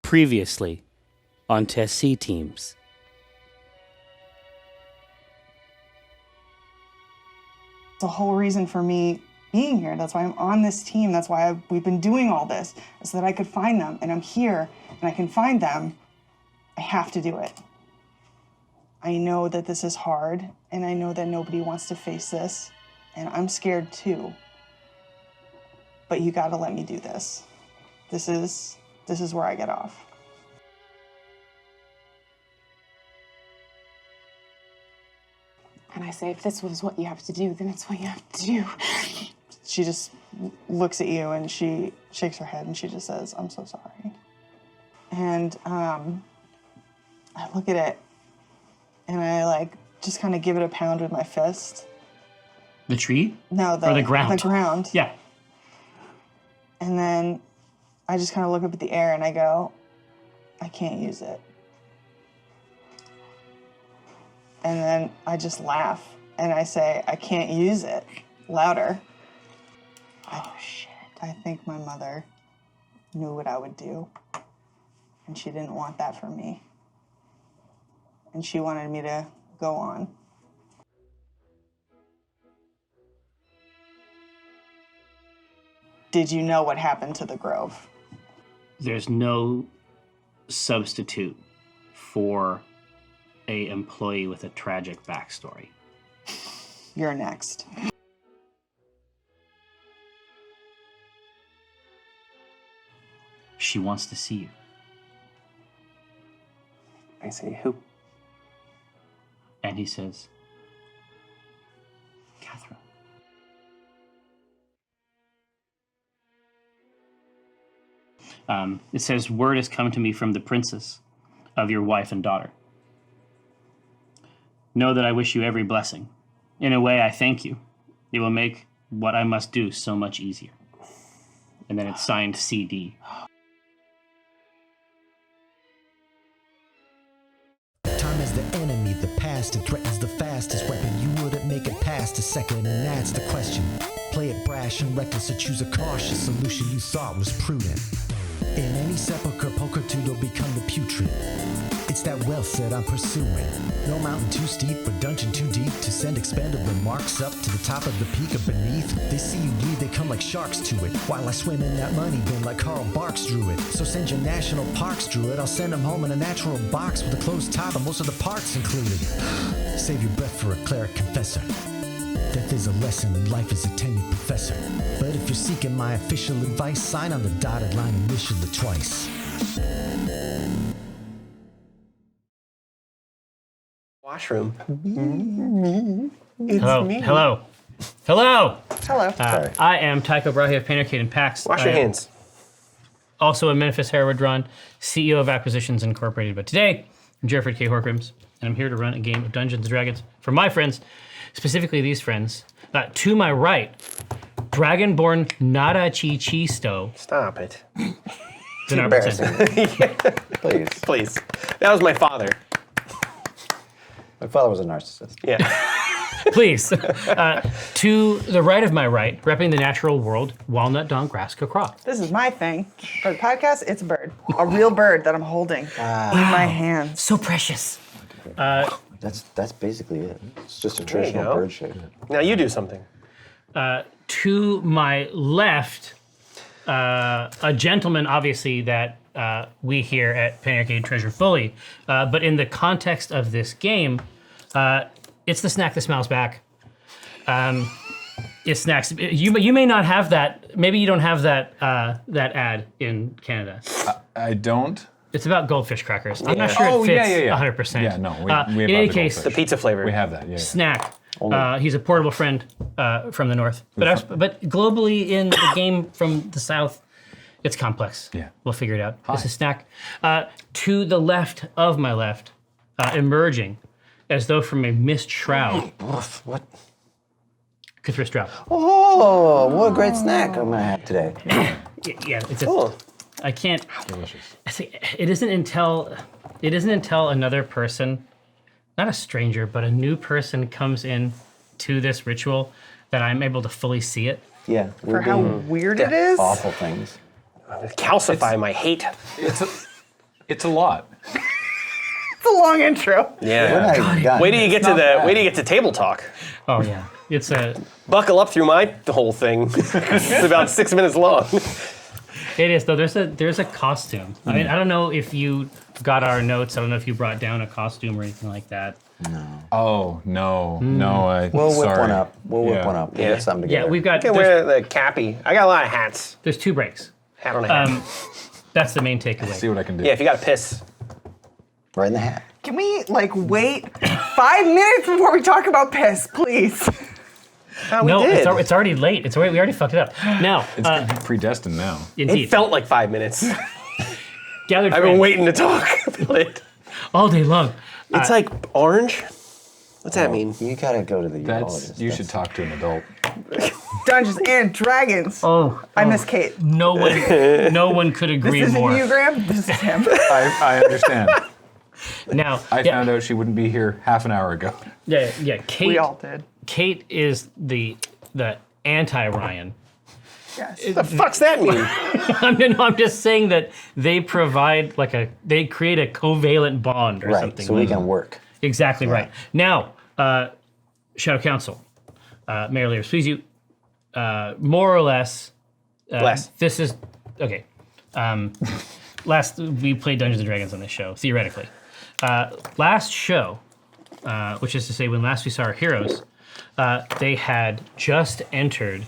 Previously on Tessie Teams. The whole reason for me being here, that's why I'm on this team, that's why we've been doing all this, is so that I could find them, and I'm here, and I can find them. I have to do it. I know that this is hard, and I know that nobody wants to face this, and I'm scared too. But you gotta let me do this. This is where I get off. And I say, if this was what you have to do, then it's what you have to do. She just looks at you and she shakes her head and she just says, I'm so sorry. And I look at it and I just kind of give it a pound with my fist. The tree? No, or the ground. The ground. Yeah. And then I just kind of look up at the air and I go, I can't use it. And then I just laugh and I say, I can't use it, louder. Oh, shit. I think my mother knew what I would do, and she didn't want that for me. And she wanted me to go on. Did you know what happened to the Grove? There's no substitute for a employee with a tragic backstory. You're next. She wants to see you. I say, who? And he says, Catherine. It says, word has come to me from the princess of your wife and daughter. Know that I wish you every blessing. In a way, I thank you. It will make what I must do so much easier. And then it's signed CD. Time is the enemy, the past, it threatens the fastest weapon. You wouldn't make it past a second, and that's the question. Play it brash and reckless, or choose a cautious solution you thought was prudent. In any sepulchre, pulchritude will become the putrid. It's that wealth that I'm pursuing. No mountain too steep or dungeon too deep to send expanded remarks up to the top of the peak or beneath. They see you bleed, they come like sharks to it, while I swim in that money bin like Carl Barks drew it. So send your national parks druid, I'll send them home in a natural box with a closed top and most of the parts included. Save your breath for a cleric confessor. Death is a lesson and life is a tenured professor. But if you're seeking my official advice, sign on the dotted line initially twice. Washroom. Hello. Me. Hello. Hello. Hello. I am Tycho Brahe of Painter Arcade and PAX. Wash your hands. Also a Memphis Heraldron, CEO of Acquisitions Incorporated. But today, I'm Jeffrey K. Horkrims, and I'm here to run a game of Dungeons & Dragons for my friends, specifically these friends. To my right, Dragonborn Nada Chi Chisto. Stop it. Dinar. Please. That was my father. My father was a narcissist. Yeah. Please. To the right of my right, repping the natural world, Walnut Dawn Graska Croft. This is my thing. For the podcast, it's a bird. A real bird that I'm holding in my hands. So precious. That's basically it. It's just a traditional go. bird shape. Now you do something. To my left, a gentleman, obviously, that we here at Painter Arcade treasure fully. But in the context of this game, it's the snack that smells back. It snacks. You may not have that. Maybe you don't have that that ad in Canada. I don't. It's about goldfish crackers. I'm not sure it fits 100%. Yeah, no. We have in any case, The pizza flavor. we have that. Yeah. snack. He's a portable friend from the north, but globally in the game from the south, it's complex. Yeah. We'll figure it out. This is snack. To the left of my left, emerging as though from a mist shroud. What? Cthulhu Stroud. Oh, what a great snack I'm gonna have today. Yeah, it's Cool. I can't. Delicious. It isn't until another person, not a stranger, but a new person comes in to this ritual that I'm able to fully see it. Yeah. For how weird it is? Awful things. Calcify my hate. It's a lot. It's a long intro. We're Yeah. not even done. Wait till you get to table talk. Oh yeah, it's a. Buckle up through my whole thing. It's about 6 minutes long. It is though. There's a costume. I mean, I don't know if you got our notes. I don't know if you brought down a costume or anything like that. Oh, no. We'll whip sorry. one up. We'll whip Yeah. one up. We'll Yeah. get something Yeah, together. we've got. I can wear the cappy. I got a lot of hats. There's 2 breaks. Hat on a hat. That's the main takeaway. See what I can do. Yeah, if you got to piss. Right in the hat. Can we wait 5 minutes before we talk about piss, please? Oh, we No, did. it's already late. We already fucked it up. Now, It's predestined now. indeed, It felt like 5 minutes. gathered I've been friends, waiting to talk. It's all day long. like orange. What's that mean? You gotta go to the urologist. You should talk to an adult. Dungeons and Dragons. Oh, I miss Kate. no one could agree This isn't more. you, Graham. This is him. I understand. Now, I found out she wouldn't be here half an hour ago. Yeah. Kate. We all did. Kate is the anti-Ryan. Yes. The fuck's that mean? I'm just saying that they provide they create a covalent bond or Right, something. so we can work. Exactly right. Now, Shadow Council, Mayor Lears, please you, more or less. Less. This is okay. Last we played Dungeons and Dragons on this show, theoretically. Last show, which is to say, when last we saw our heroes, they had just entered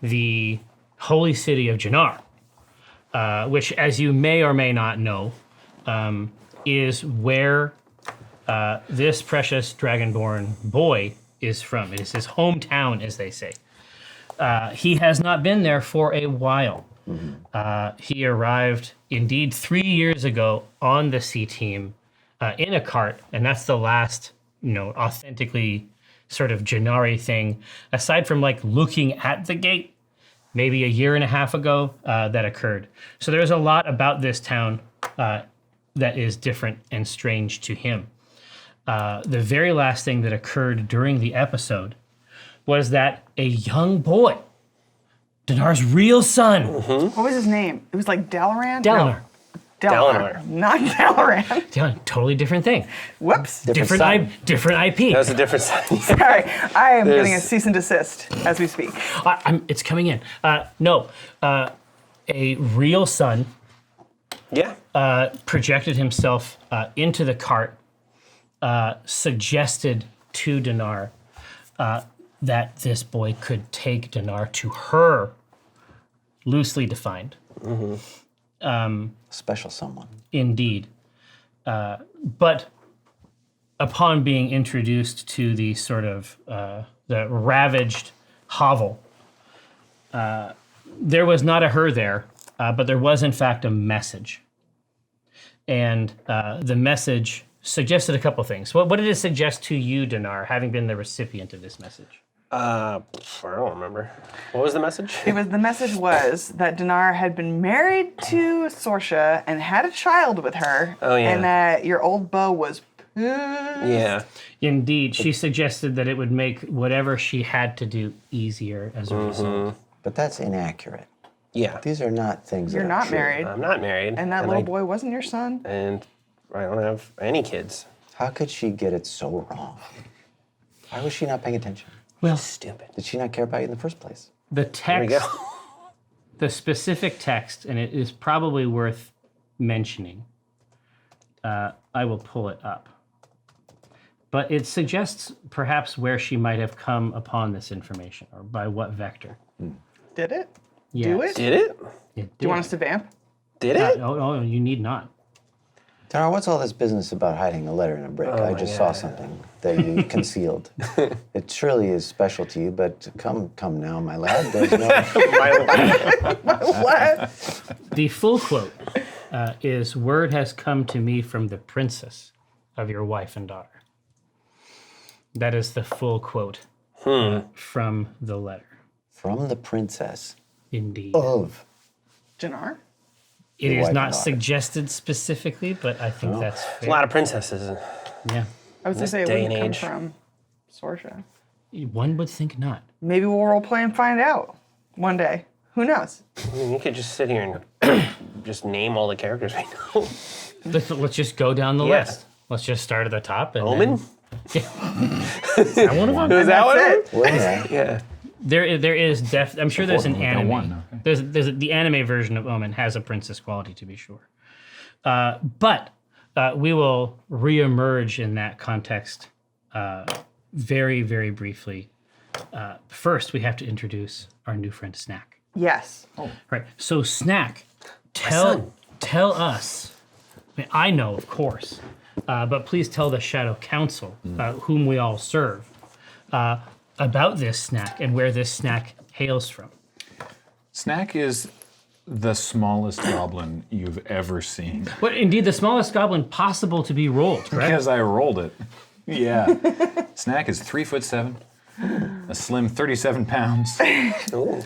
the holy city of Janar, which, as you may or may not know, is where this precious dragonborn boy is from. It is his hometown, as they say. He has not been there for a while. He arrived, indeed, 3 years ago on the C team in a cart, and that's the last, authentically sort of Janari thing, aside from looking at the gate, maybe a year and a half ago that occurred. So there's a lot about this town that is different and strange to him. The very last thing that occurred during the episode was that a young boy, Dinar's real son, What was his name? It was like Dalaran? Dalinar. No, Dalinar. Not Dalaran. Dalinar, totally different thing. Whoops. Different IP. That was a different side. Sorry. I am There's- getting a cease and desist as we speak. It's coming in. No, a real son Yeah. projected himself into the cart, suggested to Dinar that this boy could take Dinar to her, loosely defined. Special someone. Indeed. But upon being introduced to the sort of the ravaged hovel, there was not a her there, but there was in fact a message. And the message suggested a couple things. What did it suggest to you, Dinar, having been the recipient of this message? I don't remember. What was the message? The message was that Dinar had been married to Sorsha and had a child with her. Oh, yeah. And that your old beau was pissed. Yeah. Indeed, she suggested that it would make whatever she had to do easier as a result. But that's inaccurate. Yeah. These are not things You're that are not true. married. I'm not married. And that little boy wasn't your son? And I don't have any kids. How could she get it so wrong? Why was she not paying attention? Well, Stupid. Did she not care about you in the first place? the There we text, go. the specific text, and it is probably worth mentioning. I will pull it up. But it suggests perhaps where she might have come upon this information, or by what vector. Did it? Yes. Do it? Did it? It Do you want us to vamp? Did it? Oh, you need not. Dinar, what's all this business about hiding a letter in a brick? I just saw something that you concealed. It surely is special to you, but come now, my lad. There's no... What? The full quote is, "Word has come to me from the princess of your wife and daughter." That is the full quote from the letter. From the princess Indeed. of... Janar? It Your is wife and not daughter. suggested specifically, but I think that's There's fair. a lot of princesses. Yeah. I was going to say it day wouldn't and come age. from Sorsha. One would think not. Maybe we'll role play and find out one day. Who knows? I mean, you could just sit here and just name all the characters right now. Let's just go down the Yeah. list. Let's just start at the top. And Omen? Is that one of them? Is that That's what? it. Well, yeah. Yeah. There is I'm sure there's an anime. one, okay. There's the anime version of Omen has a princess quality to be sure. But we will reemerge in that context very, very briefly. First, we have to introduce our new friend Snack. Yes. Right. So Snack, tell us. I know, of course, but please tell the Shadow Council, whom we all serve, about this snack and where this snack hails from. Snack is the smallest goblin you've ever seen. But indeed, the smallest goblin possible to be rolled, correct? Because I rolled it. Yeah. Snack is 3'7", a slim 37 pounds. Ooh.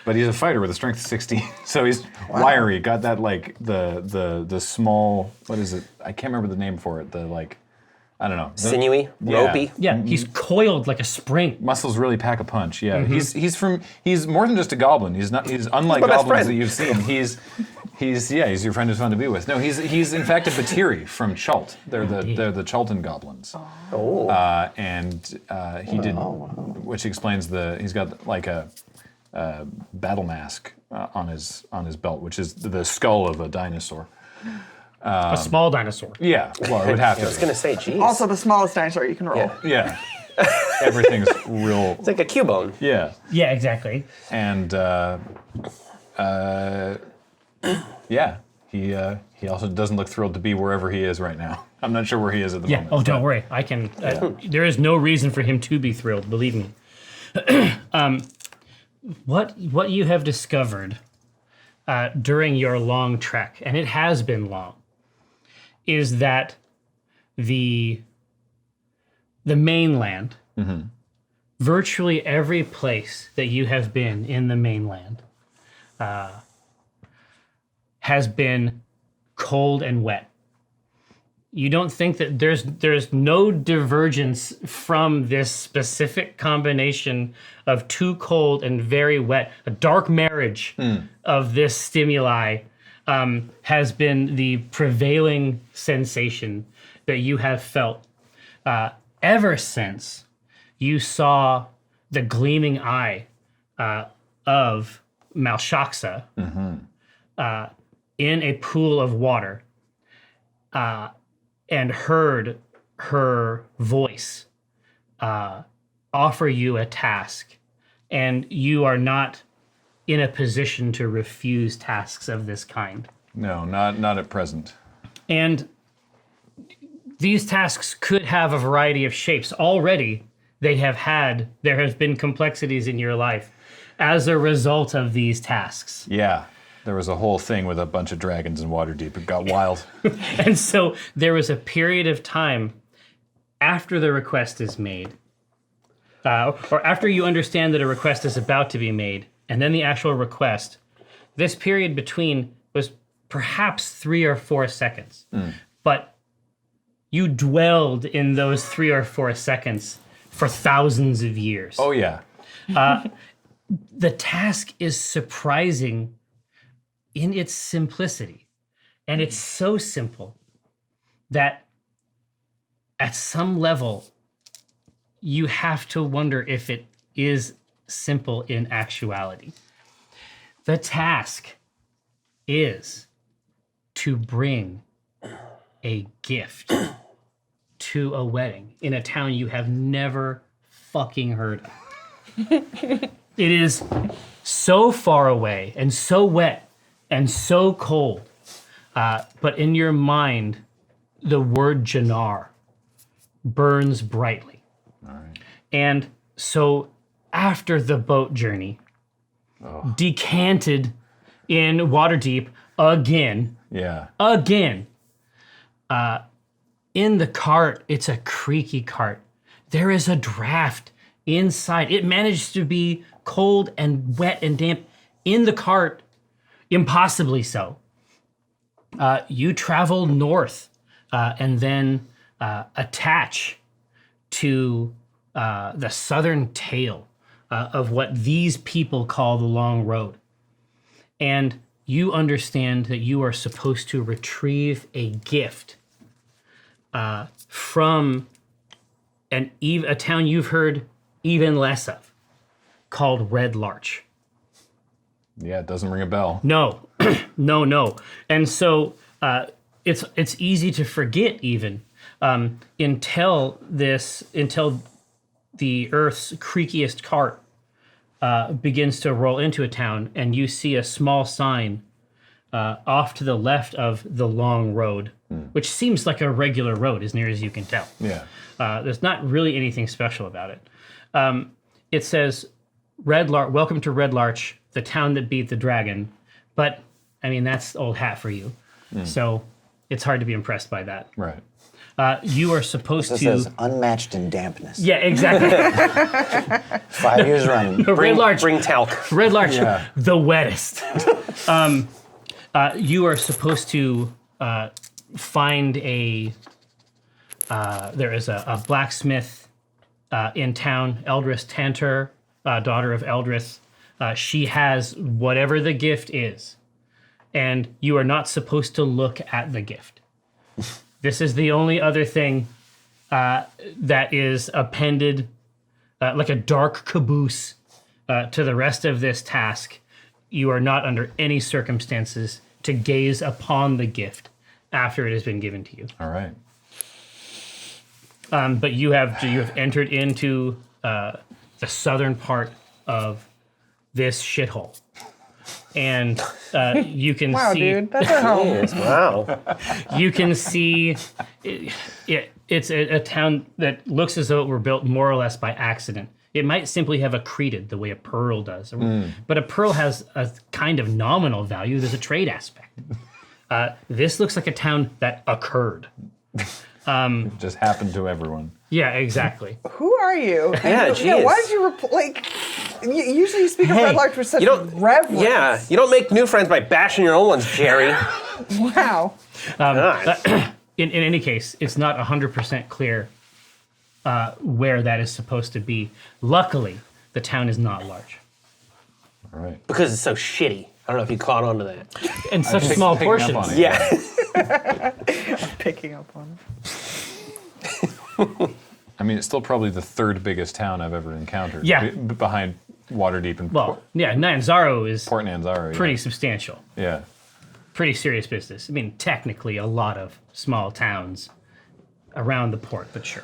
But he's a fighter with a strength of 16, so he's wiry. Got that like the small, what is it? I can't remember the name for it. The like, I don't know. Sinewy, ropey. Yeah, he's coiled like a spring. Muscles really pack a punch. Yeah, he's more than just a goblin. He's unlike my best goblins friend. that you've seen. He's your friend who's fun to be with. No, he's in fact a Batiri from Chult. They're the Chultan goblins. Oh. And he did, which explains he's got like a battle mask on his belt, which is the skull of a dinosaur. A small dinosaur. Yeah, well, it would have I to. was gonna say, geez. Also, the smallest dinosaur you can roll. Yeah. Yeah, everything's real. It's like a cubone. Yeah, Yeah, exactly. and yeah, he also doesn't look thrilled to be wherever he is right now. I'm not sure where he is at the Yeah. moment. Oh, don't worry. I can. There is no reason for him to be thrilled. Believe me. What you have discovered during your long trek, and it has been long, is that the mainland, virtually every place that you have been in the mainland, has been cold and wet. You don't think that there's no divergence from this specific combination of too cold and very wet. A dark marriage of this stimuli has been the prevailing sensation that you have felt ever since you saw the gleaming eye of Malshaksa in a pool of water. And heard her voice offer you a task, and you are not in a position to refuse tasks of this kind. No, not at present. And these tasks could have a variety of shapes. Already, there has been complexities in your life as a result of these tasks. Yeah, there was a whole thing with a bunch of dragons in Waterdeep. It got wild. And so there was a period of time after the request is made, or after you understand that a request is about to be made, and then the actual request, this period between was perhaps 3 or 4 seconds. But you dwelled in those 3 or 4 seconds for thousands of years. Oh yeah. The task is surprising in its simplicity. And it's so simple that at some level, you have to wonder if it is simple in actuality. The task is to bring a gift to a wedding in a town you have never fucking heard of. It is so far away and so wet and so cold, but in your mind, the word Janar burns brightly. All right. And so after the boat journey, decanted in Waterdeep again, Yeah. in the cart, it's a creaky cart. There is a draft inside. It managed to be cold and wet and damp in the cart, impossibly so. You travel north and then attach to the southern tail of what these people call the Long Road. And you understand that you are supposed to retrieve a gift from a town you've heard even less of, called Red Larch. Yeah, it doesn't ring a bell. No, no. And so it's easy to forget even until the Earth's creakiest cart begins to roll into a town, and you see a small sign off to the left of the long road, which seems like a regular road as near as you can tell. Yeah. There's not really anything special about it. It says, welcome to Red Larch, the town that beat the dragon. But, I mean, that's old hat for you. So it's hard to be impressed by that. Right. You are supposed It to... says unmatched in dampness. Yeah, exactly. 5 years running. Red Larch. Bring talc. Red Larch, Yeah. the wettest. You are supposed to find there is a blacksmith in town, Eldris Tantor, daughter of Eldris. She has whatever the gift is, and you are not supposed to look at the gift. This is the only other thing that is appended, like a dark caboose, to the rest of this task. You are not under any circumstances to gaze upon the gift after it has been given to you. All right. But you have entered into the southern part of this shithole, and you can Wow, see. dude, that's our home. Yes, wow. You can see it's a town that looks as though it were built more or less by accident. It might simply have accreted the way a pearl does, but a pearl has a kind of nominal value. There's a trade aspect. This looks like a town that occurred. It just happened to everyone. Yeah, exactly. Who are you? Yeah, And, geez. why did you usually you speak of Red Larch with such You don't. reverence. Yeah, you don't make new friends by bashing your old ones, Jerry. Wow. God. In any case, it's not 100% clear where that is supposed to be. Luckily, the town is not large. All right. Because it's so shitty. I don't know if you caught on to that. In such small Picking up on portions. it. Yeah. Picking up on I mean, it's still probably the third biggest town I've ever encountered. Yeah. Behind Waterdeep and Well, yeah, Nyanzaro is Port Nanzaro. pretty substantial. Yeah. Pretty serious business. I mean, technically a lot of small towns around the port, but sure.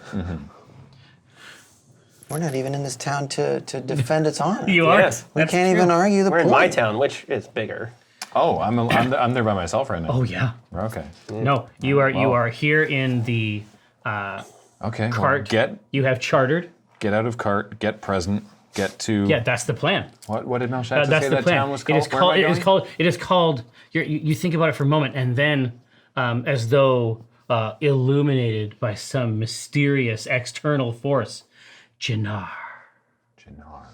We're not even in this town to defend its honor. You are. Yes. We That's can't true. even argue the We're point. in my town, which is bigger. Oh, I'm there by myself right now. Oh yeah. Okay. No, you are here in the Okay. well, cart. You have chartered. get out of cart. Get present. Get to. Yeah, that's the plan. What did Melchett That's say the that plan. town was It called? is called. It is called. It is called. You think about it for a moment, and then, as though illuminated by some mysterious external force, Janar. Janar.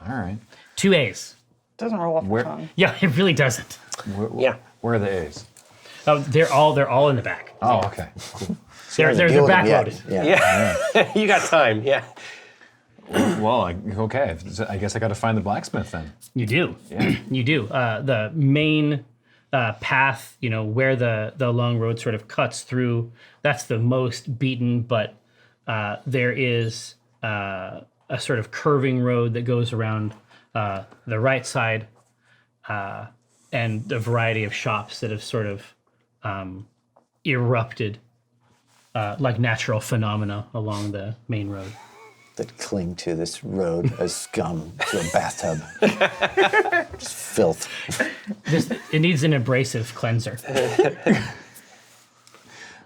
All right. 2 A's. Doesn't roll off Where- the tongue. Yeah, it really doesn't. Yeah. Where are the A's? They're all in the back. Oh, okay. Cool. They're Deal with them yet. backloaded. Yeah. Yeah. You got time. Yeah. Well, okay. I guess I got to find the blacksmith then. You do. Yeah. You do. The main path, where the long road sort of cuts through, that's the most beaten, but there is a sort of curving road that goes around the right side, and a variety of shops that have sort of erupted like natural phenomena along the main road. That cling to this road as scum to a bathtub. Just filth. It needs an abrasive cleanser.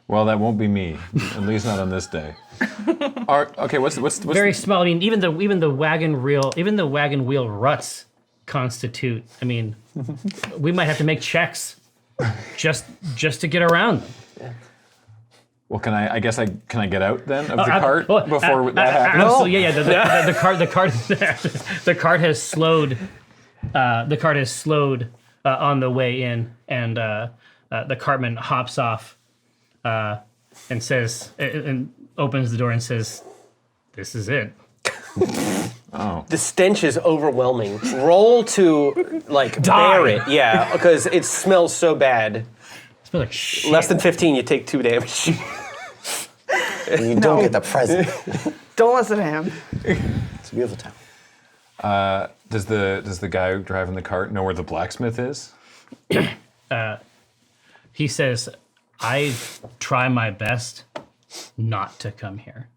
Well, that won't be me. At least not on this day. Okay. What's Very small. I mean, even the wagon wheel ruts constitute. I mean, we might have to make checks just to get around them. Well, can I get out then of the cart before that happens? Absolutely, yeah. The cart has slowed. The cart has slowed on the way in, and the cartman hops off and says, and opens the door and says, "This is it." Oh. The stench is overwhelming. Roll to bear it. Yeah, because it smells so bad. It smells like shit. Less than 15, you take 2 damage. And you don't get the present. Don't listen to him. It's a beautiful town. Does the guy driving the cart know where the blacksmith is? He says, I try my best not to come here.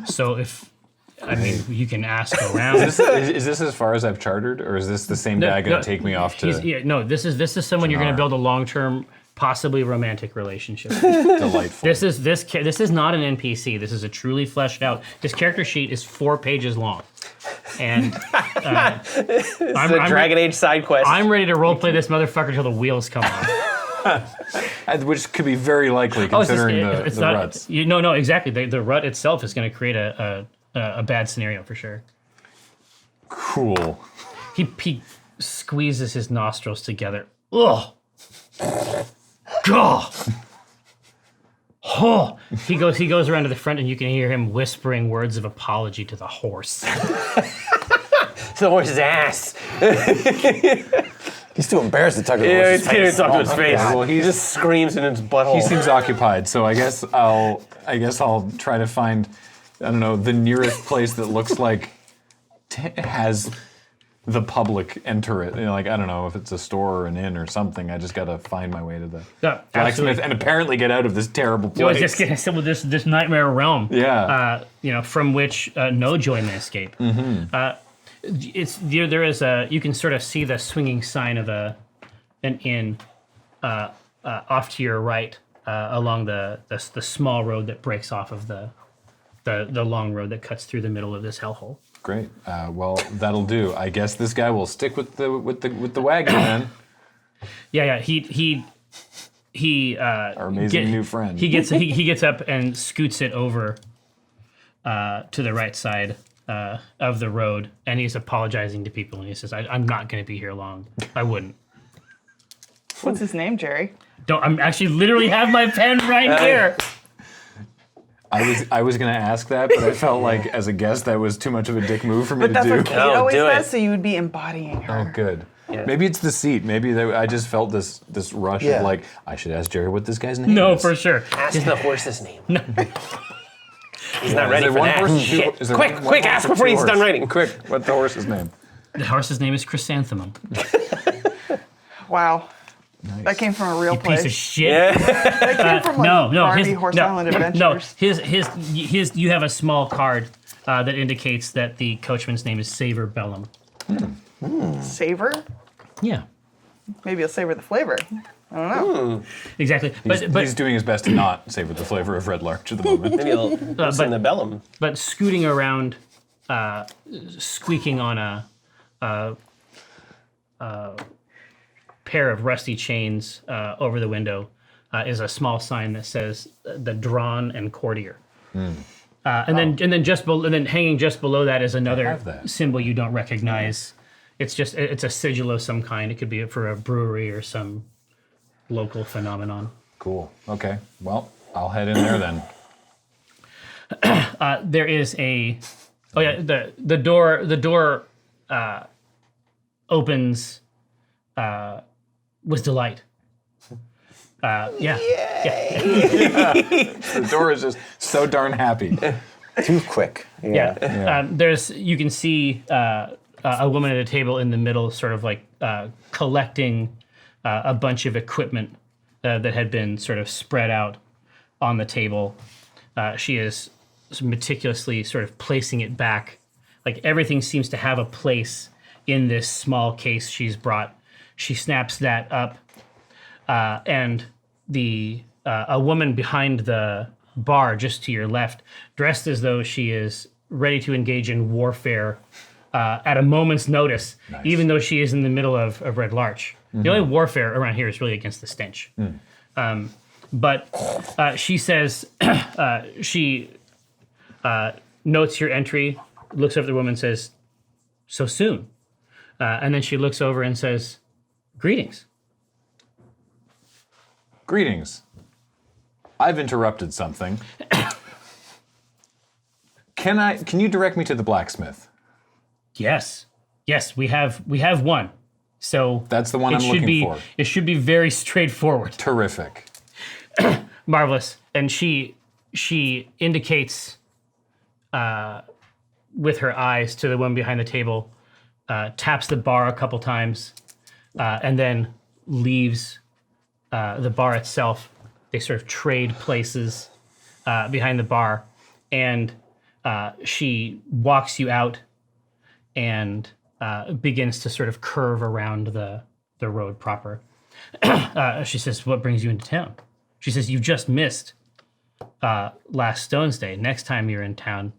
So you can ask around. Is this as far as I've chartered, or is this the same guy going to take me off to? This is someone you're going to build a long-term, possibly romantic relationship with. Delightful. This is not an NPC. This is a truly fleshed out. This character sheet is 4 pages long, and It's a Dragon Age side quest. I'm ready to roleplay this motherfucker till the wheels come off. Which could be very likely considering the ruts. No, exactly. The rut itself is going to create a bad scenario for sure. Cool. He squeezes his nostrils together. Ugh. God. Oh. He goes around to the front, and you can hear him whispering words of apology to the horse. To the horse's ass. He's too embarrassed to talk to the Yeah, horse's it's getting face. talk to his Oh, face. God. Well, he just screams in its butthole. He seems occupied, so I guess I'll try to find, I don't know, the nearest place that looks like has the public enter it. I don't know if it's a store or an inn or something. I just got to find my way to the blacksmith absolutely. and apparentally get out of this terrible place. Just getting some of this nightmare realm. Yeah. From which no joy may escape. Mm-hmm. There is you can sort of see the swinging sign of an inn off to your right along the small road that breaks off of the long road that cuts through the middle of this hellhole. Great. Well, that'll do. I guess this guy will stick with the wagon then. Yeah. He Our amazing new friend. He gets up and scoots it over to the right side of the road, and he's apologizing to people, and he says, I'm not going to be here long. I wouldn't. What's his name, Jerry? I'm actually literally have my pen right here. I was gonna ask that, but I felt like as a guest that was too much of a dick move for me But to that's do. what Kate No, always do it. says, so you would be embodying her. Oh, good. Yeah. Maybe it's the seat. Maybe I just felt this rush Yeah. of I should ask Jerry what this guy's name No, is. for sure. Ask the horse's name. He's not Is ready there for one that. horse or two- Shit. is there Quick, one quick, horse ask or before two he's done horse? writing. Quick, what's the horse's name? The horse's name is Chrysanthemum. Wow. That came from a real You place. piece of shit. That came from Barbie Horse Island Adventures. No, his. You have a small card that indicates that the coachman's name is Savor Bellum. Savor? Yeah, Maybe you'll savor the flavor. I don't know. exactly. But He's doing his best to not savor the flavor of Red Larch at the moment. Maybe he'll listen to Bellum. but scooting around, squeaking on a pair of rusty chains over the window is a small sign that says the Drawn and Courtier. And then hanging just below that is another have that. symbol you don't recognize. It's a sigil of some kind. It could be for a brewery or some local phenomenon. Cool. Okay. Well, I'll head in there then. There is the door opens with delight. The door is just so darn happy. Too quick. Yeah. You can see a woman at a table in the middle, sort of collecting a bunch of equipment that had been sort of spread out on the table. She is meticulously sort of placing it back. Like everything seems to have a place in this small case she's brought. She snaps that up, and a woman behind the bar, just to your left, dressed as though she is ready to engage in warfare at a moment's notice, even though she is in the middle of Red Larch. Mm-hmm. The only warfare around here is really against the stench. But she says, she notes your entry, looks over at the woman and says, "So soon?" And then she looks over and says, "Greetings." Greetings. I've interrupted something. Can you direct me to the blacksmith? Yes, we have one. So That's the one I'm looking for. It should be very straightforward. Terrific. Marvelous. And she indicates with her eyes to the one behind the table, taps the bar a couple times, and then leaves the bar itself. They sort of trade places behind the bar, and she walks you out and begins to sort of curve around the road proper. She says, "What brings you into town?" She says, "You just missed last Stone's Day. Next time you're in town,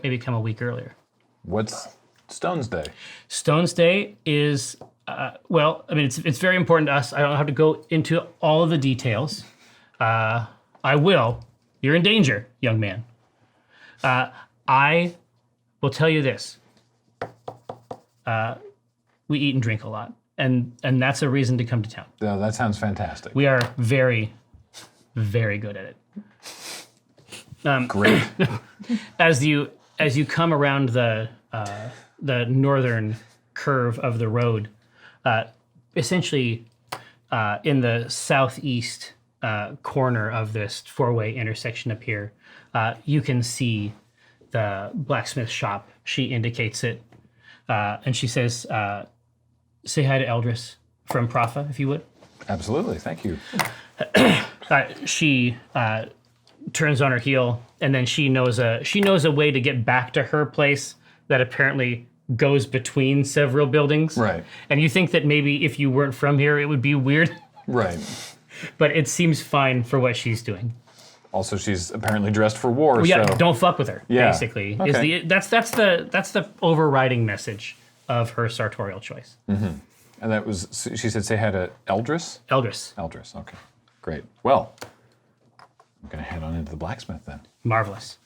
maybe come a week earlier." What's Stone's Day? Stone's Day is, it's very important to us. I don't have to go into all of the details. I will. You're in danger, young man. I will tell you this. We eat and drink a lot, and that's a reason to come to town. Oh, that sounds fantastic. We are very, very good at it. Great. As you come around the northern curve of the road, essentially in the southeast corner of this four-way intersection up here, you can see the blacksmith shop. She indicates it, and she says, "Say hi to Eldris from Profa, if you would." Absolutely, thank you. She turns on her heel, and then she knows a way to get back to her place that apparently goes between several buildings. Right. And you think that maybe if you weren't from here, it would be weird. Right. But it seems fine for what she's doing. Also, she's apparently dressed for war. Well, yeah, so. don't fuck with her. Yeah. Basically, Okay. that's the overriding message of her sartorial choice. Mm-hmm. And that was, she said, say hi to Eldris? Eldris. Okay. Great. Well, I'm going to head on into the blacksmith then. Marvelous.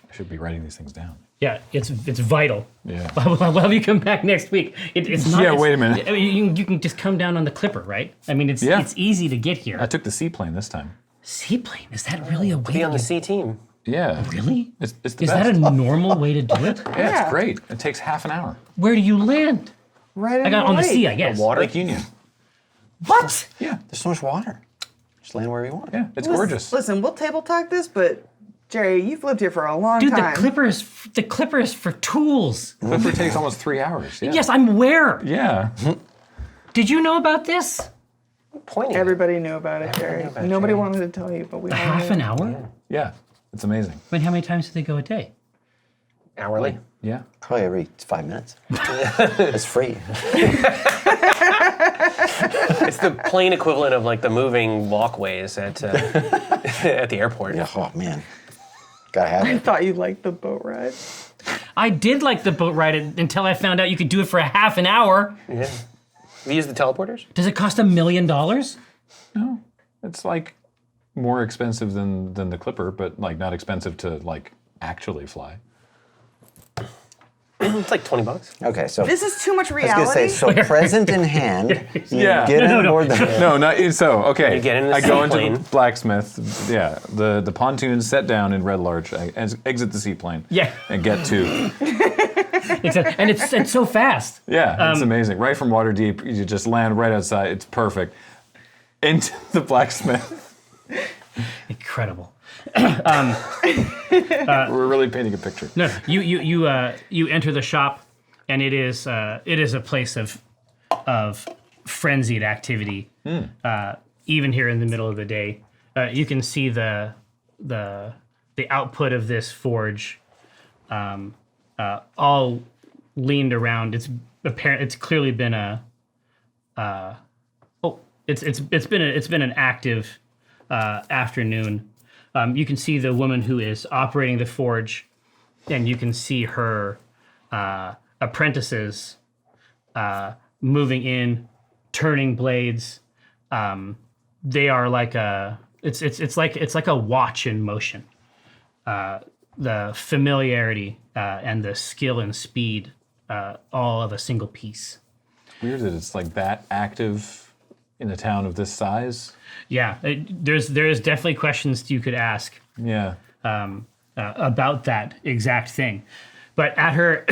I should be writing these things down. Yeah, it's vital. Yeah. We'll have you come back next week. It's not. Yeah, wait a minute. I mean, you can just come down on the Clipper, right? I mean, it's easy to get here. I took the seaplane this time. Seaplane? Is that really a way Be to on the C team. Yeah. Really? It's the Is best. that a normal way to do it? Yeah, it's great. It takes half an hour. Where do you land? Right in I got the on the lake. sea, I guess. Water? Lake Union. What? Yeah. There's so much water. Just land wherever you want. Yeah, it's gorgeous. Listen, we'll table talk this, but Jerry, you've lived here for a long Dude, time. the Clipper is for tools. Clipper takes almost 3 hours. Yeah. Yes, I'm aware. Yeah. Did you know about this? Pointing. Everybody knew about it, Jerry. Nobody wanted to tell you, but we all Half knew. an hour? Yeah. It's amazing. I mean, how many times do they go a day? Hourly. Yeah. Probably every 5 minutes. It's free. It's the plane equivalent of like the moving walkways at at the airport. Yeah, oh man. Gotta have I it. thought you liked the boat ride. I did like the boat ride until I found out you could do it for a half an hour. Yeah. We use the teleporters? Does it cost $1 million? No. It's like more expensive than the Clipper, but like not expensive to like actually fly. It's like $20. Okay, so This is too much I reality. was gonna say, so present in hand, you Yeah. get No, on board the No, not so. Okay, You get in the I go into seaplane. the blacksmith. Yeah, the pontoon is set down in Red Larch. I exit the seaplane. Yeah. And get to. And it's so fast. Yeah, it's amazing. Right from Waterdeep, you just land right outside. It's perfect. Into the blacksmith. Incredible. We're really painting a picture. No, you enter the shop, and it is a place of frenzied activity. Even here in the middle of the day, you can see the output of this forge, all leaned around. It's apparent. It's clearly been it's been an active afternoon. You can see the woman who is operating the forge, and you can see her apprentices moving in, turning blades. They are like it's like a watch in motion. The familiarity and the skill and speed, all of a single piece. Weird that it's like that active in a town of this size. Yeah, there is definitely questions you could ask. Yeah. about that exact thing. But at her,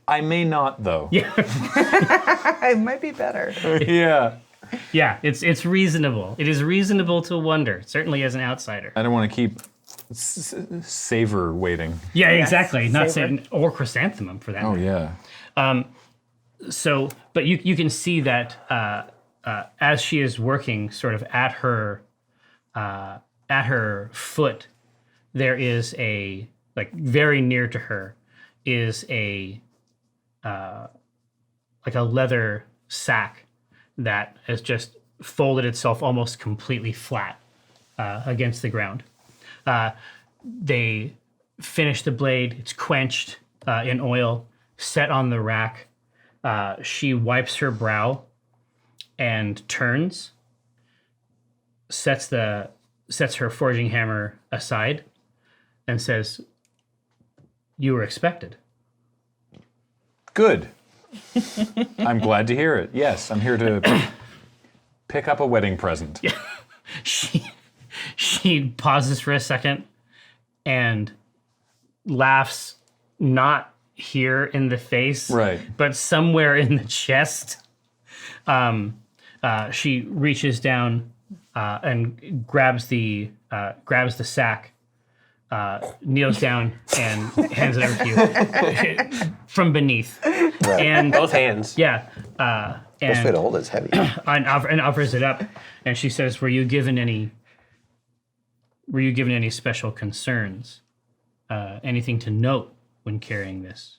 I may not, though. yeah, It might be better. Yeah. yeah, it's reasonable. It is reasonable to wonder, certainly as an outsider. I don't want to keep savor waiting. Yeah, exactly. Not savor. saying or chrysanthemum for that. Oh, matter. yeah. So, but you can see that as she is working, sort of at her foot, there is a like very near to her is a like a leather sack that has just folded itself almost completely flat against the ground. They finish the blade. It's quenched in oil, set on the rack. She wipes her brow and turns, sets her forging hammer aside, and says, "You were expected." Good. I'm glad to hear it. Yes, I'm here to pick up a wedding present. She pauses for a second and laughs, not here in the face, Right. but somewhere in the chest. She reaches down and grabs the sack, kneels down, and hands it over to you from beneath. Right. And Both hands. yeah, Best way to hold it's heavy. and offers it up, and she says, "Were you given any special concerns? Anything to note when carrying this?"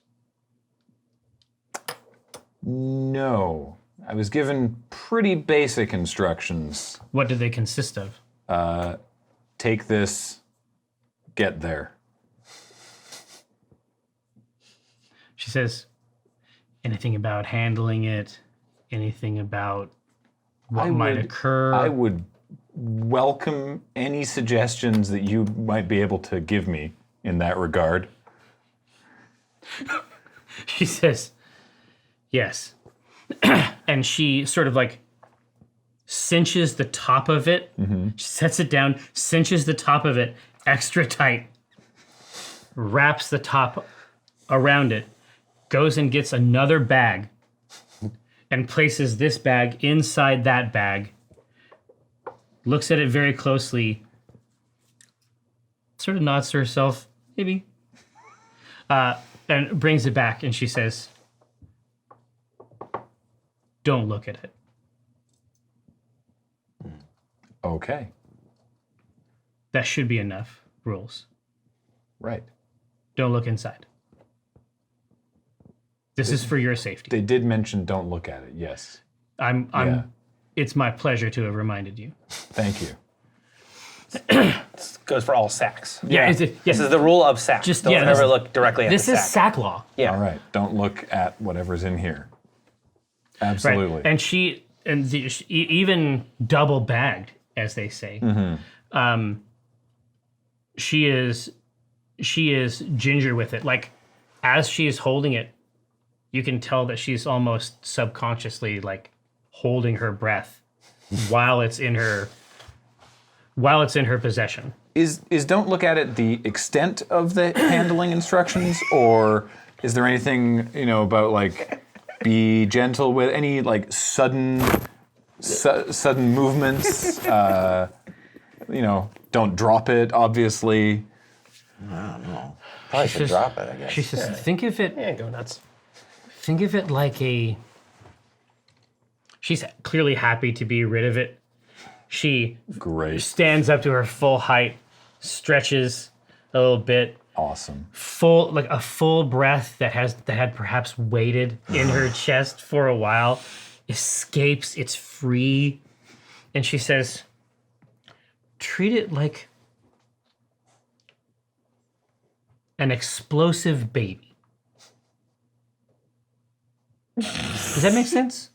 No. I was given pretty basic instructions. What do they consist of? Take this, get there. She says, "Anything about handling it? Anything about what might occur?" I would welcome any suggestions that you might be able to give me in that regard. She says, "Yes." And she sort of like cinches the top of it, sets it down, cinches the top of it extra tight, wraps the top around it, goes and gets another bag and places this bag inside that bag, looks at it very closely, sort of nods to herself, maybe, and brings it back, and she says, "Don't look at it." Okay. That should be enough rules. Right. Don't look inside. This is for your safety. They did mention don't look at it, yes. Yeah. It's my pleasure to have reminded you. Thank you. This goes for all sacks. Yeah. This is the rule of sacks. Just- Don't yeah, ever this- look directly at This the is sack. sack law. Yeah. All right. Don't look at whatever's in here. Right. Absolutely. And even double bagged, as they say. She is ginger with it. Like, as she is holding it, you can tell that she's almost subconsciously like holding her breath while it's in her possession. Is don't look at it the extent of the handling instructions, or is there anything, about like be gentle with any like sudden movements? Don't drop it, obviously. I don't know. Probably should drop it, I guess. She says, think of it. Yeah, go nuts. Think of it like a. She's clearly happy to be rid of it. She Great. stands up to her full height, stretches a little bit, Awesome. a full breath that had perhaps waited in her chest for a while, escapes. It's free, and she says, "Treat it like an explosive baby." Does that make sense?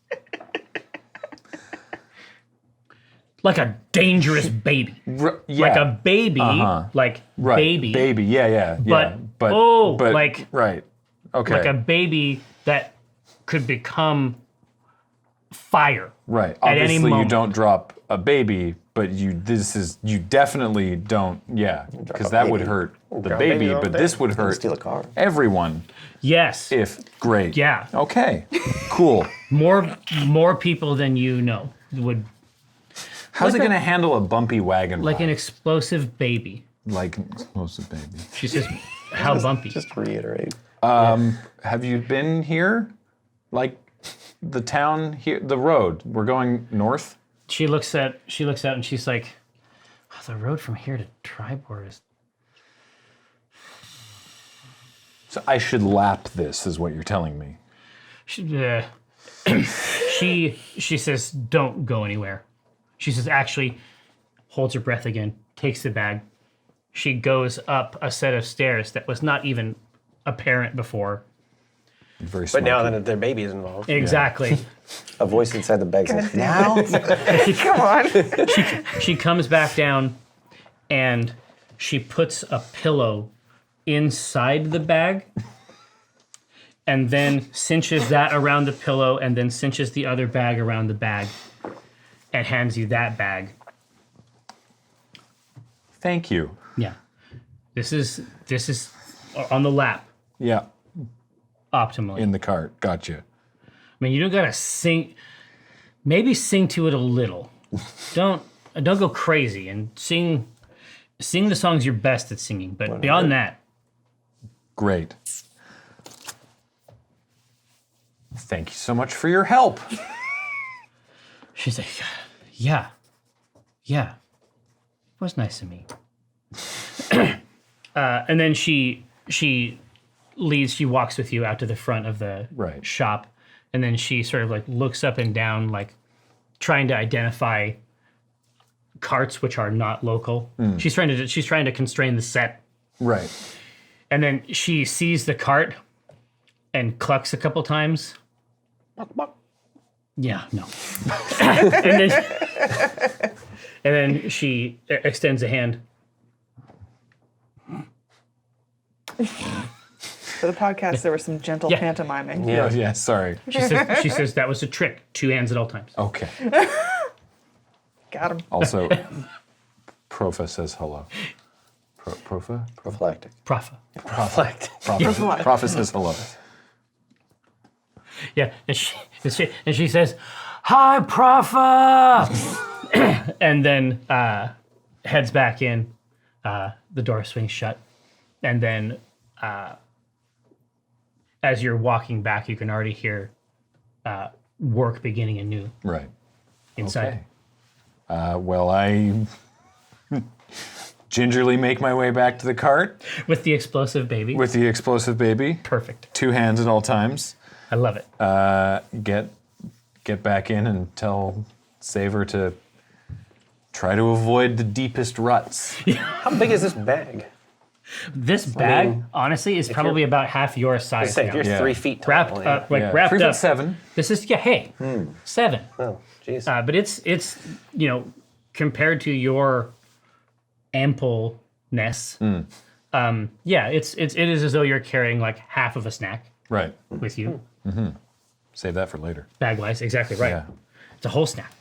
Like a dangerous baby. Yeah. Like a baby, like Right. baby. Baby. Yeah. But, like right. Okay. like a baby that could become fire. right. at any Obviously, you moment. don't drop a baby But you definitely don't, because that would hurt the Drop baby, baby all but day. this would hurt Steal a car. everyone. Yes. Great. Yeah. Okay. Cool. More people than you know would How's Like it going to handle a bumpy wagon like an ride? explosive baby. Like an explosive baby. She says, "How bumpy?" Just reiterate. Have you been here? Like the town here, the road. We're going north. She looks out and she's like, oh, "The road from here to Tribor is." So I should lap this, is what you're telling me. She says, "Don't go anywhere." She says, actually, holds her breath again, takes the bag. She goes up a set of stairs that was not even apparent before. Very But now smoky. that their baby is involved. Exactly. A voice inside the bag says, now? Come on. She comes back down and she puts a pillow inside the bag and then cinches that around the pillow and then cinches the other bag around the bag and hands you that bag. Thank you. Yeah. This is on the lap Yeah, optimally. in the cart. Gotcha. I mean, you don't gotta sing. Maybe sing to it a little. Don't go crazy and sing the songs you're best at singing. But beyond that, Great. Thank you so much for your help. she's like, yeah, it was nice of me. And then she leads. She walks with you out to the front of the Right. shop, and then she sort of like looks up and down, like trying to identify carts which are not local. She's trying to constrain the set. Right. And then she sees the cart and clucks a couple times. Yeah, no. and then she extends a hand. For the podcast, there was some gentle Yeah. pantomiming. Yeah. Yeah. Sorry. She says that was a trick. 2 hands at all times. Okay. Got him. Also, Profa says hello. Profa? Prophylactic. Profa. Reflect. Profa says hello. Yeah, and she says, "Hi, Profa," and then heads back in. The door swings shut, and then as you're walking back, you can already hear work beginning anew Right. inside. Okay. Well, I gingerly make my way back to the cart With the explosive baby. with the explosive baby. Perfect. 2 hands at all times. I love it. Get back in and tell Saver to try to avoid the deepest ruts. How big is this bag? This bag, honestly, is probably about half your size. Say, if now. you're Yeah. 3 feet tall. Wrapped yeah. up, like Yeah. wrapped 3 up. 7. This is 7. Oh, jeez. But it's compared to your ampleness. It is as though you're carrying like half of a snack Right. with you, Save that for later. bag wise. Exactly right. Yeah. It's a whole snack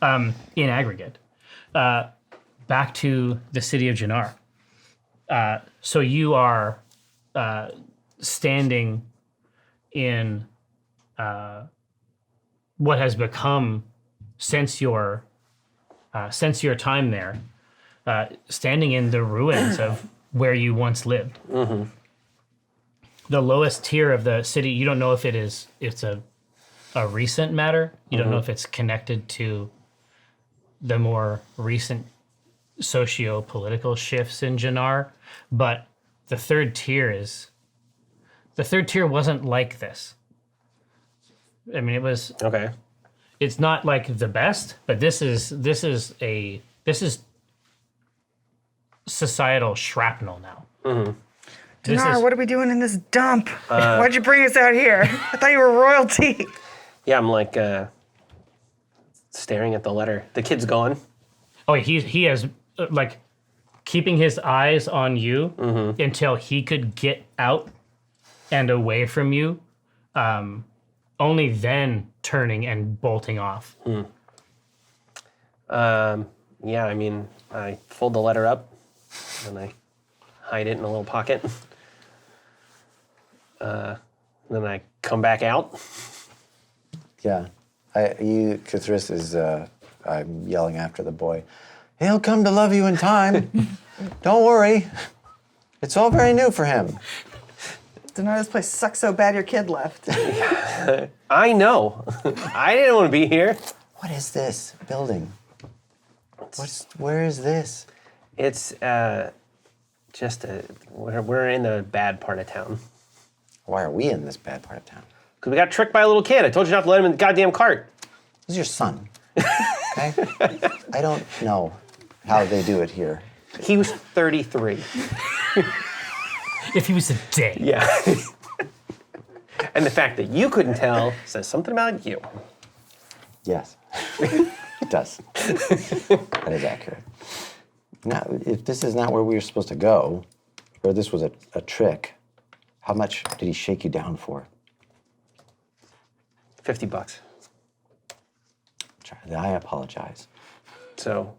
in aggregate. Back to the city of Janar. So you are standing in what has become since your time there, standing in the ruins of where you once lived. The lowest tier of the city. You don't know if it's a recent matter. You don't know if it's connected to the more recent socio-political shifts in Janar, but the third tier wasn't like this. I mean, Okay. it's not like the best, but this is societal shrapnel now. This Dinar, is- what are we doing in this dump? Why'd you bring us out here? I thought you were royalty. Yeah, I'm like staring at the letter. The kid's gone. Oh, he has like keeping his eyes on you until he could get out and away from you. Only then turning and bolting off. Yeah, I mean, I fold the letter up, and I hide it in a little pocket. Then I come back out. Yeah. Cthulhu is, I'm yelling after the boy. He'll come to love you in time. Don't worry. It's all very new for him. Dinar, this place sucks so bad your kid left. I know. I didn't want to be here. What is this building? Where is this? It's we're in the bad part of town. Why are we in this bad part of town? Because we got tricked by a little kid. I told you not to let him in the goddamn cart. This is your son. Okay? I don't know how they do it here. He was 33. If he was a day. Yeah. And the fact that you couldn't tell says something about you. Yes, it does. That is accurate. Now, if this is not where we were supposed to go, or this was a trick, how much did he shake you down for? $50. I apologize. So,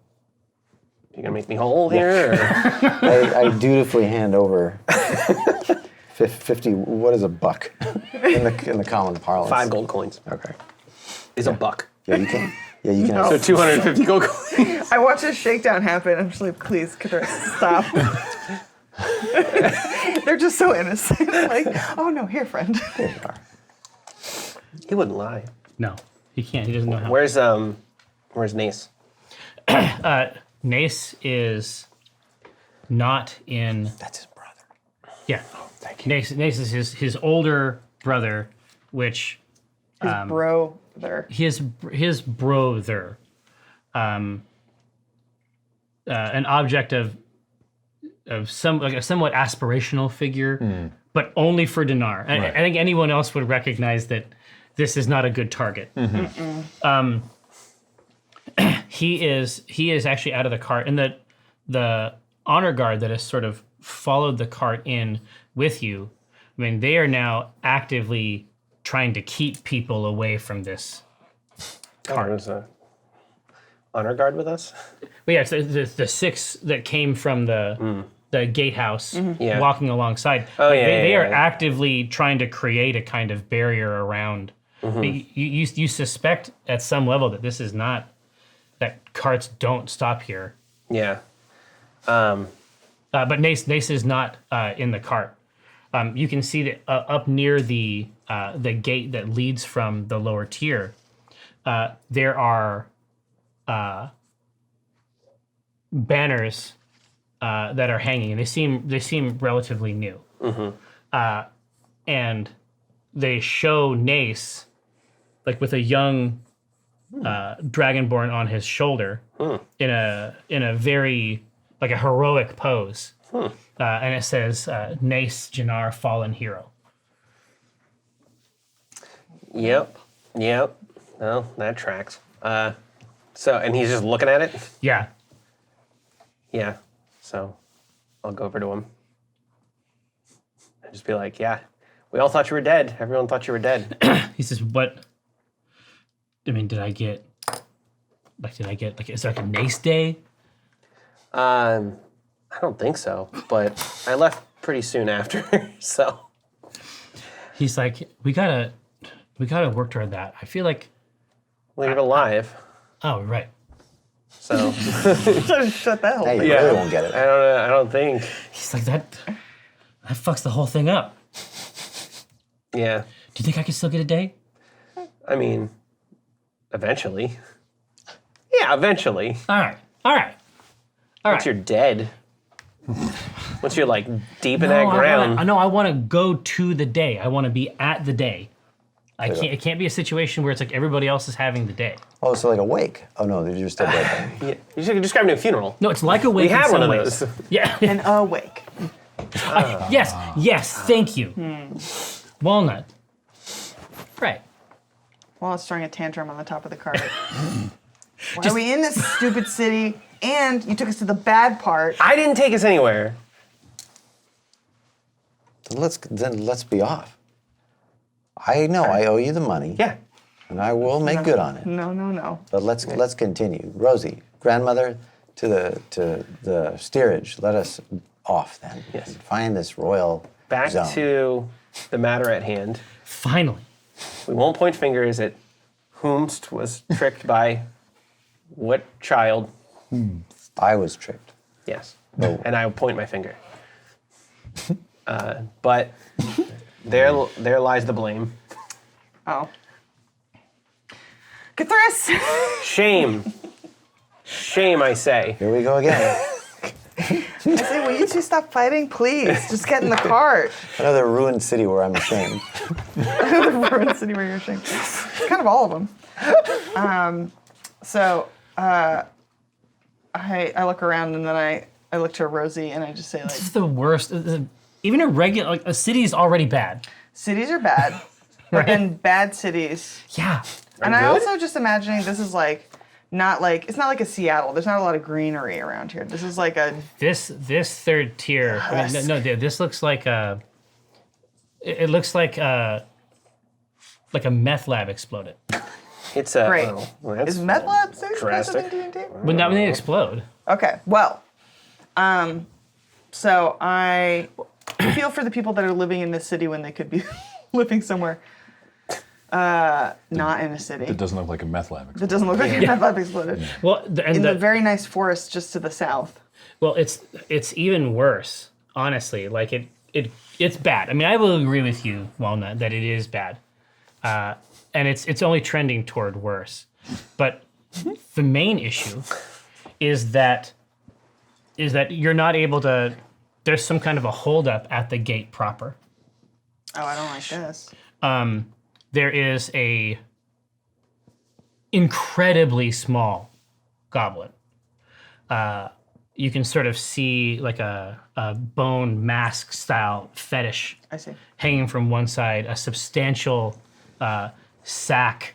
you gonna make me whole here? Or? I dutifully hand over 50. What is a buck in the common parlance? 5 gold coins. Okay. Is a buck. Yeah, you can. Yeah, you can. No. So 250 gold coins. I watch this shakedown happen. I'm just like, please, Cthulhu, stop. They're just so innocent. Like, oh no, here, friend. There you are. He wouldn't lie. No, he can't. He doesn't know how. Where's Nace? Nace is not in. That's his brother. Yeah. Thank you. Nace is his older brother, which His bro there. his brother, an object of some like a somewhat aspirational figure, but only for Dinar. I think anyone else would recognize that this is not a good target. He is actually out of the cart, and the honor guard that has sort of followed the cart in with you. I mean, they are now actively trying to keep people away from this cart. There's a honor guard with us. But yeah, it's the 6 that came from the gatehouse Yeah. walking alongside. Oh, Like, yeah, they yeah, are yeah. actively trying to create a kind of barrier around. You suspect at some level that this is not, that carts don't stop here. Yeah. But Nace is not in the cart. You can see that up near the gate that leads from the lower tier, there are banners that are hanging, and they seem relatively new. And they show Nace like with a young dragonborn on his shoulder in a very like a heroic pose. And it says, Nace Janar, fallen hero. Yep. Well, that tracks. And he's just looking at it? Yeah. Yeah. So I'll go over to him. And just be like, yeah, we all thought you were dead. Everyone thought you were dead. He says, what? I mean, did I get, is there like a Nace day? I don't think so, but I left pretty soon after, so. He's like, we gotta work toward that. I feel like, Well, you're alive, oh, right. so. Just shut that whole Hey, thing. you really won't get it. I don't think. He's like, that fucks the whole thing up. Yeah. Do you think I can still get a day? I mean, eventually. Yeah, eventually. All right. Once you're dead. Once you're like deep in that ground. I want to go to the day. I want to be at the day. It can't be a situation where it's like everybody else is having the day. Oh, so like a wake. Oh no, you're still dead. Yeah, you should describe it to a funeral. No, it's like a wake. We had in one some of ways. those. Yeah. And awake. Yes. Thank you. Walnut. Right. While it's throwing a tantrum on the top of the cart. Why are we in this stupid city? And you took us to the bad part. I didn't take us anywhere. Then let's be off. I know I owe you the money. Yeah. And I will make good on it. No. But let's continue. Rosie, grandmother, to the steerage. Let us off then. Yes. And find this royal Back zone. to the matter at hand. Finally. We won't point fingers at whomst was tricked by what child. I was tricked. Yes. And I will point my finger. But there lies the blame. Oh. Cthulhu! Shame. Shame, I say. Here we go again. I say, will you two stop fighting, please? Just get in the cart. Another ruined city where I'm ashamed. The ruined city where you're ashamed. It's kind of all of them. I look around and then I look to Rosie and I just say, like, This is the worst. Even a regular, like a city is already bad. cities are bad, but then bad cities. Yeah. And I also just imagining this is like, it's not like a Seattle. There's not a lot of greenery around here. This is like a, This third tier. I mean, no, this looks like a. It looks like a meth lab exploded. It's a. great. Oh, well, that's Is meth labs expensive drastic. in D&D? But not when they explode. Okay, well, so I feel for the people that are living in this city when they could be living somewhere not in a city. It doesn't look like a meth lab. That doesn't look like a meth lab exploded. Well, In the very nice forest just to the south. well, it's even worse. Honestly, like it's bad. I mean, I will agree with you, Walnut, that it is bad, and it's only trending toward worse. But the main issue is that you're not able to. There's some kind of a holdup at the gate proper. Oh, I don't like this. There is a incredibly small goblin. You can sort of see like a bone mask style fetish I see. hanging from one side, a substantial sack,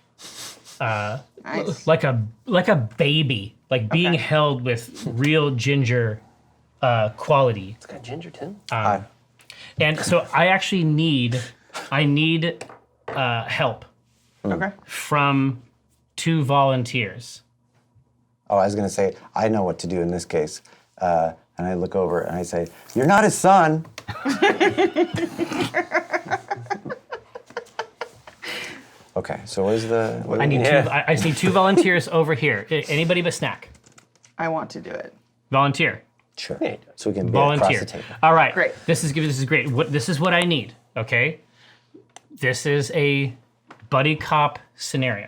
Nice. like a baby, like being held with real ginger quality. It's got ginger too. And so I actually need help Okay. from 2 volunteers. Oh, I was going to say, I know what to do in this case. And I look over and I say, you're not his son. Okay, so what is the... What I need Yeah. two. I just need 2 volunteers over here. Anybody but Snack. I want to do it. Volunteer. Sure. Yeah. So we can be across Volunteer. the table. All right. Great. This is great. This is what I need. Okay. This is a buddy cop scenario.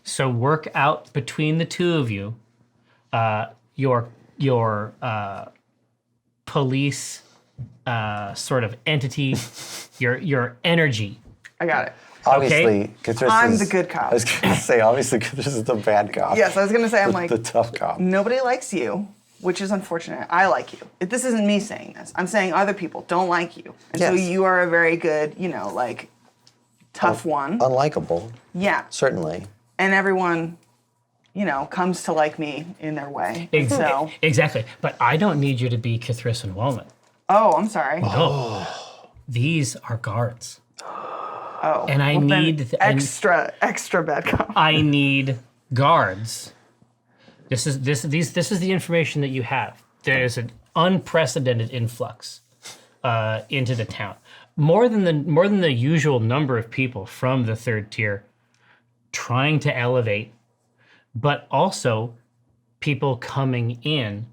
So work out between the 2 of you your police sort of entity, your energy. I got it. Obviously, Cthulhu I'm is- the good cop. I was going to say, obviously, Cthulhu is the bad cop. Yes, I was going to say, I'm like, the tough cop. nobody likes you, which is unfortunate. I like you. This isn't me saying this. I'm saying other people don't like you. And so Yes. you are a very good, tough one. Unlikable, Yeah. certainly. And everyone, comes to like me in their way. So, Exactly. But I don't need you to be Cthulhu and Walnut. oh, I'm sorry. No. These are guards. Oh. And I then need extra bad cop. I need guards. This is the information that you have. There is an unprecedented influx into the town. More than the usual number of people from the 3rd tier trying to elevate, but also people coming in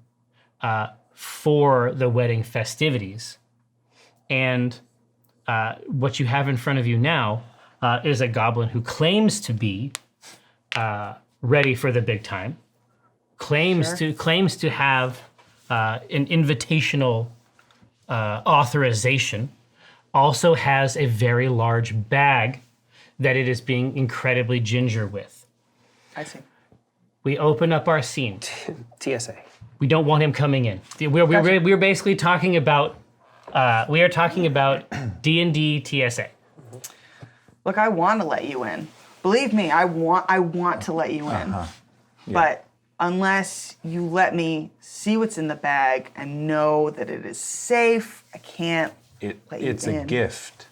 for the wedding festivities. And what you have in front of you now is a goblin who claims to be ready for the big time, claims to have an invitational authorization, also has a very large bag that it is being incredibly ginger with. I see. We open up our scene. TSA. We don't want him coming in. We're basically talking about we are talking about D&D TSA. Look, I want to let you in. Believe me, I want to let you in. But unless you let me see what's in the bag and know that it is safe, I can't let you It's in. a gift.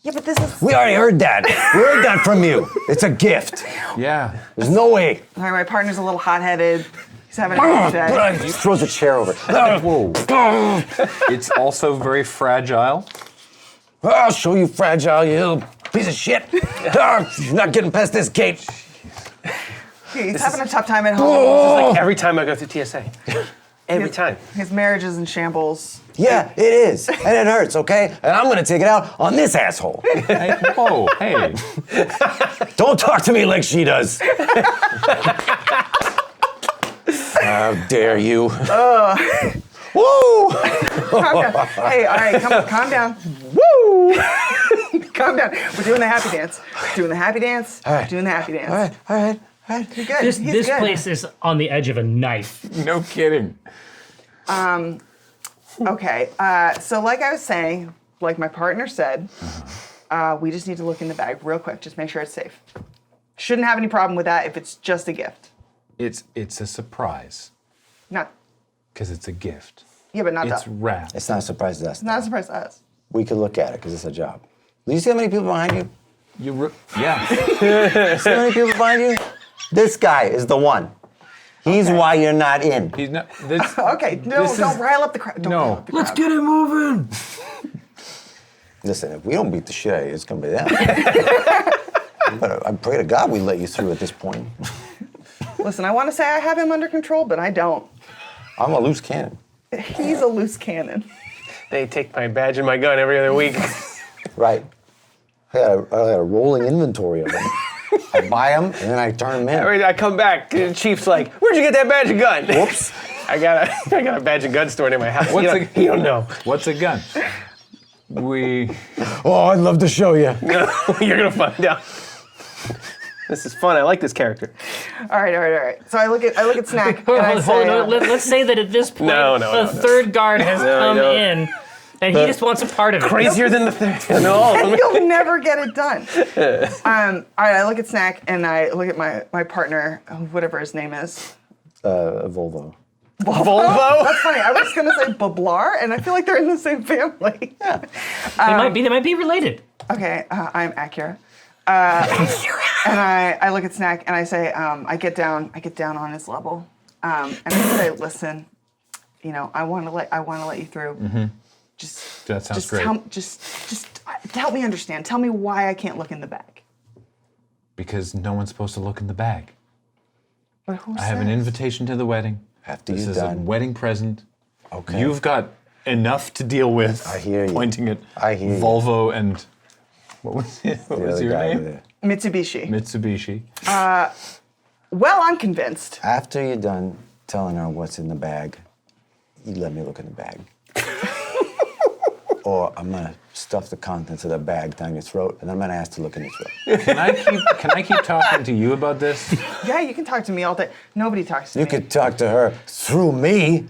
Yeah, but this is. We already heard that. We heard that from you. It's a gift. Yeah. There's no way. All right, my partner's a little hot-headed. He's having a hard day. He throws a chair over. Whoa. It's also very fragile. I'll show you fragile, you little piece of shit. You're not getting past this gate. He's having a tough time at home. Like every time I go through TSA. Every time. His marriage is in shambles. Yeah, it is. And it hurts, okay? And I'm gonna take it out on this asshole. Hey, whoa, hey. Don't talk to me like she does. How dare you? Woo! Calm down. Hey, all right, calm down. Woo! Calm down. We're doing the happy dance. Doing the happy dance. All right. Doing the happy dance. All right. You're good. This He's good. place is on the edge of a knife. No kidding. Okay, so like I was saying, like my partner said, we just need to look in the bag real quick. Just make sure it's safe. Shouldn't have any problem with that if it's just a gift. It's a surprise. Not, Because it's a gift. yeah, but not It's that. wrapped. It's not a surprise to us. Not a surprise to us. We could look at it because it's a job. Do you see how many people behind you? Yeah. See how many people behind you? This guy is the one. He's why you're not in. He's not. This, Okay, no, This don't is- rile up the crowd. Don't No. rile up the crowd. Let's get it moving. Listen, if we don't beat the shit out of you, it's gonna be them. But I pray to God we let you through at this point. Listen, I want to say I have him under control, but I don't. I'm a loose cannon. He's a loose cannon. They take my badge and my gun every other week. Right. I got a rolling inventory of them. I buy them and then I turn them in. I come back, the chief's like, "Where'd you get that badge and gun?" Whoops. I got a badge and gun stored in my house. What's You don't know. What's a gun? We. Oh, I'd love to show you. You're gonna find out. This is fun. I like this character. All right. So I look at Snack and I Hold say, on, let's say that at this point, No, a third guard has come no. in, and he just wants a part of it. Crazier than the thing. No. you'll never get it done. All right, I look at Snack and I look at my partner, whatever his name is. Volvo. Volvo? That's funny. I was gonna say Bablar, and I feel like they're in the same family. Yeah. They might be related. Okay, I'm Acura. And I look at Snack and I say, I get down on his level, and I say, listen, I want to let you through. Mm-hmm. Just That sounds just great. just help me understand. Tell me why I can't look in the bag. Because no one's supposed to look in the bag. But who I have an says? invitation to the wedding. After This you're is a done. wedding present. Okay. You've got enough to deal with. I hear you. Pointing at I hear you. Volvo and what was The your other guy over name? there. Mitsubishi. Mitsubishi. Well, I'm convinced. After you're done telling her what's in the bag, you let me look in the bag. Or I'm gonna stuff the contents of the bag down your throat, and I'm gonna ask to look in your throat. Can I keep talking to you about this? Yeah, you can talk to me all day. Nobody talks to You me. could talk to her through me.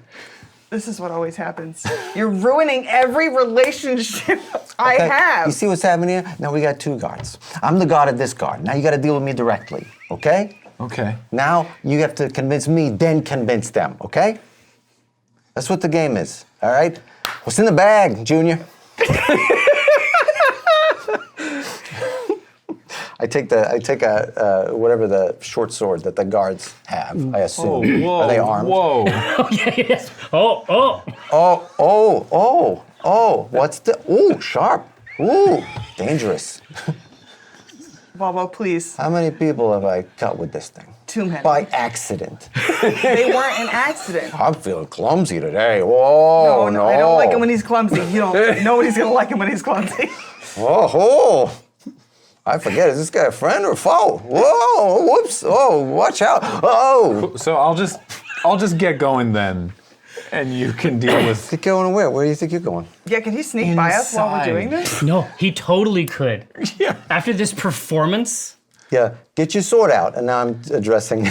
This is what always happens. You're ruining every relationship I Okay? have. You see what's happening here? Now we got two guards. I'm the guard of this guard. Now you gotta deal with me directly, okay? Okay. Now you have to convince me, then convince them, okay? That's what the game is, all right? What's in the bag, Junior? I take whatever the short sword that the guards have, I assume. Whoa, Are they armed? whoa. Yes. Oh. Oh, what's the, ooh, sharp. Ooh, dangerous. Volvo, please. How many people have I cut with this thing? Too many. By accident. They weren't an accident. I'm feeling clumsy today. Whoa, no. I don't like him when he's clumsy. Nobody's gonna like him when he's clumsy. Oh, I forget. Is this guy a friend or a foe? Whoa, whoops. Oh, watch out. Oh. So I'll just get going then, and you can deal with. You're going where? Where do you think you're going? Yeah, can he sneak by us while we're Inside. doing this? No, he totally could. Yeah. After this performance. Yeah, get your sword out. And now I'm addressing,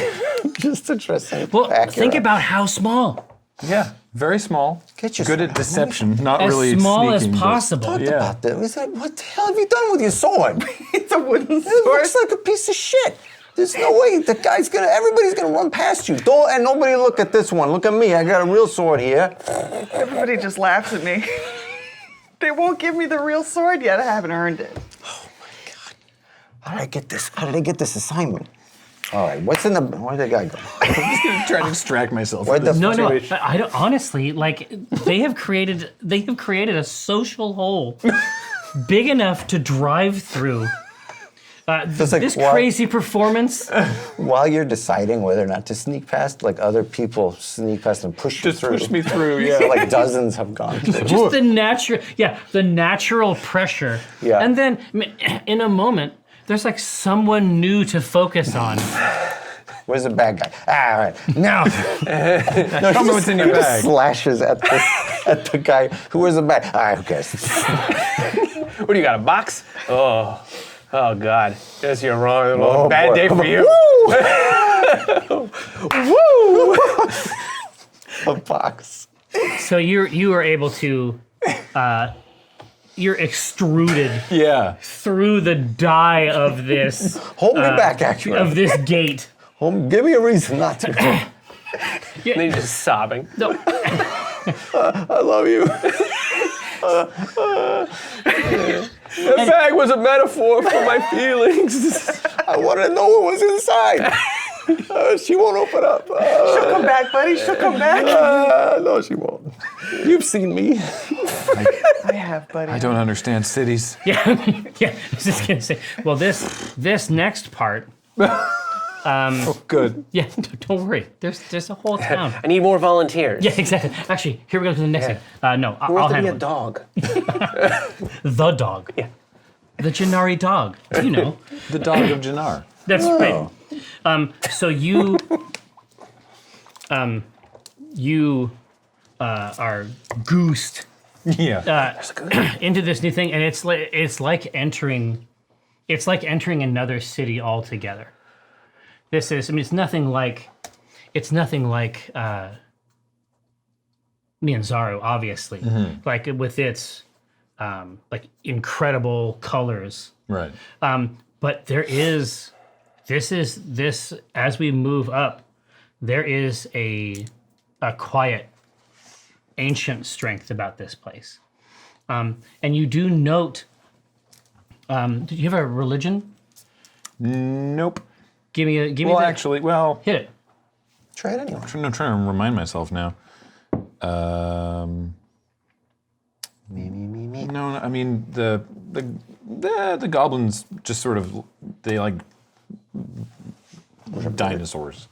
just addressing. Well, Acura. think about how small. Yeah. Very small. Get your Good sword at out. deception. Not As really small as sneaking, but- possible. Talked Yeah. about this. We said, what the hell have you done with your sword? It's a wooden It sword. looks like a piece of shit. There's no way everybody's gonna run past you. And nobody look at this one. Look at me. I got a real sword here. Everybody just laughs at me. They won't give me the real sword yet. I haven't earned it. How did I get this? How did I get this assignment? All right, what's in the? Where did the guy go? I'm just gonna try to distract myself. Where'd the- No, I don't. Honestly, like they have created a social hole big enough to drive through. Just like This while- crazy performance. While you're deciding whether or not to sneak past, like other people sneak past and push you Just through. push me through, yeah. So, like dozens have gone through. Just the natural pressure. Yeah. And then in a moment, there's like someone new to focus on. Where's the bad guy? All right, now. Tell me what's in your He just bag. slashes at the guy who wears the bag. All right, who cares? What do you got, a box? Oh God. This is your wrong little Oh, bad boy. day for you. A box. So you are able to, you're extruded Yeah. through the die of this Hold me back, actually. of this gate. Give me a reason not to. And then you're just sobbing. No, I love you. The bag was a metaphor for my feelings. I want to know what was inside. She won't open up. She'll come back, buddy. She'll come back. No, she won't. You've seen me. I have, buddy. I don't understand cities. yeah. I was just gonna say. Well, this next part. Oh, good. Yeah, don't worry. There's a whole town. I need more volunteers. Yeah, exactly. Actually, here we go to the next thing. No, Who I'll wants to be handle a it. dog? The dog. Yeah. The Janari dog. You know. The dog of Janar. That's right. So you are goosed Yeah. into this new thing, and it's like entering another city altogether. This is, I mean, it's nothing like Nianzaru, obviously, like with its like incredible colors. Right. But there is this as we move up, there is a quiet, ancient strength about this place. And you do note. Do you have a religion? Nope. Give me Well, the, actually, well, hit it. Try it anyway. I'm trying to remind myself now. Me. No, I mean the goblins just sort of they like dinosaurs,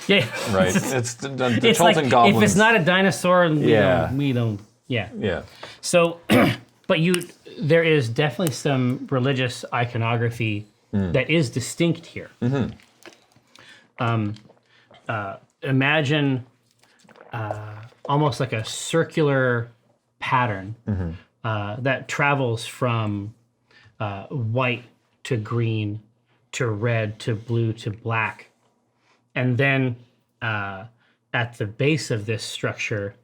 Yeah. right? It's the It's like Tolton goblins. if it's not a dinosaur, Yeah. we don't. Yeah. yeah, So, but there is definitely some religious iconography that is distinct here. Imagine almost like a circular pattern that travels from white to green to red to blue to black. And then at the base of this structure,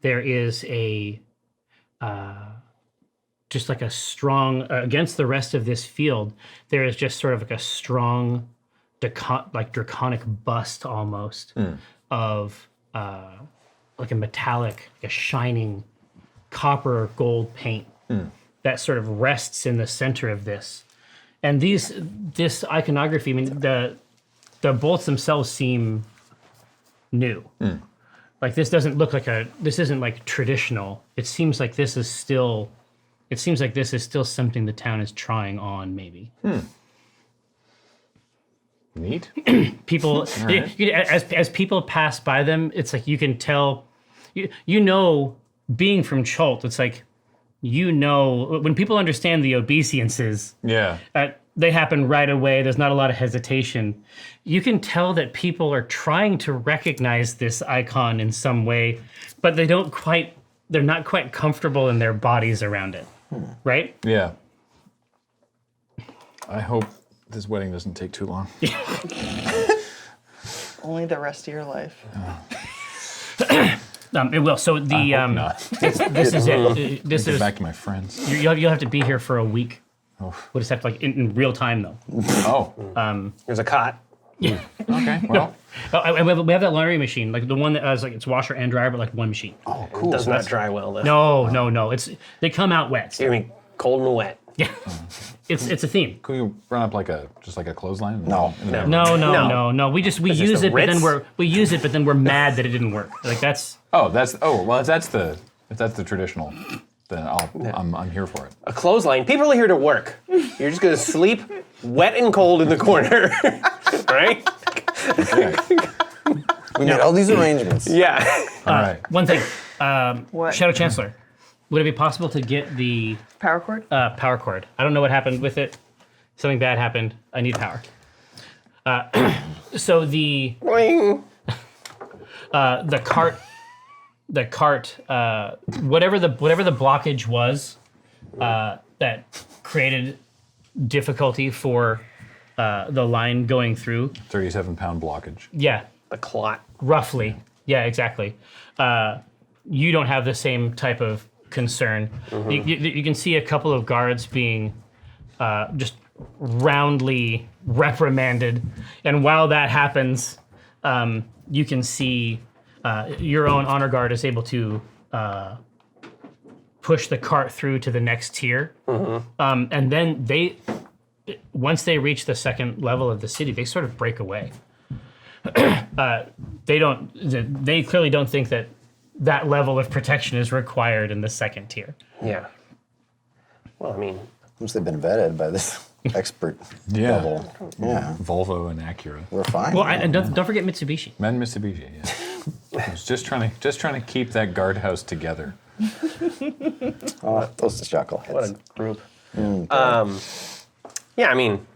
there is just like a strong, against the rest of this field, there is just sort of like a strong, like draconic bust almost of like a metallic, like a shining copper or gold paint that sort of rests in the center of this. And this iconography, I mean, the bolts themselves seem new. Like this doesn't look like this isn't like traditional. It seems like this is still something the town is trying on, maybe. neat. People, as people pass by them, it's like you can tell, you know, being from Cholt, it's like, you know, when people understand the obeisances, Yeah, they happen right away. There's not a lot of hesitation. You can tell that people are trying to recognize this icon in some way, but they're not quite comfortable in their bodies around it, right? yeah. I hope this wedding doesn't take too long. Only the rest of your life. It will. So the Not. this is it. This Get is back to my friends. you'll have to be here for a week. We'll just have to like in real time though. Oh, There's a cot. okay. Well, Oh, and we have that laundry machine, like the one that has like it's washer and dryer, but like one machine. Oh, cool. Does not dry well though. No. They come out wet. You mean cold and wet. Yeah, it's a theme. Can we run up just like a clothesline? No. No. We use just a it, but then Ritz? we use it, but then we're mad that it didn't work. Like that's Well, if that's the traditional, then I'm here for it. A clothesline. People are here to work. You're just gonna sleep wet and cold in the corner, right? We made all these arrangements. Yeah. All right. one thing. What? Shadow Chancellor, would it be possible to get the Power cord? power cord? I don't know what happened with it. Something bad happened. I need power. So the Boing. the cart, whatever the blockage was that created difficulty for the line going through. 37-pound blockage. Yeah, The clot. roughly. Yeah, exactly. You don't have the same type of concern. You can see a couple of guards being just roundly reprimanded, and while that happens, you can see your own honor guard is able to push the cart through to the next tier, and then once they reach the second level of the city, they sort of break away. They clearly don't think that level of protection is required in the second tier. Yeah. Well, I mean, Once they've been vetted by this expert Yeah. level. Yeah, Volvo and Acura. we're fine. Well, and don't forget Mitsubishi. Men Mitsubishi, yeah. I was just trying to keep that guardhouse together. Oh, those chuckleheads. what a group. Yeah, I mean,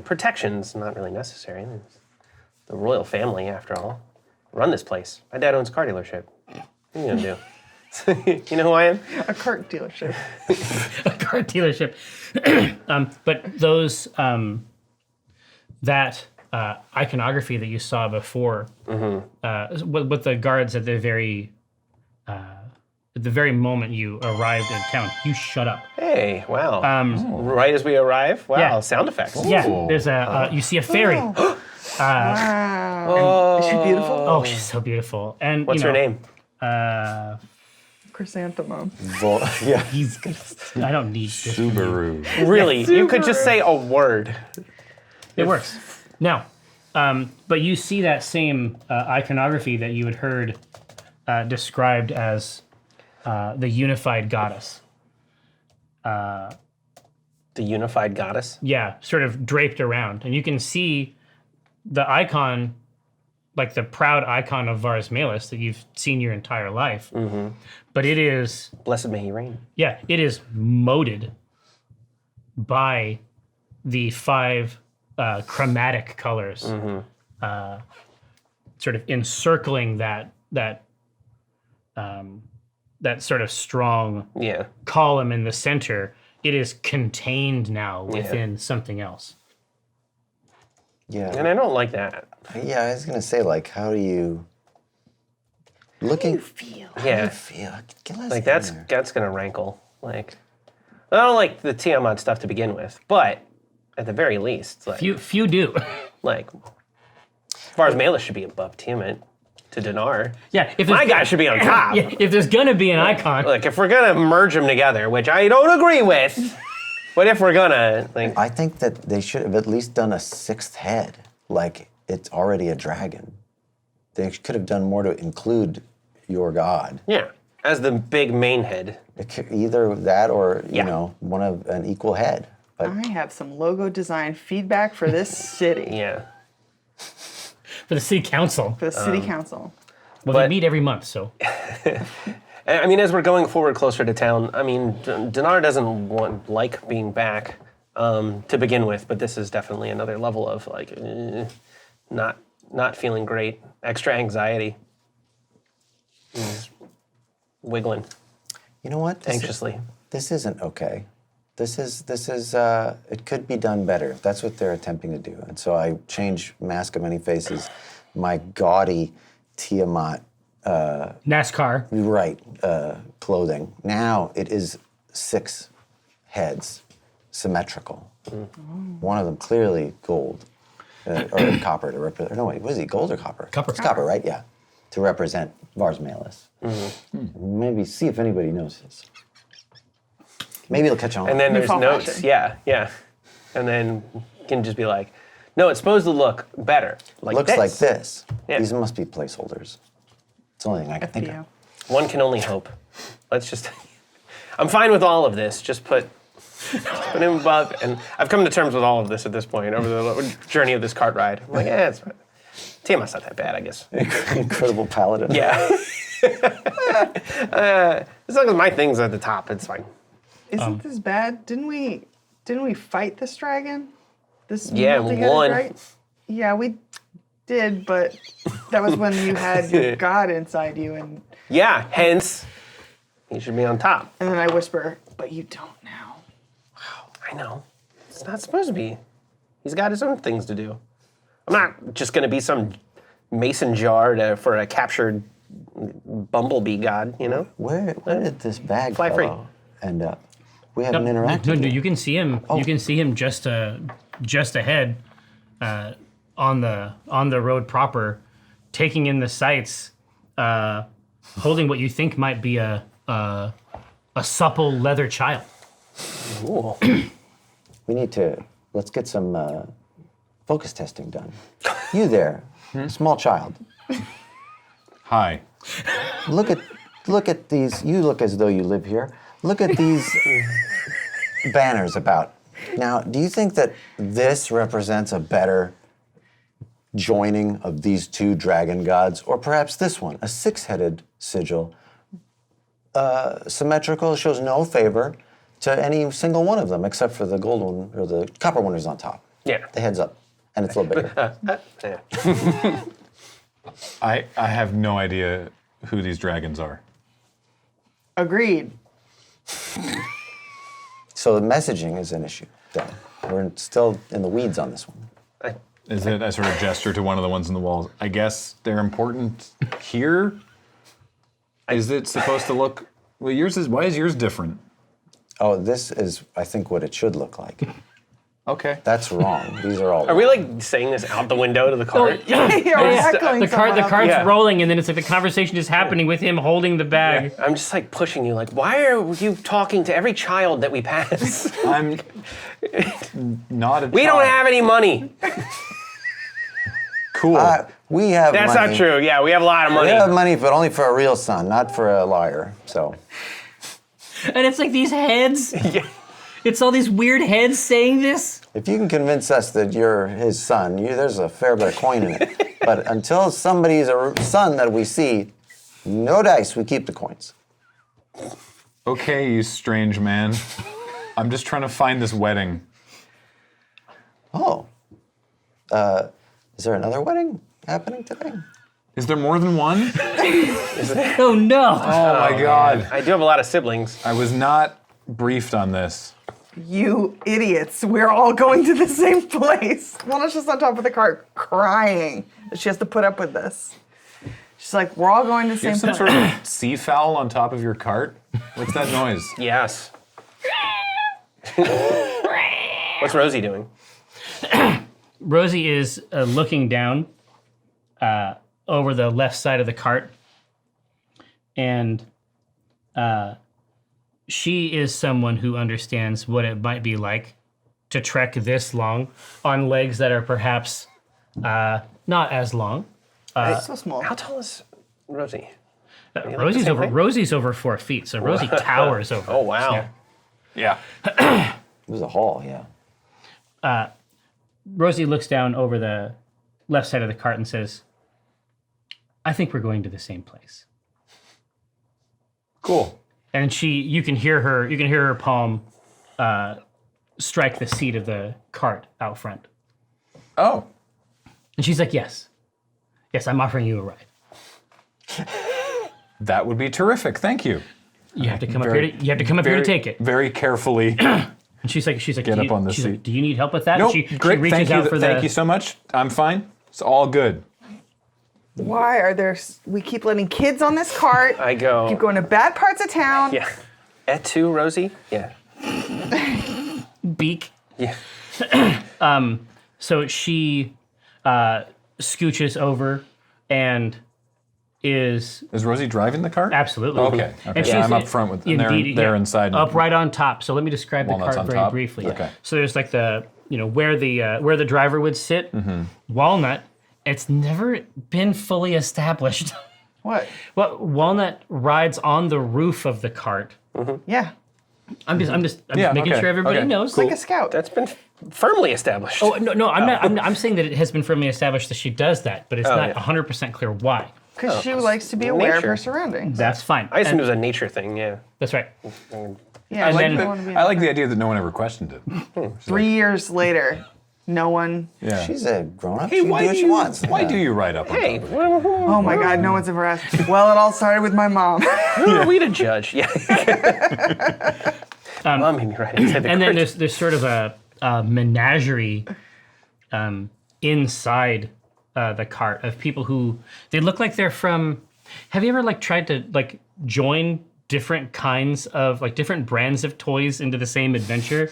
protection's not really necessary. It's the royal family, after all, run this place. My dad owns a car dealership. What are you gonna do? You know who I am? A cart dealership. A car dealership. But those that iconography that you saw before, with the guards at the very moment you arrived in town, you shut up. Hey, wow. Right as we arrive? Wow, Yeah. sound effects. Yeah, there's you see a fairy. Wow. Is she beautiful? Oh, she's so beautiful. And What's her name? Chrysanthemum. Yeah. I don't need this. Subaru. Really? You could just say a word. It works. Now, but you see that same iconography that you had heard described as the unified goddess. The unified goddess? Yeah, sort of draped around. And you can see the icon, like the proud icon of Vars Malus that you've seen your entire life. But it is, Blessed may he reign. yeah, it is molded by the 5 chromatic colors, sort of encircling that sort of strong Yeah. column in the center. It is contained now within something else. Yeah. And I don't like that. Yeah, I was gonna say, like, how do you looking Feel. Yeah. feel? Get us Like in that's there. gonna rankle. Like, I don't like the Tiamat stuff to begin with, but at the very least, like, Few do. like Vars Malus should be above Tiamat to Dinar. Yeah, if My there's- guy should be on top. Yeah, if there's gonna be an icon, Like, if we're gonna merge them together, which I don't agree with, but if we're gonna, like, I think that they should have at least done a 6th head. Like, it's already a dragon. They could have done more to include your god. yeah, as the big main head. Either that or, Yeah. you know, one of an equal head. But I have some logo design feedback for this city, Yeah. for the city council. for the city council. Well, but- they meet every month, so I mean, as we're going forward closer to town, I mean, Dinar doesn't like being back to begin with, but this is definitely another level of like not feeling great, extra anxiety. He's wiggling you know what? anxiously. This isn't okay. This is it could be done better. That's what they're attempting to do. And so I change Mask of Many Faces, my gaudy Tiamat NASCAR. clothing. Now it is 6 heads, symmetrical. One of them clearly gold or copper to represent. No wait, was he gold or copper? Copper. It's copper, right? Yeah, to represent Vars Malus. Maybe see if anybody knows this. Maybe it'll catch on. And then there's fall notes. fashion. Yeah. And then you can just be like, no, it's supposed to look better. Like Looks this. like this. Yeah. These must be placeholders. It's the only thing I can think Yeah. of. One can only hope. Let's just. I'm fine with all of this. Just put him above. And I've come to terms with all of this at this point over the journey of this cart ride. I'm like, it's fine. Tiamat's not that bad, I guess. Incredible paladin. Yeah. As long as my thing's at the top, it's fine. Isn't this bad? Didn't we fight this dragon? This Yeah, multi-headed one. dragon? Yeah, we did, but that was when you had your god inside you, and Yeah, hence, he should be on top. then I whisper, but you don't now. I know. It's not supposed to be. He's got his own things to do. I'm not just going to be some mason jar for a captured bumblebee god, you know? Where did this bag Fly free. fellow end up? We haven't interacted. No, yet. you can see him. You can see him just ahead, on the road proper, taking in the sights, holding what you think might be a supple leather child. Ooh. We need to, let's get some focus testing done. You there, small child. Hi. Look at these, you look as though you live here. Look at these banners about. Now, do you think that this represents a better joining of these two dragon gods, or perhaps this one, a six-headed sigil, symmetrical, shows no favor to any single one of them, except for the gold one, or the copper one who's on top. Yeah. The head's up, and it's a little bigger. Yeah. I have no idea who these dragons are. Agreed. So the messaging is an issue, then. We're still in the weeds on this one. Is it? I sort of gesture to one of the ones in the walls. I guess they're important here. Is it supposed to look? Well, yours is. Why is yours different? Oh, this is, I think, what it should look like. Okay. That's wrong. These are all. Are we like saying this out the window to the cart? You're echoing The someone cart's Yeah. rolling, and then it's like the conversation is happening with him holding the bag. I'm just like pushing you, like, why are you talking to every child that we pass? I'm not a We don't have any money. Cool. We have That's money. not true. Yeah, we have a lot of We money. have money, but only for a real son, not for a liar. So And it's like these heads. Yeah. It's all these weird heads saying this. if you can convince us that you're his son, there's a fair bit of coin in it. But until somebody's a son that we see, no dice, we keep the coins. Okay, you strange man. I'm just trying to find this wedding. Oh. Is there another wedding happening today? Is there more than one? Oh no! Oh my God. I do have a lot of siblings. I was not briefed on this. You idiots. We're all going to the same place. Mona's just on top of the cart crying that she has to put up with this. She's like, we're all going to the You same have some place. sort of seafowl on top of your cart? What's that noise? Yes. What's Rosie doing? Rosie is looking down over the left side of the cart, and she is someone who understands what it might be like to trek this long on legs that are perhaps not as long. So small. How tall is Rosie? Rosie's same over height? Rosie's over 4 feet, so Rosie towers over. Oh, wow. Yeah. Yeah. It was a hall, yeah. Rosie looks down over the left side of the cart and says, "I think we're going to the same place." Cool. And you can hear her palm strike the seat of the cart out front. Oh. And she's like, yes, I'm offering you a ride. That would be terrific. Thank you. You have to come up here to take it. Very carefully. And she's like, Get do up you, on the she's like, seat. do you need help with that? Nope. She Great. reaches Thank you. out for Thank you so much. I'm fine. It's all good. Why are there? We keep letting kids on this cart. I go. Keep going to bad parts of town. Yeah. Et tu, Rosie? Yeah. beak. Yeah. So she scooches over and is Rosie driving the cart? absolutely Okay. And Okay. she's Yeah, I'm up front with, and they're inside. up right on top. So let me describe the Walnuts cart on very top? briefly. Okay. So there's like the where the driver would sit, Walnut. It's never been fully established. What? Well, Walnut rides on the roof of the cart. Yeah. I'm just Yeah, making okay, sure everybody okay. knows. Like a scout. That's been firmly established. Oh no, I'm not. I'm saying that it has been firmly established that she does that, but it's not yeah. 100% clear why. Because she likes to be aware of Nature. her surroundings. That's fine. I assumed And- it was a nature thing, yeah. That's right. Yeah, And like then- you wanna be I like the idea that no one ever questioned it. 3 years later, no one. Yeah. She's a grown-up. Hey, She can why do what do she you, wants. why Yeah. do you ride up on Hey, top of it? Oh my God, no one's ever asked. Well, it all started with my mom. who are we to judge? Yeah. Mom made me right inside the And then cart. there's sort of a menagerie inside the cart of people who they look like they're from. Have you ever like tried to like join different kinds of like different brands of toys into the same adventure?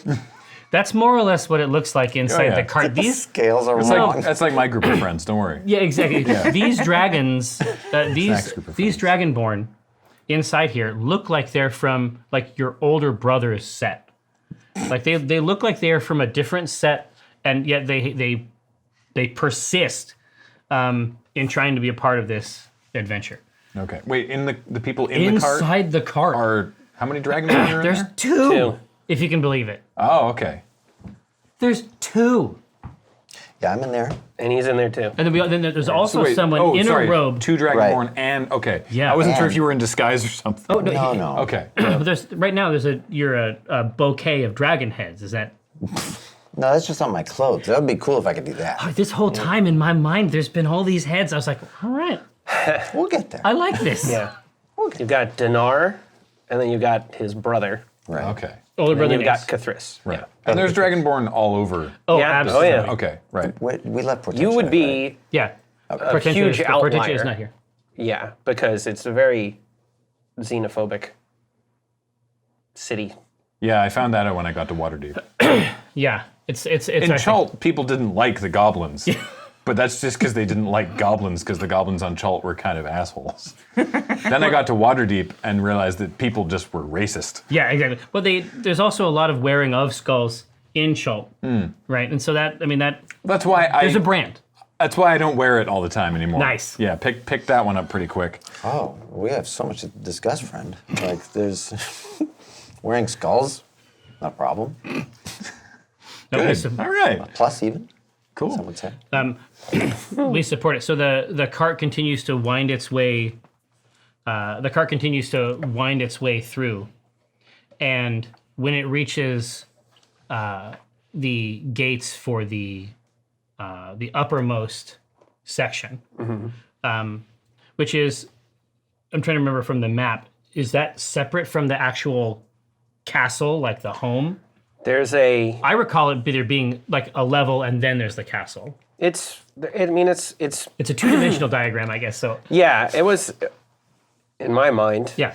That's more or less what it looks like inside yeah. the cart. The These scales are It's wrong. like, that's like my group of friends. Don't worry. Yeah, exactly. These dragons, Snacks group of these dragonborn inside here look like they're from like your older brother's set. Like they look like they're from a different set, and yet they persist in trying to be a part of this adventure. Okay. Wait, in the people in the cart Inside the cart, are how many dragons are there? there's in there? two, if you can believe it. Oh, okay. There's two, Yeah, I'm in there. And he's in there too. and then there's also So wait, someone in sorry, a robe. Two dragonborn and okay. Yeah. I wasn't sure And- if you were in disguise or something. Oh no, No, no. Okay. But there's right now you're a bouquet of dragon heads. Is that? No, that's just on my clothes. That would be cool if I could do that. This whole time in my mind, there's been all these heads. I was like, all right, We'll get there. I like this. Yeah. You've got Dinar, and then you've got his brother. Right. Okay. Older And brother you've got Nace. Cthulhu. Right. And there's dragonborn all over. Oh, Yeah. absolutely. Oh, yeah. Okay. Right. We left Portentia. You would right? be, Yeah. a huge Portentia outlier. is not here. yeah, because it's a very xenophobic city. Yeah, I found that out when I got to Waterdeep. Yeah. It's In actually- Chult, people didn't like the goblins. But that's just because they didn't like goblins, because the goblins on Chult were kind of assholes. Then I got to Waterdeep and realized that people just were racist. Yeah, exactly. But there's also a lot of wearing of skulls in Chult, right? And so that That's why there's a brand. That's why I don't wear it all the time anymore. Nice. Yeah, pick that one up pretty quick. Oh, we have so much to discuss, friend. Like, there's wearing skulls, not a problem. No, Good. All right. Plus, even. Cool. Some would say. we support it. So the cart continues to wind its way. The cart continues to wind its way through, and when it reaches the gates for the uppermost section, which is, I'm trying to remember from the map, is that separate from the actual castle, like the home? There's a, I recall it there being like a level and then there's the castle. it's It's a two-dimensional diagram, I guess. So yeah, it was, in my mind, yeah,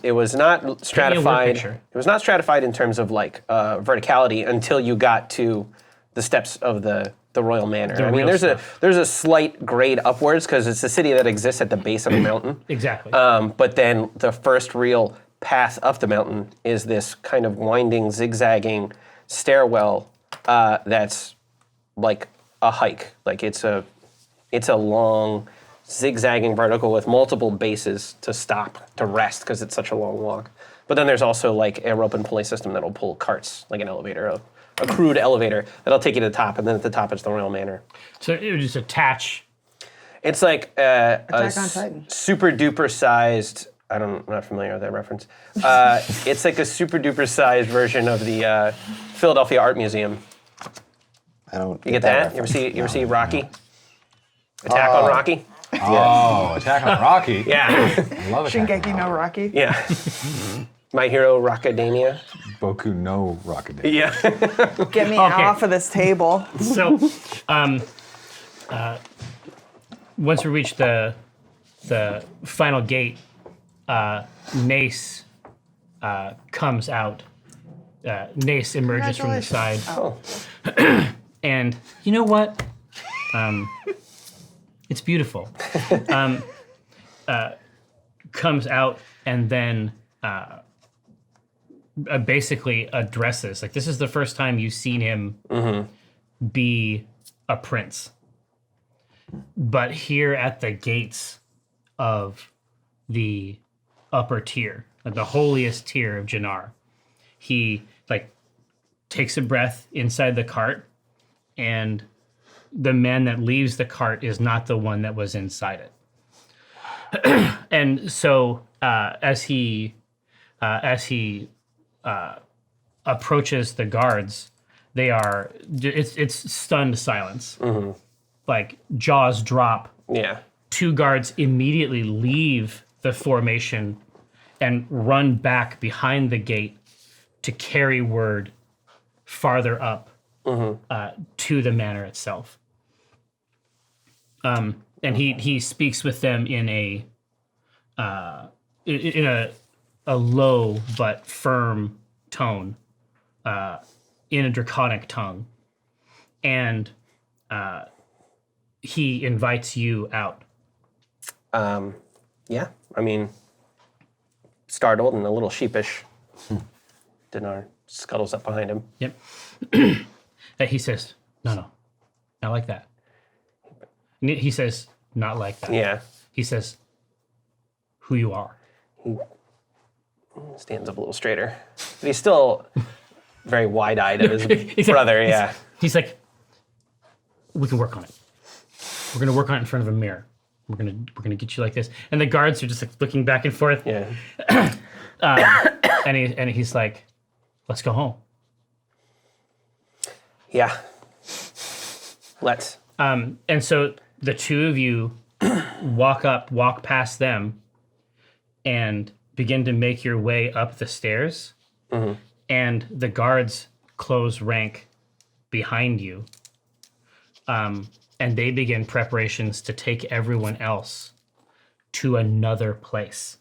it was not stratified. picture. It was not stratified in terms of like verticality until you got to the steps of the royal manor. I mean, real there's a slight grade upwards because it's a city that exists at the base of a mountain. exactly. But then the first real path up the mountain is this kind of winding, zigzagging stairwell that's like a hike. Like it's a long, zigzagging vertical with multiple bases to stop, to rest, because it's such a long walk. But then there's also like a rope and pulley system that'll pull carts, like an elevator, a crude elevator that'll take you to the top, and then at the top it's the royal manor. So it would just attach. It's like a Attack on Titan. super duper sized. I'm not familiar with that reference. It's like a super duper sized version of the Philadelphia Art Museum. I don't. You get that? You ever see Rocky? Attack on Rocky? Oh, Attack on Rocky. Yeah, I love Attack on Shingeki no Rocky. yeah. My Hero Rockademia. Boku no Rockademia. Yeah. Get me Okay. off of this table. So once we reach the final gate, Nace comes out. Nace emerges from the side. Oh. And you know what? It's beautiful. comes out and then basically addresses. Like, this is the first time you've seen him be a prince. But here at the gates of the upper tier, the holiest tier of Janar, he like takes a breath inside the cart, and the man that leaves the cart is not the one that was inside it. And so as he approaches the guards, it's stunned silence. Like, jaws drop. Yeah. 2 guards immediately leave the formation and run back behind the gate to carry word farther up to the manor itself. And he speaks with them in a low but firm tone, in a draconic tongue, and he invites you out. Yeah. I mean, startled and a little sheepish. Dinar scuttles up behind him. Yep. He says, no, not like that. He says, not like that. Yeah. He says, who you are. He stands up a little straighter. But he's still very wide-eyed of his brother, yeah. He's like, we can work on it. We're gonna work on it in front of a mirror. We're gonna get you like this. And the guards are just like looking back and forth. Yeah. And he's like, let's go home. Yeah. Let's. And so the 2 of you walk past them and begin to make your way up the stairs. And the guards close rank behind you. And they begin preparations to take everyone else to another place.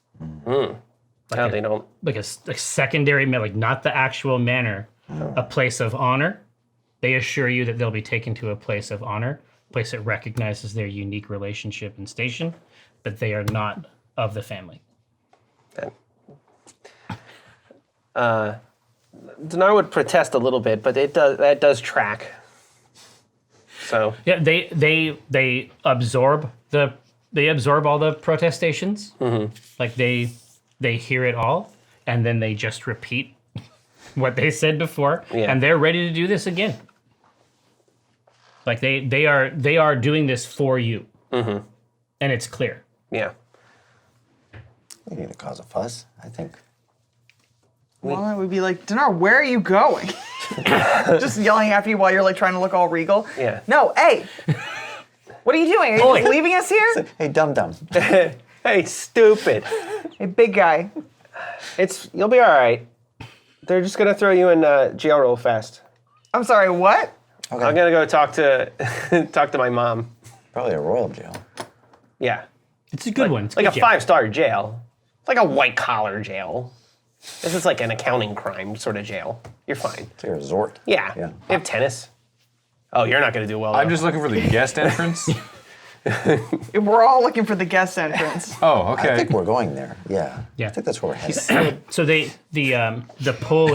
They don't. Like a secondary, like not the actual manor, a place of honor. They assure you that they'll be taken to a place of honor, a place that recognizes their unique relationship and station, but they are not of the family. Dinar would protest a little bit, but that does track. So yeah, they absorb all the protestations. Like they hear it all, and then they just repeat what they said before, and they're ready to do this again. Like they are doing this for you, and it's clear. Yeah. We need to cause a fuss, I think. Well, it would be like, Dinar, where are you going? Just yelling after you while you're like trying to look all regal. Yeah. No, hey, what are you doing? Are you just leaving us here? Hey, dum-dum. Hey, stupid. Hey, big guy. You'll be all right. They're just gonna throw you in jail real fast. I'm sorry, what? Okay. I'm gonna go talk to my mom. Probably a royal jail. Yeah. It's a good one. It's Like good a 5-star jail. It's like a white-collar jail. This is like an accounting crime sort of jail. You're fine. It's like a resort. Yeah. Yeah. They have tennis. Oh, you're not going to do well. I'm though. just looking for the guest entrance. We're all looking for the guest entrance. Oh, okay. I think we're going there. Yeah. Yeah. I think that's where we're headed. So the pull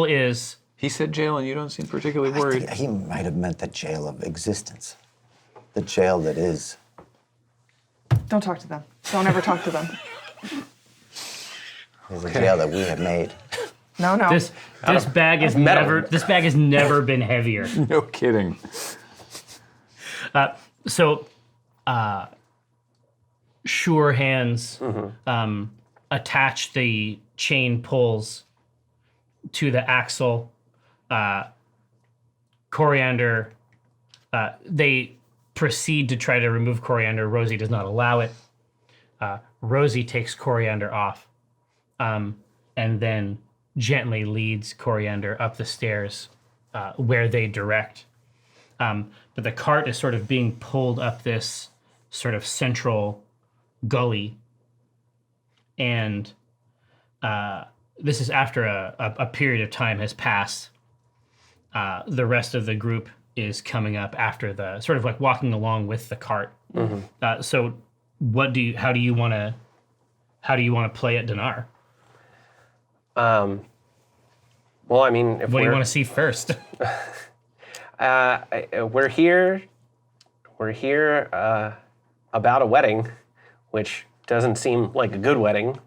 is He said jail, and you don't seem particularly worried. He might have meant the jail of existence. The jail that is. Don't talk to them. Don't ever talk to them. Is a jail that we have made. No. this bag is metal. this bag has never been heavier. No kidding. So sure hands attach the chain pulls to the axle. Coriander, they proceed to try to remove Coriander. Rosie does not allow it. Rosie takes Coriander off, and then gently leads Coriander up the stairs where they direct. But the cart is sort of being pulled up this sort of central gully, and this is after a period of time has passed. The rest of the group is coming up after the sort of like walking along with the cart. So how do you want to play at Dinar? Well, I mean, if What do you we're- want to see first? we're here about a wedding, which doesn't seem like a good wedding.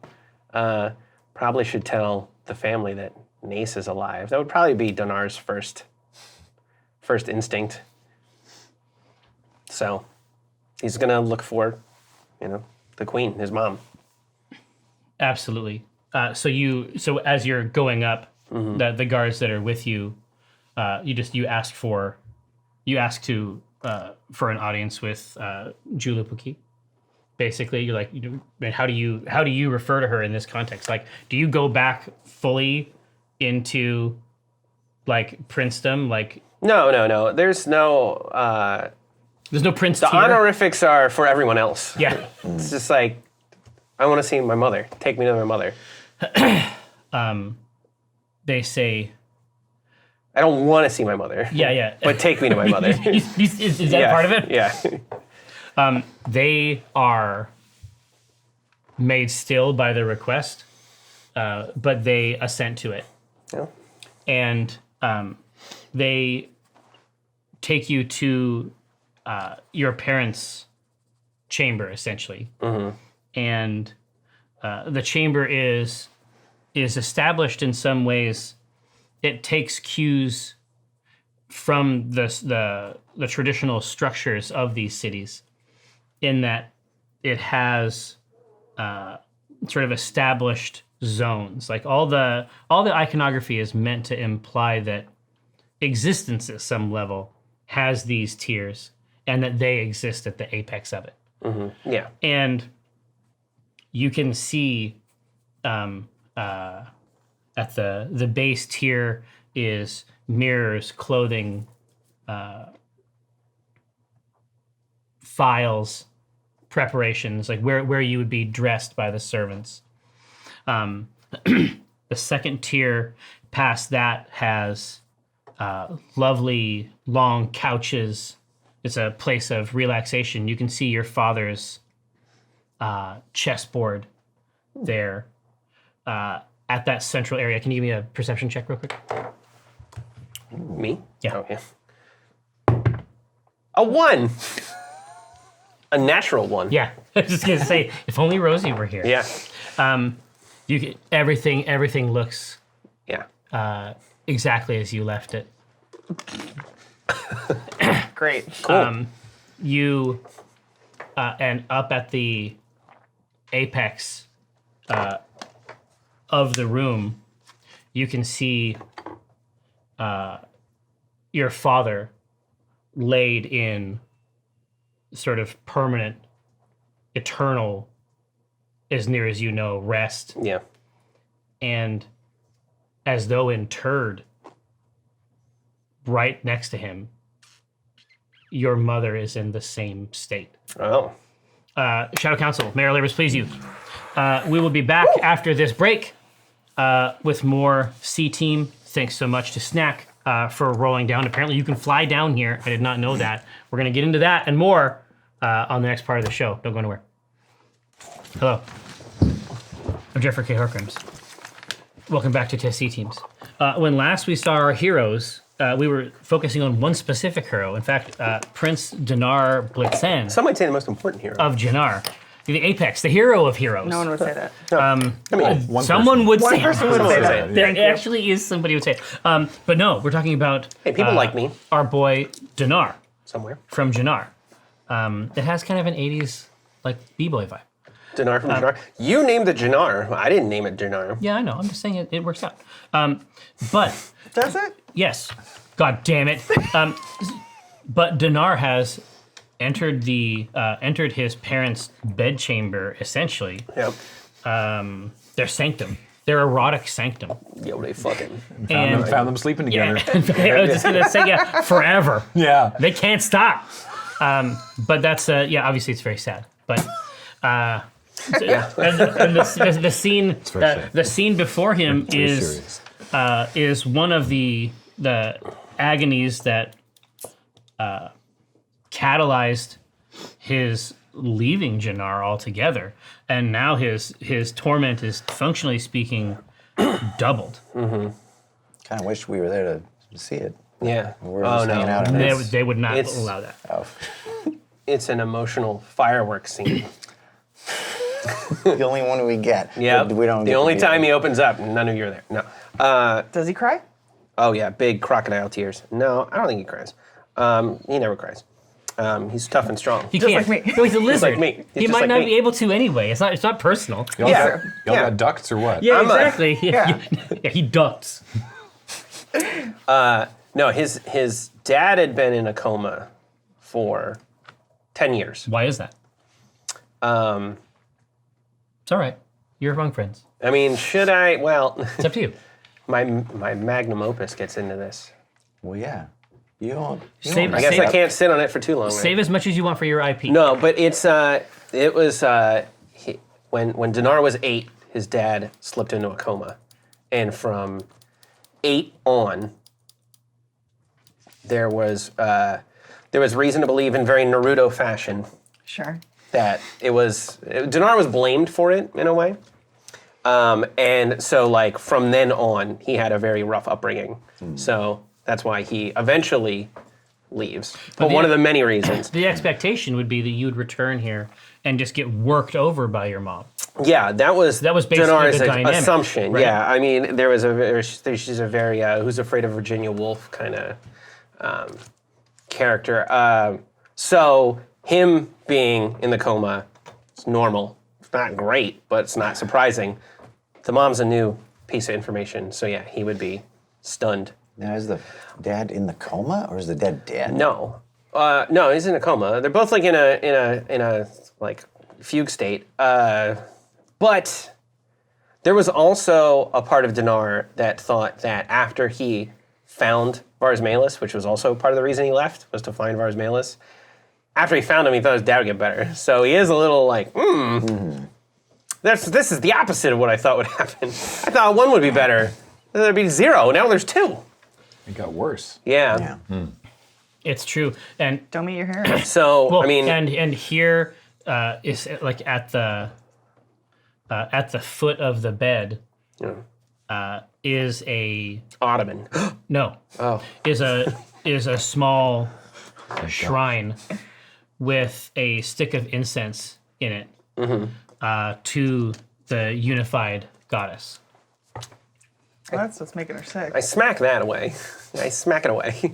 Probably should tell the family that Nace is alive. That would probably be Dinar's first instinct. So he's gonna look for, the queen, his mom. Absolutely. So as you're going up, the guards that are with you, you ask for an audience with Julupuki. Basically, you're like, how do you refer to her in this context? Like, do you go back fully into like princedom? Like, No. There's no. there's no prince The tier? honorifics are for everyone else. Yeah. It's just like, I want to see my mother. Take me to my mother. They say, I don't want to see my mother. yeah. But take me to my mother. Is that part of it? Yeah. They are made still by the request, but they assent to it. Yeah. And they take you to your parents' chamber, essentially. And the chamber is established in some ways. It takes cues from the traditional structures of these cities, in that it has sort of established zones. Like all the iconography is meant to imply that existence at some level has these tiers, and that they exist at the apex of it. Yeah. And you can see at the base tier is mirrors, clothing, files, preparations, like where you would be dressed by the servants. The second tier past that has lovely long couches. It's a place of relaxation. You can see your father's chessboard there at that central area. Can you give me a perception check real quick? Me? Yeah. Oh, yeah. A 1. A natural 1. Yeah, I was just gonna say, if only Rosie were here. Yeah. Everything looks Yeah. exactly as you left it. Great. Cool. You and up at the apex of the room, you can see your father laid in sort of permanent, eternal, as near as you know, rest. Yeah. And as though interred right next to him, your mother is in the same state. Oh. Shadow Council, Mayor Labors, please you. We will be back after this break with more C-Team. Thanks so much to Snack for rolling down. Apparently you can fly down here. I did not know that. We're going to get into that and more on the next part of the show. Don't go anywhere. Hello. I'm Jeffrey K. Horkrims. Welcome back to Test C-Teams. When last we saw our heroes, we were focusing on one specific hero. In fact, Prince Dinar Blitzen Some might say the most important hero. of Janar. The apex, the hero of heroes. No one would say that. I mean, Someone would say person would say that. There Thank you. actually is somebody who would say it. But no, we're talking about hey, people like me our boy Dinar somewhere. from Janar. It has kind of an 80s like B-boy vibe. Dinar from Janar. You named it Janar. I didn't name it Janar. Yeah, I know. I'm just saying it works out. But Does it? yes, God damn it. But Dinar has entered his parents' bedchamber, essentially. Yep. Their sanctum, their erotic sanctum. Yo, they fucking. Found them sleeping together. I was just gonna say, yeah, forever. Yeah. They can't stop. But that's obviously it's very sad. But and the scene the scene before him is one of the agonies that catalyzed his leaving Janar altogether, and now his torment is, functionally speaking, doubled. Kind of wish we were there to see it. Yeah. We're just hanging out. And And they would not it's- allow that. It's an emotional fireworks scene. the only one we get. Yeah. We don't. The get to only be time there. he opens up, none of you are there. No. Does he cry? Oh yeah, big crocodile tears. No, I don't think he cries. He never cries. He's tough and strong. He Just can't. like me. No, he's a lizard. like me. He's He just might like not me. be able to anyway. It's not personal. Y'all, Yeah. got, y'all Yeah. got ducts or what? Yeah, I'm a- exactly. Yeah. Yeah, he ducks. No, his dad had been in a coma for 10 years. Why is that? It's all right. You're among friends. I mean, should I? Well, It's up to you. my magnum opus gets into this. Well, yeah. You don't. Save, I guess save, I can't sit on it for too long. right? save as much as you want for your IP. No, but it was when Dinar was 8, his dad slipped into a coma, and from 8 on, there was reason to believe in very Naruto fashion Sure. that Dinar was blamed for it in a way, and so like from then on, he had a very rough upbringing. So that's why he eventually leaves. But one of the many reasons. The expectation would be that you'd return here and just get worked over by your mom. Yeah, that was basically Dinar's the dynamic, assumption. right? Yeah, I mean, she's a very Who's Afraid of Virginia Woolf kind of character. So him being in the coma is normal. It's not great, but it's not surprising. The mom's a new piece of information, so yeah, he would be stunned. Now, is the dad in the coma or is the dad dead? No, no, he's in a coma. They're both like in a like fugue state. But there was also a part of Dinar that thought that after he found Vars Malus, which was also part of the reason he left, was to find Vars Malus. After he found him, he thought his dad would get better. So he is a little like, this is the opposite of what I thought would happen. I thought 1 would be better. There'd be 0. Now there's 2. It got worse. Yeah. It's true. And Don't meet your hair. So well, I mean, and here is like at the foot of the bed is a Ottoman. no is a small shrine with a stick of incense in it to the unified goddess. That's what's making her sick. I smack that away. I smack it away.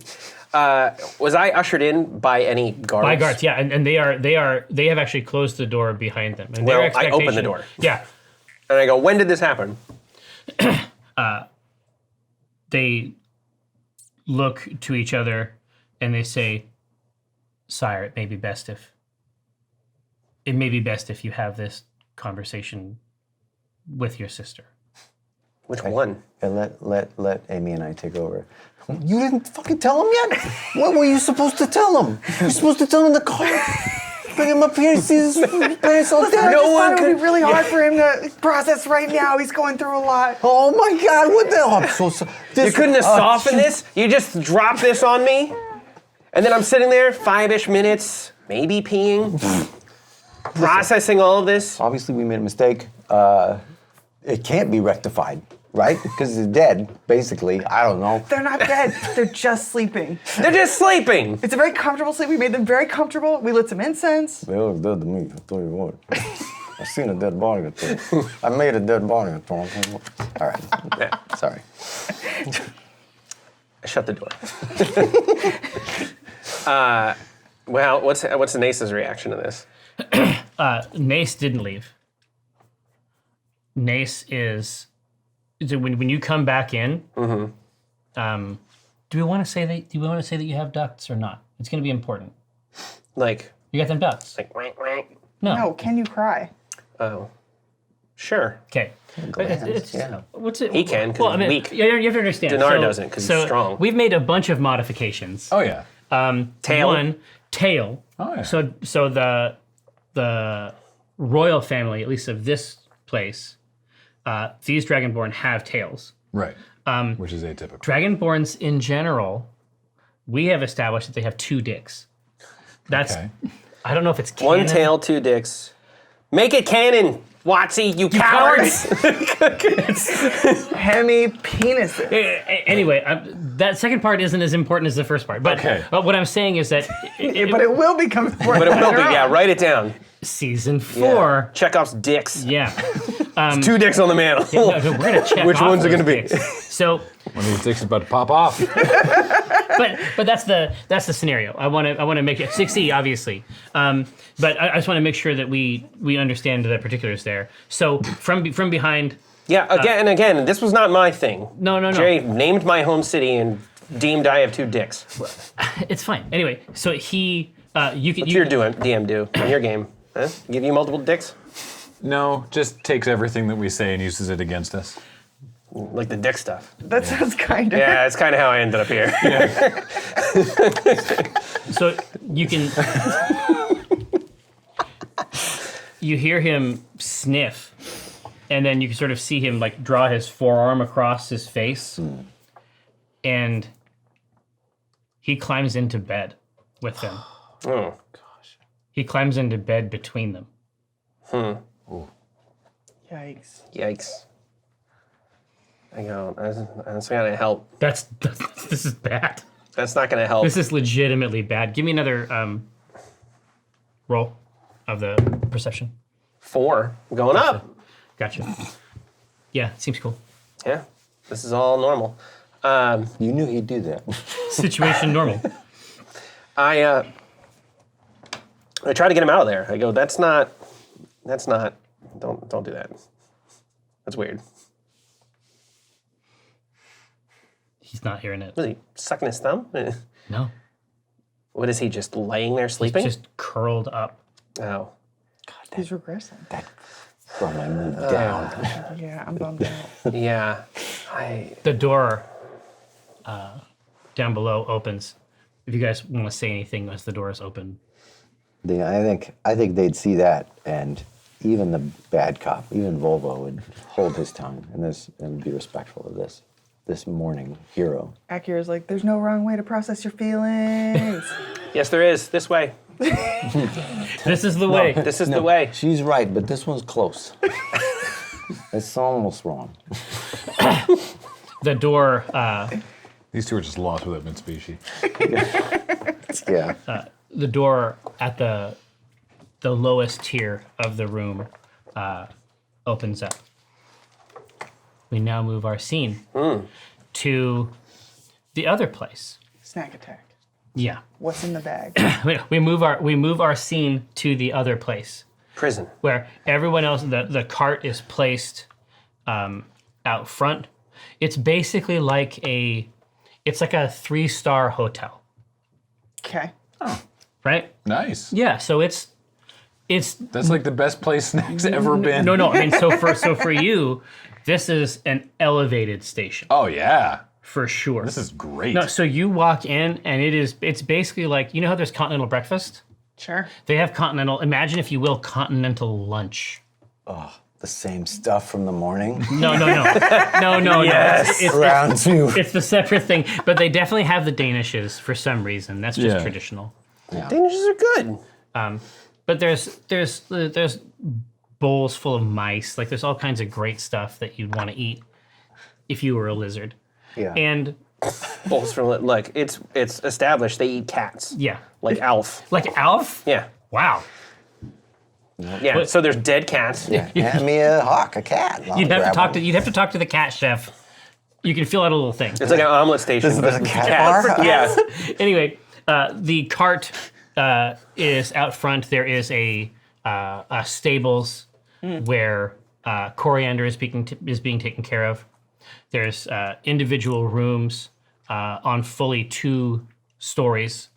Was I ushered in by any guards? By guards, yeah, and they have actually closed the door behind them. And their Well, I opened the expectation- door. Yeah, And I go, when did this happen? they look to each other and they say, "Sire, it may be best if you have this conversation with your sister." Which one? And let Amy and I take over. You didn't fucking tell him yet? What were you supposed to tell him? You're supposed to tell him in the car. Bring him up here and see his parents all I dead. just thought it would be really hard for him to process right now. He's going through a lot. Oh my God! What the hell? I'm so sorry. You couldn't have softened this? You just dropped this on me? And then I'm sitting there 5-ish minutes, maybe peeing, processing all of this. Obviously, we made a mistake. It can't be rectified, right? Because he's dead, basically. I don't know. They're not dead. They're just sleeping. They're just sleeping. It's a very comfortable sleep. We made them very comfortable. We lit some incense. They look dead to me. I tell you what. I seen a dead body. I made a dead body. All right. Yeah. Sorry. I shut the door. Well, what's Nace's reaction to this? Nace didn't leave. Nace is when you come back in. Do we want to say that? Do we want to say that you have ducts or not? It's going to be important. Like, You got them ducts. wank. No, can you cry? Oh, sure. Okay. Yeah. What's it? He can, 'cause he's weak. You have to understand. Dinar doesn't, 'cause he's so strong. We've made a bunch of modifications. Oh yeah. Tail. One, tail. Oh yeah. So the royal family, at least of this place, these Dragonborn have tails. Right. Which is atypical. Dragonborns in general, we have established that they have 2 dicks. That's Okay. I don't know if it's canon. One tail, two dicks. Make it canon, Watsy, you cowards! Hemi penises. Anyway, that second part isn't as important as the first part. But, Okay. but what I'm saying is that But it will become important. But it will be, later on. yeah, write it down. season Yeah. 4. Chekhov's dicks. Yeah. Two dicks on the mantle. No, we're gonna check. Which off ones are those gonna be? dicks. So, One of these dicks is about to pop off. but that's the scenario. I want to make it succeed, obviously. But I just want to make sure that we understand the particulars there. So from behind. Yeah, again, this was not my thing. No. Jay named my home city and deemed I have two dicks. It's fine. Anyway, so he you can What's your DM do in your game? Huh? Give you multiple dicks? No, just takes everything that we say and uses it against us. Like the dick stuff. That sounds kind of. Yeah, it's kind of how I ended up here. So you can you hear him sniff, and then you can sort of see him like draw his forearm across his face, and he climbs into bed with them. Oh. He climbs into bed between them. Yikes. Yikes. I go, that's not going to help. This is bad. That's not going to help. This is legitimately bad. Give me another roll of the perception. 4. Going up. Gotcha. Yeah, seems cool. Yeah, this is all normal. You knew he'd do that. Situation normal. I try to get him out of there. I go, that's not, don't do that. That's weird. He's not hearing it. Was he sucking his thumb? No. What is he, just laying there sleeping? Just curled up. Oh. He's regressing. From I moved down. Yeah, I'm bummed out. Yeah. The door down below opens. If you guys want to say anything as the door is open. I think they'd see that, and even the bad cop, even Volvo, would hold his tongue and be respectful of this morning hero. Acq is like, there's no wrong way to process your feelings. Yes, there is. This way. This is the way. This is the way. She's right, but this one's close. It's almost wrong. The door, These two are just lost without mid-species. Yeah. the door at the lowest tier of the room opens up. We now move our scene to the other place. Snack attack. Yeah. What's in the bag? We move our scene to the other place Prison. where everyone else, the cart is placed out front. It's basically like a 3-star hotel, Okay. right? Nice. Yeah. So it's That's like the best place Snack's ever been. no. I mean, so for you, this is an elevated station Oh, yeah. for sure. This is great. No, so you walk in and it's basically like, you know how there's continental breakfast? Sure. They have continental, imagine if you will, continental lunch. The same stuff from the morning. No. Yes. It's, Round two. it's the separate thing, but they definitely have the Danishes for some reason. That's just Yeah. traditional. Danishes are good. But there's bowls full of mice. Like there's all kinds of great stuff that you'd want to eat if you were a lizard. Yeah. And Bowls from, look, it's established they eat cats. yeah, Like Alf. like Alf. Yeah. Wow. Yeah. But- So there's dead cats. Hand me a hawk, a cat. I'll You'd have grab to one. talk to the cat chef. You can fill out a little thing. It's like an omelet station. This is but a it's cat cats. bar? Yeah. Anyway, the cart is out front. There is a stables where coriander is being taken care of. There's individual rooms on fully 2 stories,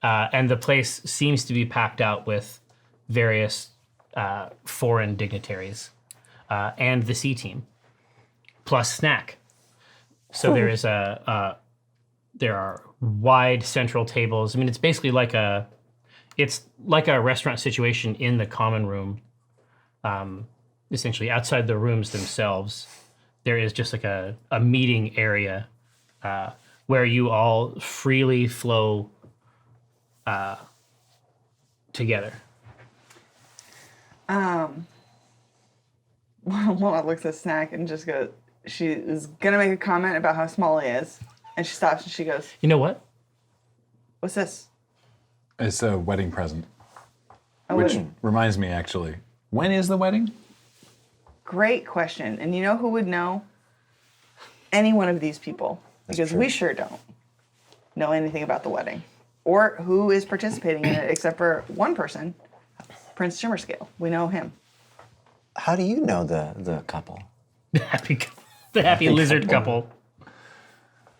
and the place seems to be packed out with various foreign dignitaries and the C team, plus Snack. So there is there are wide central tables. I mean, it's basically like a restaurant situation in the common room. Essentially, outside the rooms themselves, there is just like a meeting area where you all freely flow together. Mona looks at Snack and just goes, she is gonna make a comment about how small he is. And she stops and she goes, You know what? what's this? It's a wedding present. Oh, Which reminds me, actually, when is the wedding? great question. And you know who would know? Any one of these people. Because true. we sure don't know anything about the wedding. Or who is participating in it, except for one person, Prince Shimmerscale. We know him. How do you know the couple? The happy lizard couple.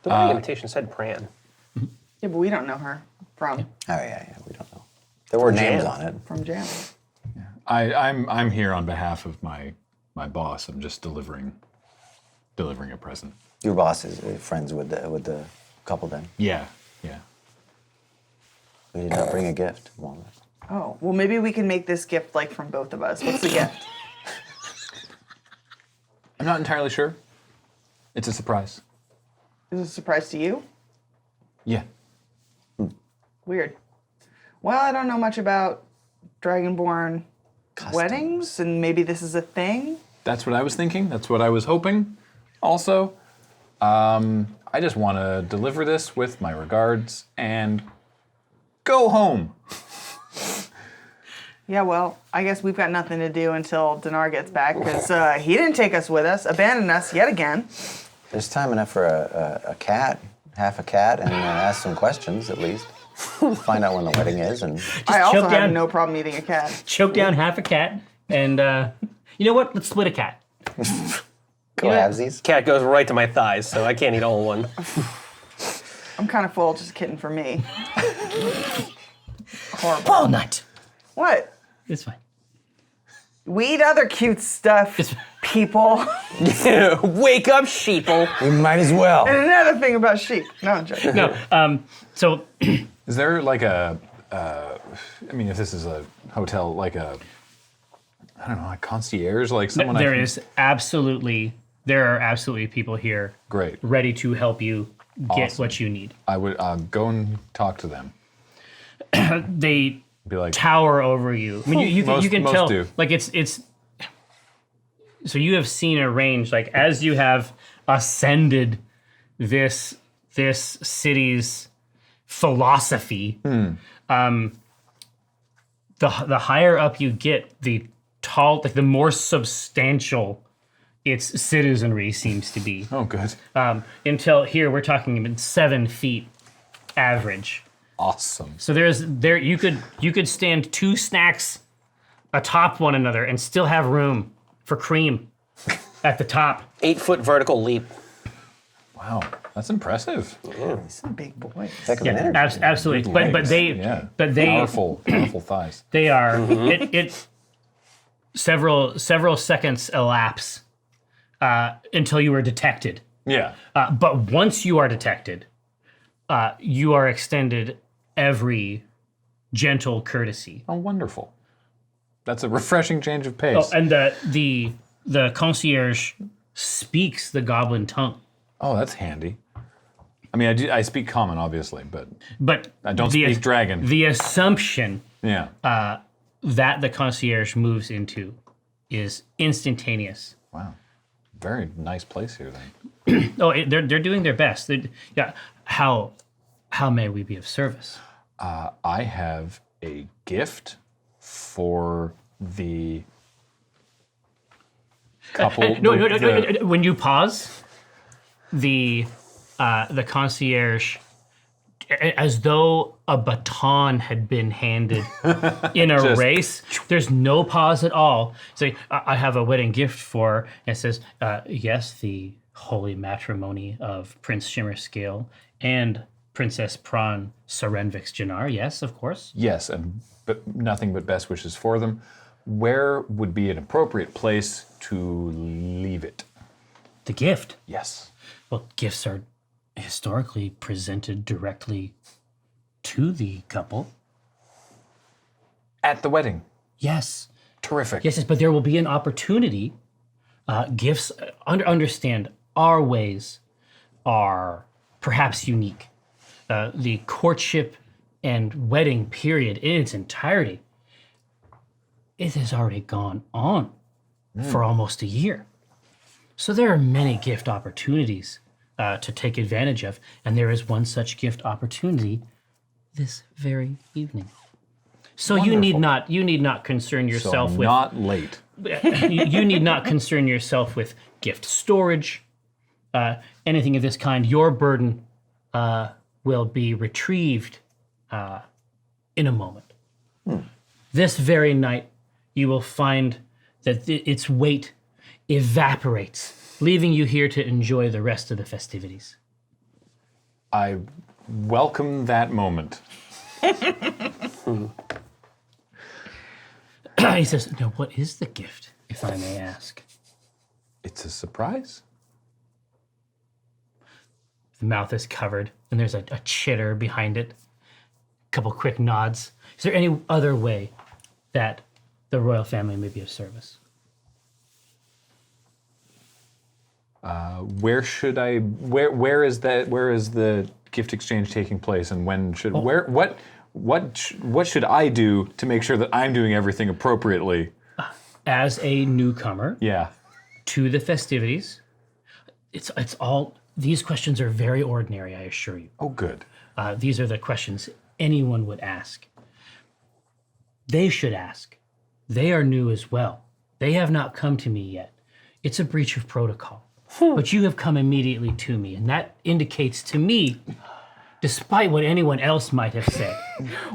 The wedding invitation said Pran. Yeah, but we don't know her from Oh yeah, we don't know. There were names Jam. on it. from Jam. I'm here on behalf of my boss. I'm just delivering a present. Your boss is friends with the couple then. Yeah. We did not bring a gift. Walnut. Oh, well, maybe we can make this gift like from both of us. What's the gift? I'm not entirely sure. It's a surprise. Is it a surprise to you? Yeah. Weird. Well, I don't know much about Dragonborn weddings, and maybe this is a thing. That's what I was thinking. That's what I was hoping. Also, I just want to deliver this with my regards and go home. Yeah, well, I guess we've got nothing to do until Dinar gets back, because he didn't take us with us, abandoned us yet again. There's time enough for a cat, half a cat, and ask some questions at least. Find out when the wedding is, and I also choke have down- no problem eating a cat. Choke down half a cat, and you know what? Let's split a cat. go halvesies. Cat goes right to my thighs, so I can't eat all one. I'm kind of full, just kidding for me. Horrible. Walnut. What? It's fine. We eat other cute stuff, people. Wake up, sheeple. We might as well. And another thing about sheep. No, I'm joking. No. So Is there like a, I mean, if this is a hotel, like a, I don't know, a concierge, like someone there are absolutely people here Great. ready to help you get Awesome. what you need. I would go and talk to them. They Be like, tower over you. I mean, you can Most tell. do. Like it's. So you have seen a range, like as you have ascended this city's philosophy. The higher up you get, the the more substantial its citizenry seems to be. oh, good. Until here, we're talking about 7 feet average. Awesome. So you could stand 2 snacks atop one another and still have room for cream at the top. 8-foot vertical leap. Wow. That's impressive. Some big boys. Heck of an energy. Absolutely. But Legs. they Powerful thighs. they are it several seconds elapse until you are detected. Yeah. But once you are detected, you are extended every gentle courtesy. Oh, wonderful. That's a refreshing change of pace. Oh, and the concierge speaks the goblin tongue. Oh, that's handy. I mean, I speak common, obviously, but But I don't speak dragon. The assumption Yeah. that the concierge moves into is instantaneous. Wow. Very nice place here, then. Oh, they're doing their best. Yeah. How may we be of service? I have a gift for the couple. No. When you pause, the concierge, as though a baton had been handed in a race. There's no pause at all. So I have a wedding gift for, and it says, yes, the holy matrimony of Prince Shimmerscale and Princess Prawn Serenvix Janar. Yes, of course. Yes, but nothing but best wishes for them. Where would be an appropriate place to leave it? The gift. Yes. Well, gifts are historically presented directly to the couple. At the wedding. Yes. Terrific. Yes, but there will be an opportunity. Gifts, understand, our ways are perhaps unique. The courtship and wedding period in its entirety it has already gone on for almost a year. So there are many gift opportunities to take advantage of, and there is one such gift opportunity this very evening. So you need not concern yourself I'm with not late. you need not concern yourself with gift storage, anything of this kind. Your burden will be retrieved in a moment. This very night, you will find that its weight evaporates, leaving you here to enjoy the rest of the festivities. I welcome that moment. He says, "Now, what is the gift, if I may ask?" It's a surprise. The mouth is covered, and there's a chitter behind it. A couple quick nods. Is there any other way that the royal family may be of service? Where should I? Where is that? Where is the gift exchange taking place, and when should? What should I do to make sure that I'm doing everything appropriately? As a newcomer Yeah. to the festivities, it's all. These questions are very ordinary, I assure you. Oh, good. These are the questions anyone would ask. They should ask. They are new as well. They have not come to me yet. It's a breach of protocol. But you have come immediately to me, and that indicates to me, despite what anyone else might have said.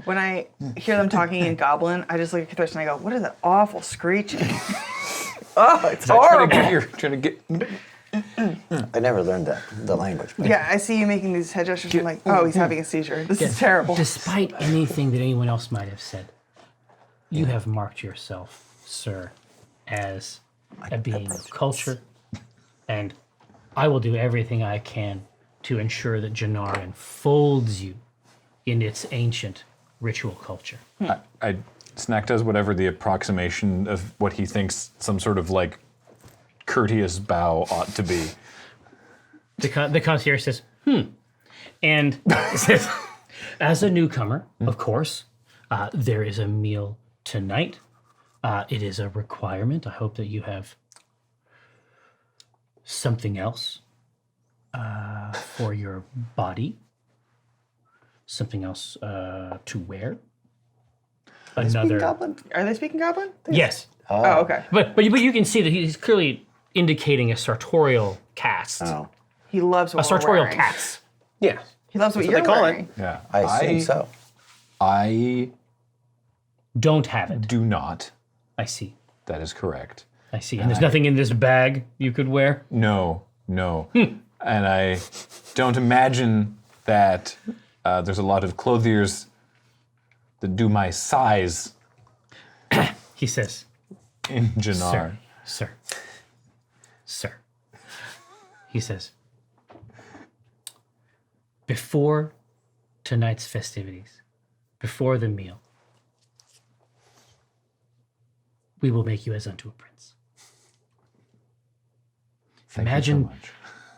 When I hear them talking in Goblin, I just look at Chris and I go, "What is that awful screeching?" Oh, it's horrible. Trying to get. I never learned the language. But Yeah, I see you making these head gestures. I'm like, "Oh, he's having a seizure. This is terrible." Despite anything that anyone else might have said, you have marked yourself, sir, as a being of culture, and I will do everything I can to ensure that Janar enfolds you in its ancient ritual culture. Snack does whatever the approximation of what he thinks some sort of like courteous bow ought to be. The concierge says, and says, as a newcomer, of course, there is a meal tonight. It is a requirement. I hope that you have something else for your body, something else to wear. Another. Goblin? Are they speaking Goblin? Yes, Oh, okay. but you can see that he's clearly indicating a sartorial caste. oh, He loves A what we're sartorial wearing. caste. Yeah. He loves what That's you're what they call wearing. it. Yeah. I assume so. I Don't have it. do not. I see. That is correct. I see. And there's nothing in this bag you could wear? No. And I don't imagine that there's a lot of clothiers that do my size He says, in Janar. Sir. He says, before tonight's festivities, before the meal, we will make you as unto a prince. Thank you so much.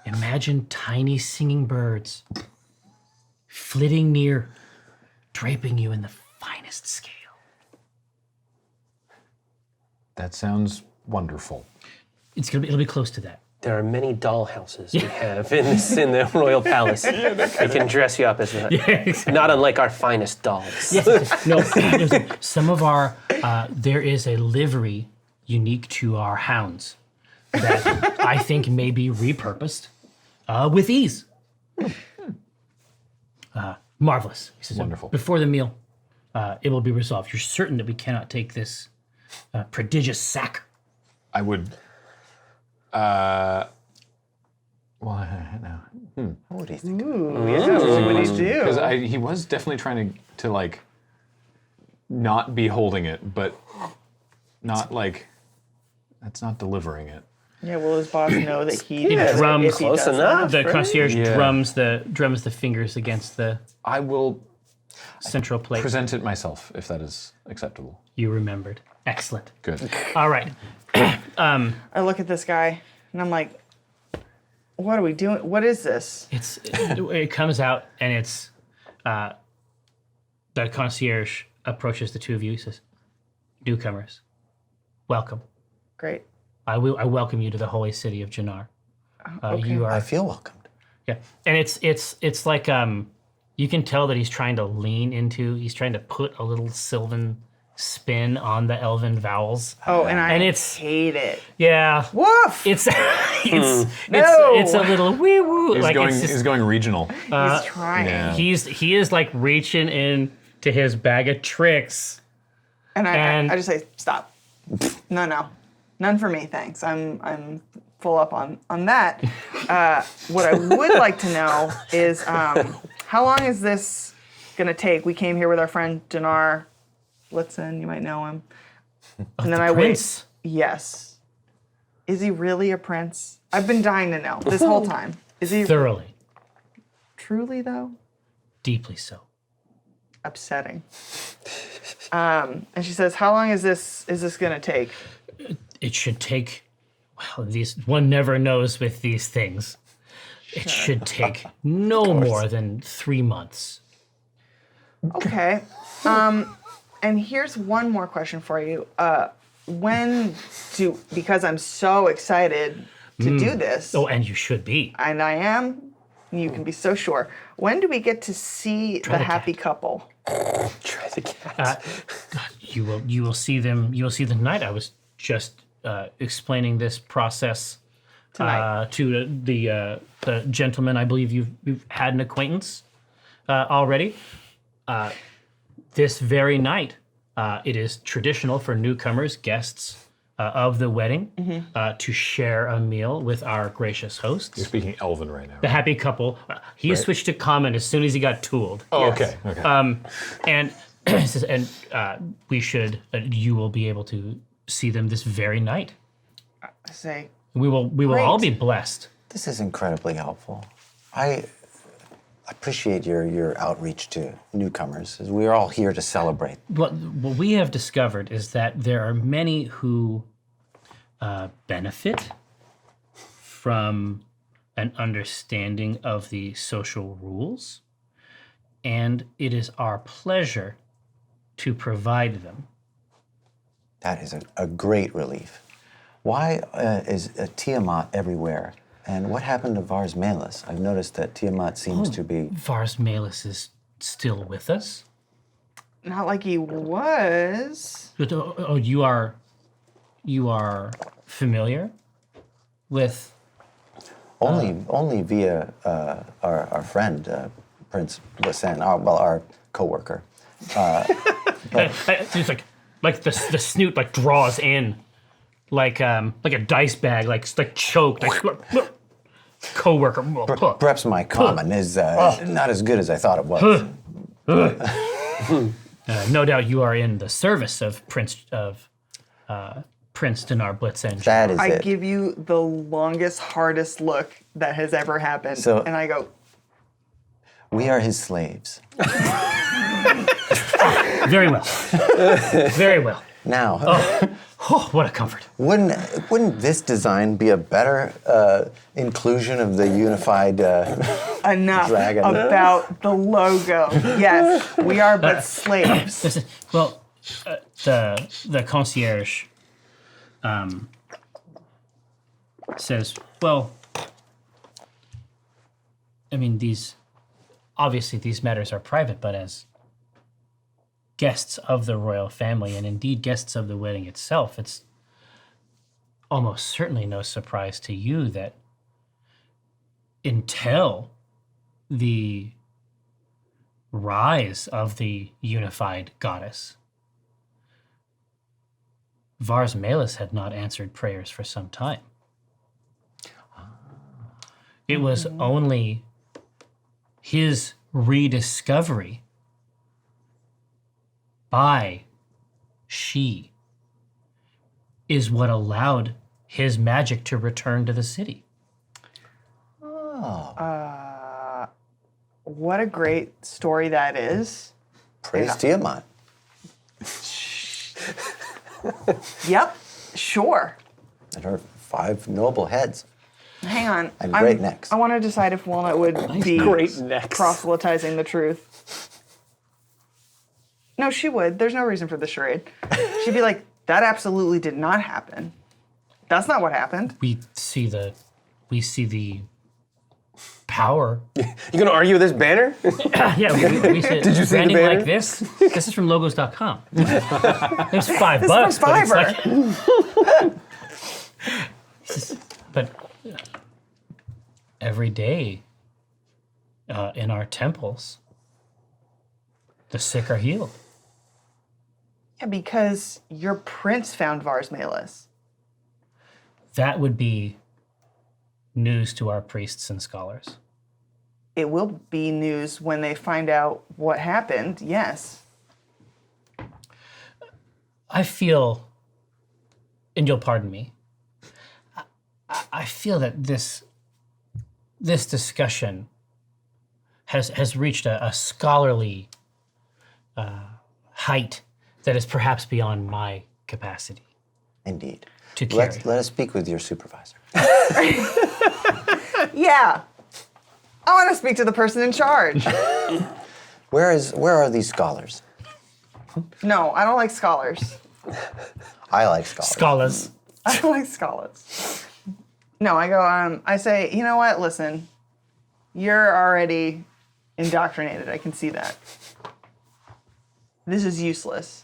Imagine tiny singing birds flitting near, draping you in the finest scale. That sounds wonderful. It'll be close to that. There are many doll houses we have in the royal palace. We can dress you up as that. Not unlike our finest dolls. No, some of our, there is a livery unique to our hounds that I think may be repurposed with ease. Marvelous. He says, Wonderful. Before the meal, it will be resolved. You're certain that we cannot take this prodigious sack? I would. Well, no. What do you think? Ooh, yeah, what do you do? Because he was definitely trying to like not be holding it, but not like that's not delivering it. Yeah, will his boss know that he He does it drums if he close does enough. that? The concierge Yeah. drums the fingers against the I will central plate. present it myself if that is acceptable. You remembered. Excellent. Good. All right. I look at this guy and I'm like, what are we doing? What is this? It comes out and it's the concierge approaches the two of you. He says, "Newcomers, welcome. Great. I welcome you to the holy city of Janar. Okay. You are, I feel welcomed. yeah, and it's like you can tell that he's trying to put a little Sylvan spin on the Elven vowels. Oh, and I it's hate it. yeah, Woof! it's No! it's a little wee woo. He's Like going. it's just, He's going regional. He's trying. yeah. he is like reaching in to his bag of tricks. And And- I just say, stop. No. None for me, thanks. I'm full up on that. What I would like to know is how long is this going to take? We came here with our friend Dinar Blitzen, you might know him. And then I Prince. wait. Yes. Is he really a prince? I've been dying to know this whole time. Is he Thoroughly, truly, though? deeply so. Upsetting. And she says, how long is this going to take? It should take, well, one never knows with these things. It should take no more than 3 months. Okay. And here's one more question for you. Because I'm so excited to do this, Oh, and you should be. and I am, you can be so sure. When do we get to see the the happy cat. couple? Try the cat. You will see them. You will see them tonight. I was just explaining this process Tonight. to the gentleman. I believe you've had an acquaintance already. This very night, it is traditional for newcomers, guests of the wedding, to share a meal with our gracious hosts. You're speaking Elven right now. The happy couple. He switched to common as soon as he got tooled. Oh, okay. Okay. And we should. You will be able to see them this very night. I say, We will all be Great. blessed. This is incredibly helpful. I appreciate your outreach to newcomers, as we are all here to celebrate. What we have discovered is that there are many who benefit from an understanding of the social rules, and it is our pleasure to provide them. That is a great relief. Why is Tiamat everywhere? And what happened to Vars Malus? I've noticed that Tiamat seems to be... Vars Malus is still with us. not like he was. But, oh, you are familiar with Only via our friend, Prince Blissen, our co-worker. it's like the snoot like draws in like a dice bag, like choked, like co-worker. Perhaps my common is not as good as I thought it was. No doubt you are in the service of Prince Dinar Blitzen. That is I it. give you the longest, hardest look that has ever happened. So- and I go, We are his slaves. Very well. Very well. Now, Oh, what a comfort. wouldn't this design be a better inclusion of the unified... enough Dragon. about the logo. Yes, we are but slaves. Listen, well, the concierge says, well, I mean, obviously these matters are private, but as guests of the royal family, and indeed guests of the wedding itself, it's almost certainly no surprise to you that until the rise of the unified goddess, Vars Malus had not answered prayers for some time. It was only his rediscovery by she is what allowed his magic to return to the city. What a great story that is. Praise Tiamat. Yep, sure. And her 5 noble heads. Hang on. And great necks. I want to decide if Walnut would be Great necks. proselytizing the truth. No, she would. There's no reason for the charade. She'd be like, That absolutely did not happen. That's not what happened. We see the power. You gonna argue this banner? Yeah, we see it. Did you see the branding banner? like this? This is from logos.com. There's $5, This is but it's Fiverr. but every day in our temples, the sick are healed. Yeah, because your prince found Vars Malus. That would be news to our priests and scholars. It will be news when they find out what happened, yes. I feel, and you'll pardon me, I feel that this discussion has reached a scholarly height that is perhaps beyond my capacity Indeed. to carry. Let us speak with your supervisor. Yeah. I want to speak to the person in charge. Where are these scholars? No, I don't like scholars. I like scholars. Scholars. I don't like scholars. No, I go, I say, you know what, listen, you're already indoctrinated. I can see that. This is useless.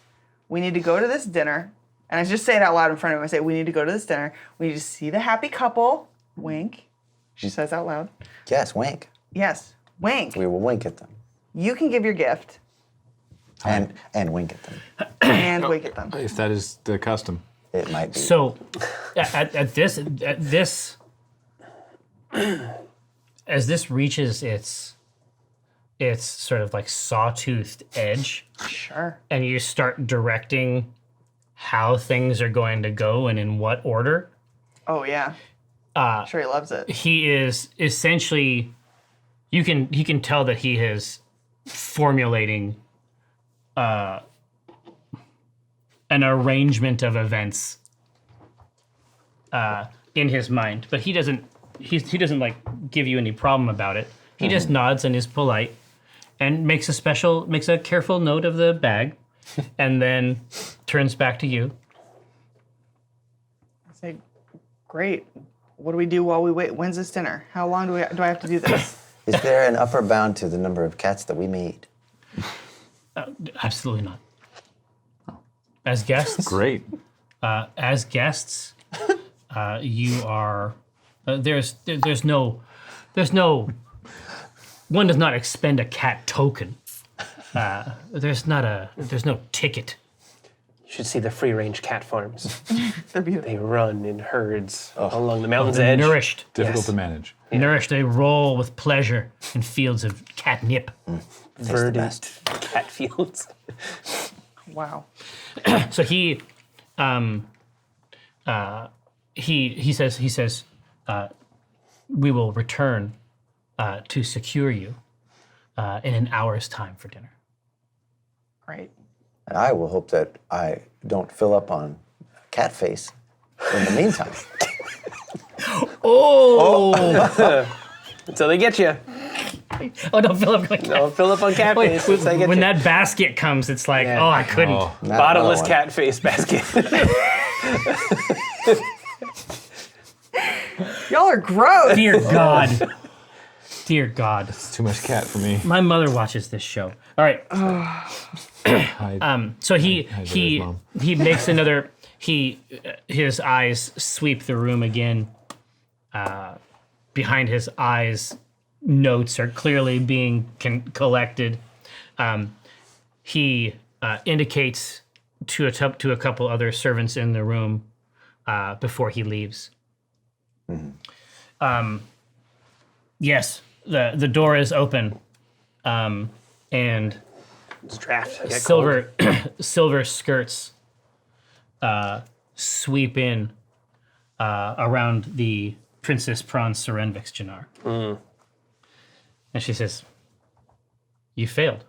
We need to go to this dinner. And I just say it out loud in front of him. I say, we need to go to this dinner. We need to see the happy couple. Wink. She says out loud. Yes, wink. Yes, wink. We will wink at them. You can give your gift And wink at them. and wink at them. If that is the custom. It might be. So, at this, as this reaches its sort of like sawtoothed edge, Sure. and you start directing how things are going to go and in what order, Oh, yeah. Sure, he loves it. he is essentially, he can tell that he is formulating an arrangement of events in his mind, but he doesn't like give you any problem about it. He just nods and is polite and makes a careful note of the bag and then turns back to you. I say, great. What do we do while we wait? When's this dinner? How long do I have to do this? Is there an upper bound to the number of cats that we may eat? Absolutely not. As guests, Great. You are. There's no. One does not expend a cat token. There's no ticket. You should see the free-range cat farms. They're beautiful. They run in herds along the mountain's edge. Nourished, Difficult Yes. to manage. nourished, they roll with pleasure in fields of catnip. Verdant cat fields. Wow. So he says, we will return to secure you in an hour's time for dinner. Great. And I will hope that I don't fill up on cat face in the meantime. Until they get you. Oh, don't fill up. No, fill up on cat face. Once they get When you. that basket comes, it's like, Yeah. oh, I couldn't. Oh, Not Bottomless another one. cat face basket. Y'all are gross. Dear God. Dear God. it's too much cat for me. My mother watches this show. All right. So he Mom. makes another. His eyes sweep the room again. Behind his eyes, notes are clearly being collected. He indicates to a couple other servants in the room before he leaves. Yes, the door is open, and It's draft. I got silver silver skirts sweep in around the Princess Prance Serenvix Janar. And she says, "You failed.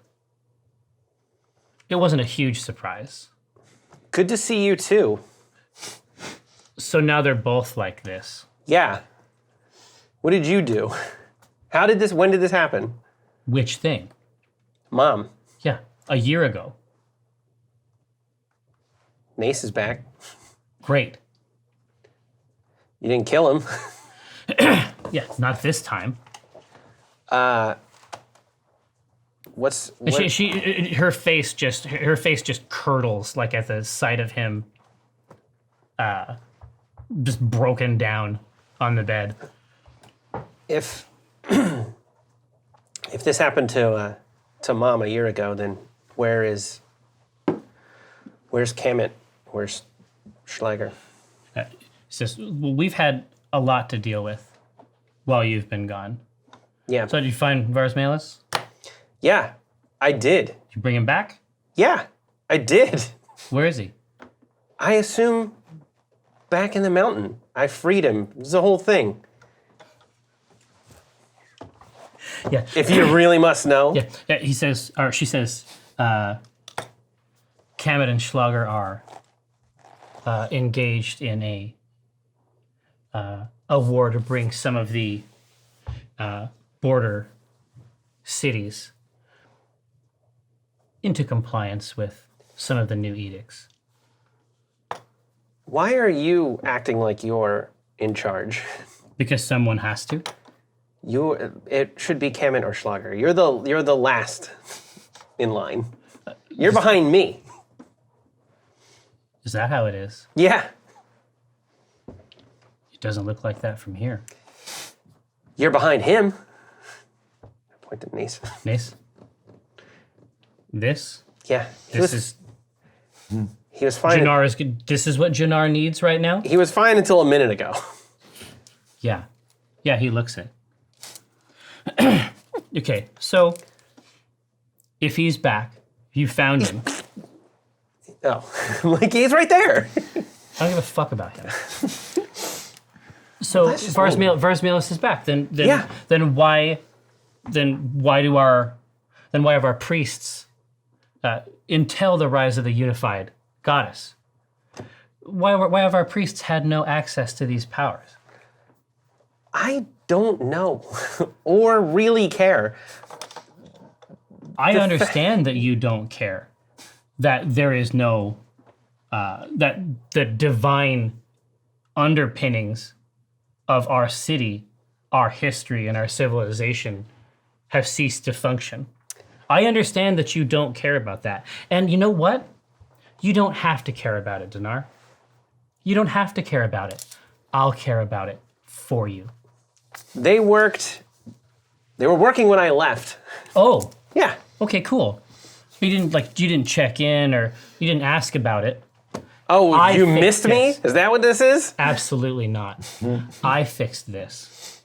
It wasn't a huge surprise. cold. Good to see you too. So now they're both like this. Yeah. What did you do? When did this happen? Which thing? Mom. Yeah, a year ago. Nace is back. Great. You didn't kill him. Yeah, not this time. What? Her face just curdles like at the sight of him, just broken down on the bed. If this happened to Mom a year ago, then where's Kamet? Where's Schlager? He says, well, we've had a lot to deal with while you've been gone. Yeah. So did you find Vars Malus? Yeah, I did. Did you bring him back? Yeah, I did. Where is he? I assume back in the mountain. I freed him. It was the whole thing. Yeah. If you really must know. Yeah. He says, or she says, Kamet and Schlager are engaged in a war to bring some of the border cities into compliance with some of the new edicts. Why are you acting like you're in charge? Because someone has to. It should be Kamet or Schlager. You're the last in line. You're behind me. Is that how it is? Yeah. It doesn't look like that from here. You're behind him. I point to Nace. Nace? This? Yeah. He was fine. Janar is good. This is what Janar needs right now? He was fine until a minute ago. Yeah. Yeah, he looks it. Okay, so if he's back, you found him. Oh, like he's right there. I don't give a fuck about him. So Vars Malus is back. Then why have our priests until the rise of the unified goddess? Why have our priests had no access to these powers? I don't know or really care. I understand that you don't care, that there is no, that the divine underpinnings of our city, our history, and our civilization have ceased to function. I understand that you don't care about that. And you know what? You don't have to care about it, Dinar. You don't have to care about it. I'll care about it for you. They were working when I left. Oh. Yeah. Okay, cool. You didn't check in or you didn't ask about it. Oh, you missed me? Is that what this is? Absolutely not. I fixed this.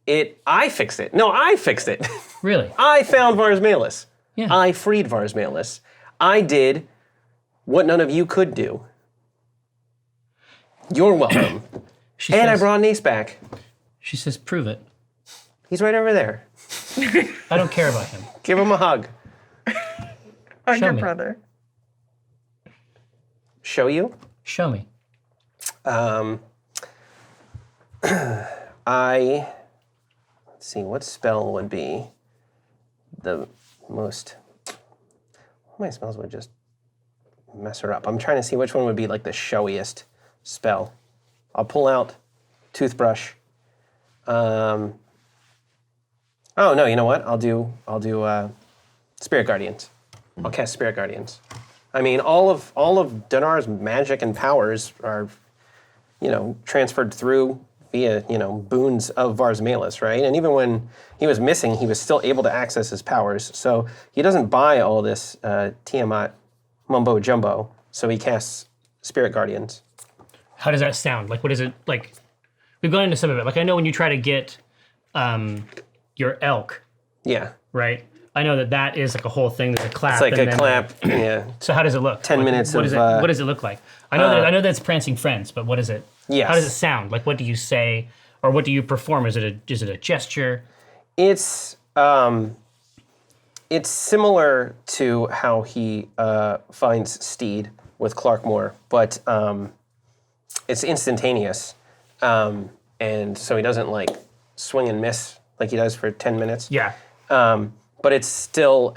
I fixed it. No, I fixed it. Really? I found Vars Malus. Yeah. I freed Vars Malus. I did what none of you could do. You're welcome. I brought Nace back. She says, prove it. He's right over there. I don't care about him. Give him a hug. Hug Show your me. brother. Show you? Show me. Let's see, what spell would be the most, all my spells would just mess her up. I'm trying to see which one would be like the showiest spell. I'll pull out Toothbrush. Oh no, you know what? I'll do Spirit Guardians. I'll cast Spirit Guardians. I mean, all of Dinar's magic and powers are, transferred through via, boons of Vars Malus, right? And even when he was missing, he was still able to access his powers. So he doesn't buy all this Tiamat mumbo jumbo. So he casts Spirit Guardians. How does that sound? Like, what is it like? We've gone into some of it. Like, I know when you try to get your elk, Yeah. right? I know that is like a whole thing. There's a clap. It's like and a then- clap. Yeah. So how does it look? 10 minutes what of, what does it look like? I know that's Prancing Friends, but what is it? Yes. How does it sound? Like, what do you say, or what do you perform? Is it a gesture? It's similar to how he finds Steed with Clarkmore, but it's instantaneous, and so he doesn't like swing and miss like he does for 10 minutes. Yeah. But it's still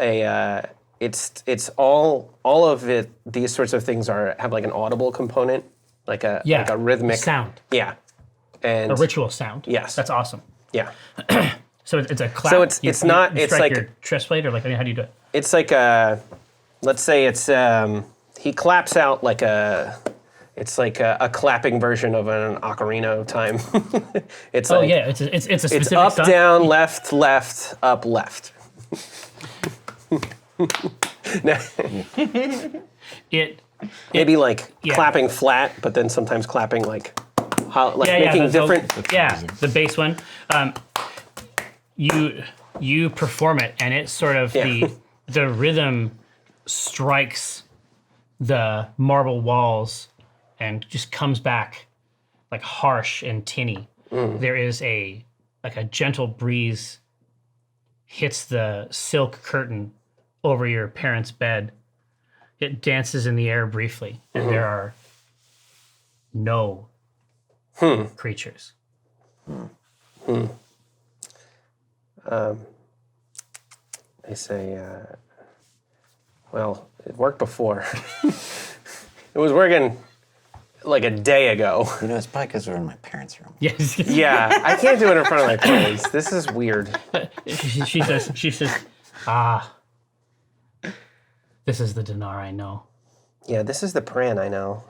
it's all of it. These sorts of things have like an audible component, like a rhythmic sound, and a ritual sound. Yes, that's awesome. Yeah. So it's a clap. So it's not. You It's strike like your chest plate, or like how do you do it? It's like let's say it's he claps out like it's like a clapping version of an ocarina time. It's like, it's a specific it's up, song? down, left, up, left. Maybe like clapping flat, but then sometimes clapping like making different. The bass one. You perform it, and it's sort of the rhythm strikes the marble walls and just comes back like harsh and tinny. There is a gentle breeze hits the silk curtain over your parents' bed. It dances in the air briefly, and there are no creatures. They say, well, it worked before. It was working like a day ago. You know, it's probably because we're in my parents' room. Yes. Yeah, I can't do it in front of my parents. This is weird. She says, this is the Dinar I know. Yeah, this is the Pran I know.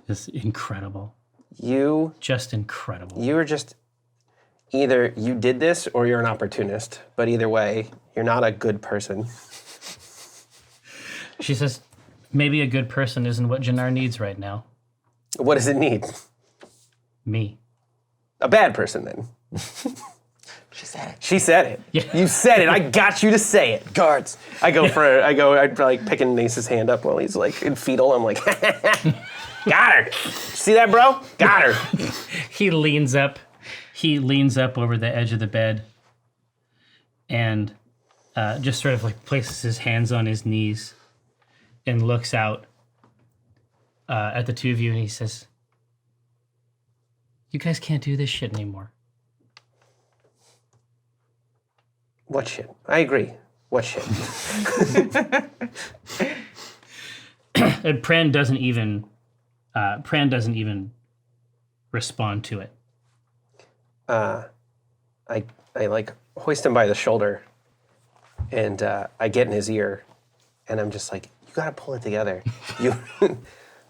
It's incredible. Just incredible. You were just, either you did this or you're an opportunist, but either way, you're not a good person. She says, maybe a good person isn't what Janar needs right now. What does it need? Me. A bad person, then. She said it. She said it. Yeah. You said it. I got you to say it. Guards. I'd like picking Nace's hand up while he's like in fetal. I'm like, got her. See that, bro? Got her. He leans up over the edge of the bed and just sort of like places his hands on his knees and looks out at the two of you, and he says, you guys can't do this shit anymore. What shit? I agree. What shit? And Pran doesn't even respond to it. I like hoist him by the shoulder, and I get in his ear, and I'm just like, you gotta pull it together. You,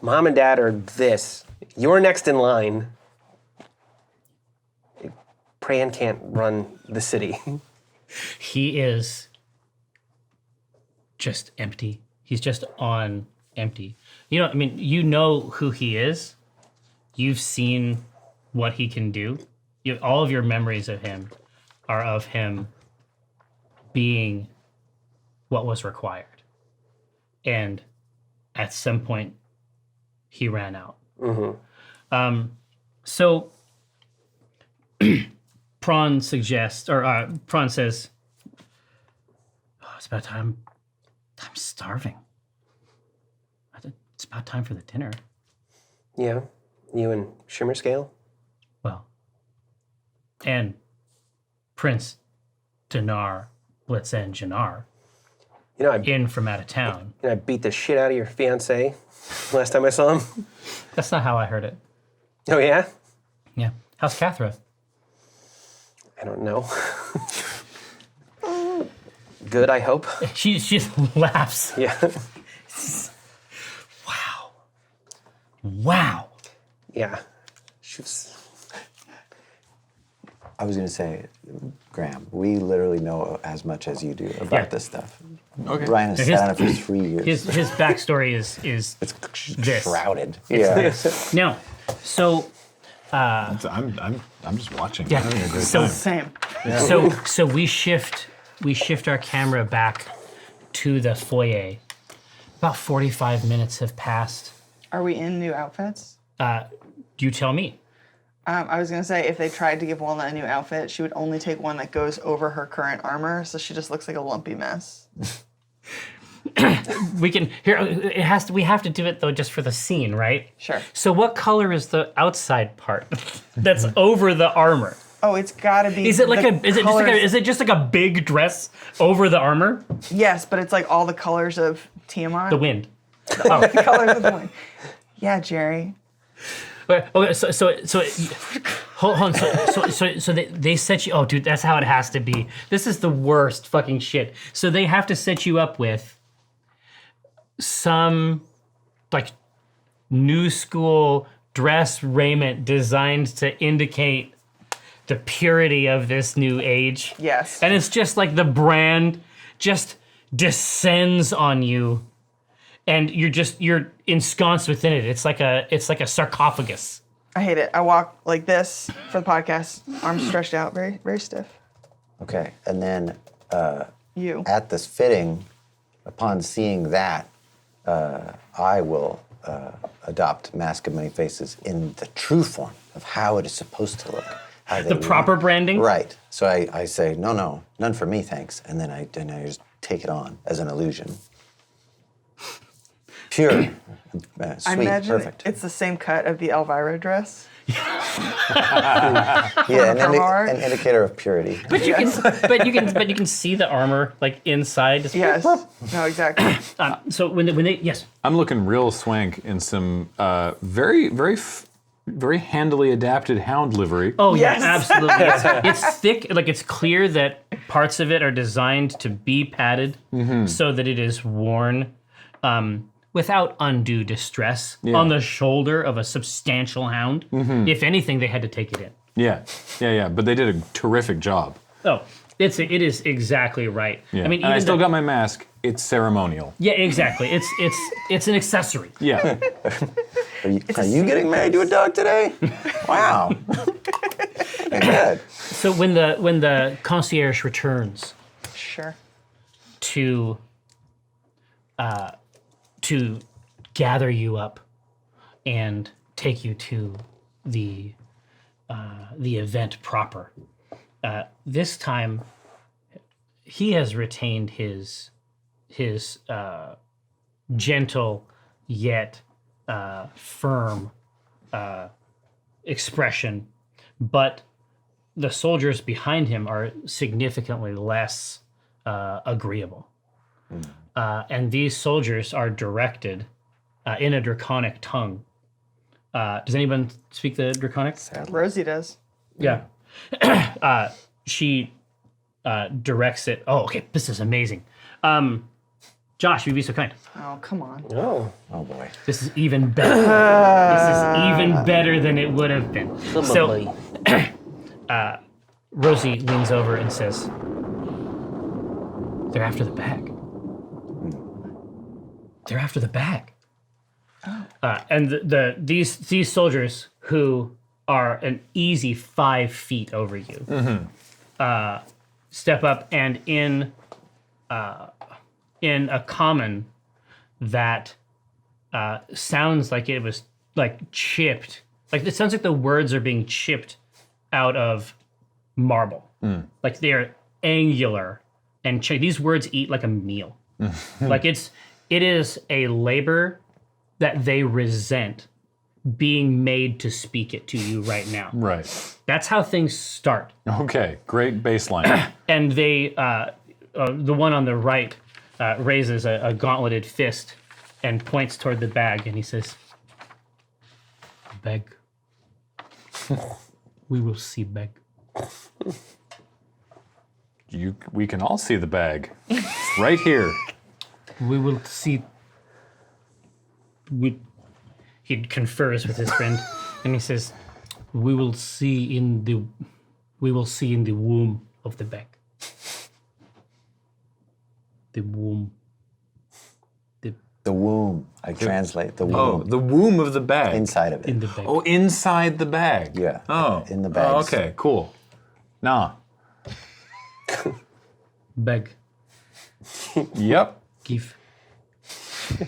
mom and dad are this. You're next in line. Pran can't run the city. He is just empty. He's just on empty. You know who he is. You've seen what he can do. All of your memories of him are of him being what was required. And at some point, he ran out. Mm-hmm. So Prawn suggests, or Prawn says, it's about time. I'm starving. It's about time for the dinner. Yeah, you and Shimmer Scale? Well, and Prince, Dinar, Blitz, and Janar. In from out of town. I beat the shit out of your fiancé last time I saw him. That's not how I heard it. Oh, yeah? Yeah. How's Cathra? I don't know. Good, I hope. She just laughs. Yeah. Wow. Yeah. She was... I was going to say, Graham, we literally know as much as you do about this stuff. Okay. Ryan has sat on it for 3 years. His backstory is it's this. shrouded. It's Now, so I'm just watching. Yeah. I'm having a great So time. Same. Yeah. So we shift our camera back to the foyer. About 45 minutes have passed. Are we in new outfits? You tell me. I was going to say, if they tried to give Walnut a new outfit, she would only take one that goes over her current armor, so she just looks like a lumpy mess. We have to do it though just for the scene, right? Sure. So what color is the outside part that's over the armor? Oh, it's gotta be. Is it like the is it just like colors- is it just like a big dress over the armor? Yes, but it's like all the colors of Tiamat. The wind. The colors of the wind. Yeah, Jerry. Okay, so hold on. So they set you. Oh, dude, that's how it has to be. This is the worst fucking shit. So they have to set you up with some like new school dress raiment designed to indicate the purity of this new age. Yes. And it's just like the brand just descends on you, and you're ensconced within it. It's like a sarcophagus. I hate it. I walk like this for the podcast, arms stretched out, very, very stiff. Okay, and then You. at this fitting, upon seeing that, I will adopt Mask of Many Faces in the true form of how it is supposed to look. How they The proper want. branding? Right. So I say, no, none for me, thanks. And then I just take it on as an illusion. Pure, I sweet, imagine perfect. it's the same cut of the Elvira dress. Yeah, an indicator of purity. But you can see the armor like inside. Just Yes. No, exactly. So when they yes. I'm looking real swank in some very handily adapted hound livery. Oh Yes. yeah, absolutely. It's thick. Like it's clear that parts of it are designed to be padded so that it is worn without undue distress on the shoulder of a substantial hound. If anything, they had to take it in. Yeah. But they did a terrific job. Oh, it is exactly right. Yeah. I mean, and I even still the- got my mask. It's ceremonial. Yeah, exactly. It's an accessory. Yeah. Are you getting married to a dog today? Wow. Good. So when the concierge returns Sure. to gather you up and take you to the event proper, this time he has retained his gentle yet firm expression, but the soldiers behind him are significantly less agreeable. And these soldiers are directed in a draconic tongue. Does anyone speak the draconic? Rosie does. Yeah. She directs it. Oh, okay. This is amazing. Josh, you'd be so kind. Oh, come on. Oh, Oh boy. This is even better. This is even better than it would have been. So, Rosie leans over and says, "They're after the bag. They're after the bag." And these soldiers who are an easy 5 feet over you step up, and in a common that sounds like it was like chipped, like it sounds like the words are being chipped out of marble, like they're angular and these words eat like a meal. Like it is a labor that they resent being made to speak it to you right now. Right. That's how things start. Okay. Great baseline. And they, the one on the right raises a gauntleted fist and points toward the bag, and he says, "Beg. We will see beg." We can all see the bag. It's right here. We will see. He confers with his friend, and he says, "We will see in the womb of the bag. The womb. The womb. I translate the womb. Oh, the womb of the bag. Inside of it. In the bag." Oh, inside the bag. Yeah. Oh. In the Oh, bags. okay, cool. Nah. Beg. Yep. Give.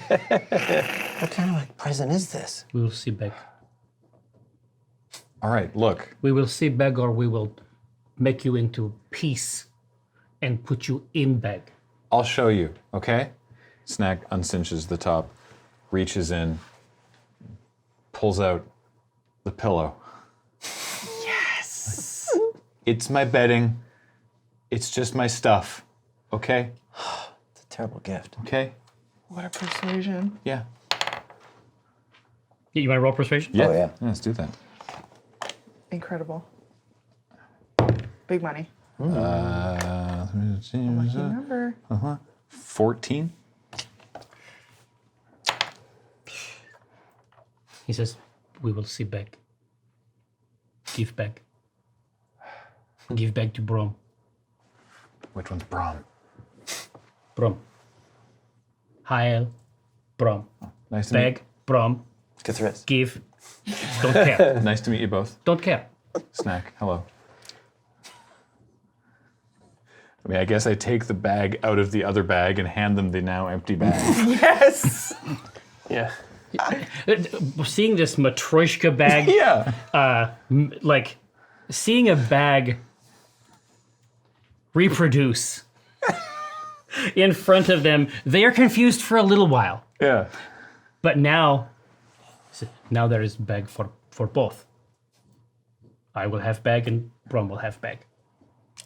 What kind of a present is this? We will see beg. All right, look. We will see beg, or we will make you into piece and put you in beg. I'll show you, okay? Snack uncinches the top, reaches in, pulls out the pillow. Yes. It's my bedding. It's just my stuff. Okay? It's a terrible gift. Okay? What a persuasion. Yeah. You want to roll persuasion? Yeah. Oh, yeah. Let's do that. Incredible. Big money. Lucky Number. 14. He says, we will see back. Give back. Give back to Brom. Which one's Brom? Brom. Heil. Brom. Nice to meet Beg. Brom. Cthulhu. Give. Don't care. Nice to meet you both. Don't care. Snack. Hello. I mean, I guess I take the bag out of the other bag and hand them the now empty bag. Yes. Yeah. Seeing this Matryoshka bag, Yeah. like seeing a bag reproduce in front of them, they are confused for a little while. Yeah. But now there is bag for both. I will have bag and Brom will have bag.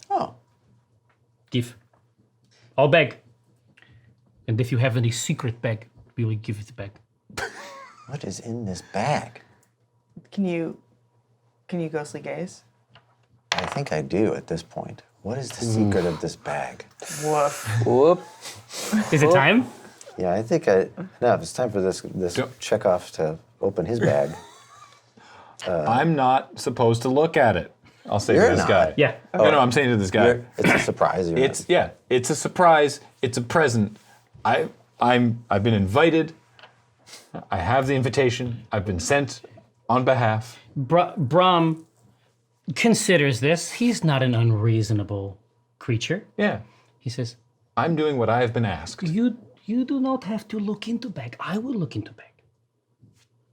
Oh. Give. All bag. And if you have any secret bag, we will give you the bag. What is in this bag? Can you ghostly gaze? I think I do at this point. What is the secret of this bag? Woof. Whoop. Is it time? Yeah, I think no, it's time for this Chekhov to open his bag. I'm not supposed to look at it. I'll say You're to this not. guy. Yeah. No, I'm saying to this guy. It's a surprise. It's a surprise. It's a present. I've been invited. I have the invitation. I've been sent on behalf. Brom considers this. He's not an unreasonable creature. Yeah. He says, I'm doing what I have been asked. You do not have to look into bag. I will look into bag.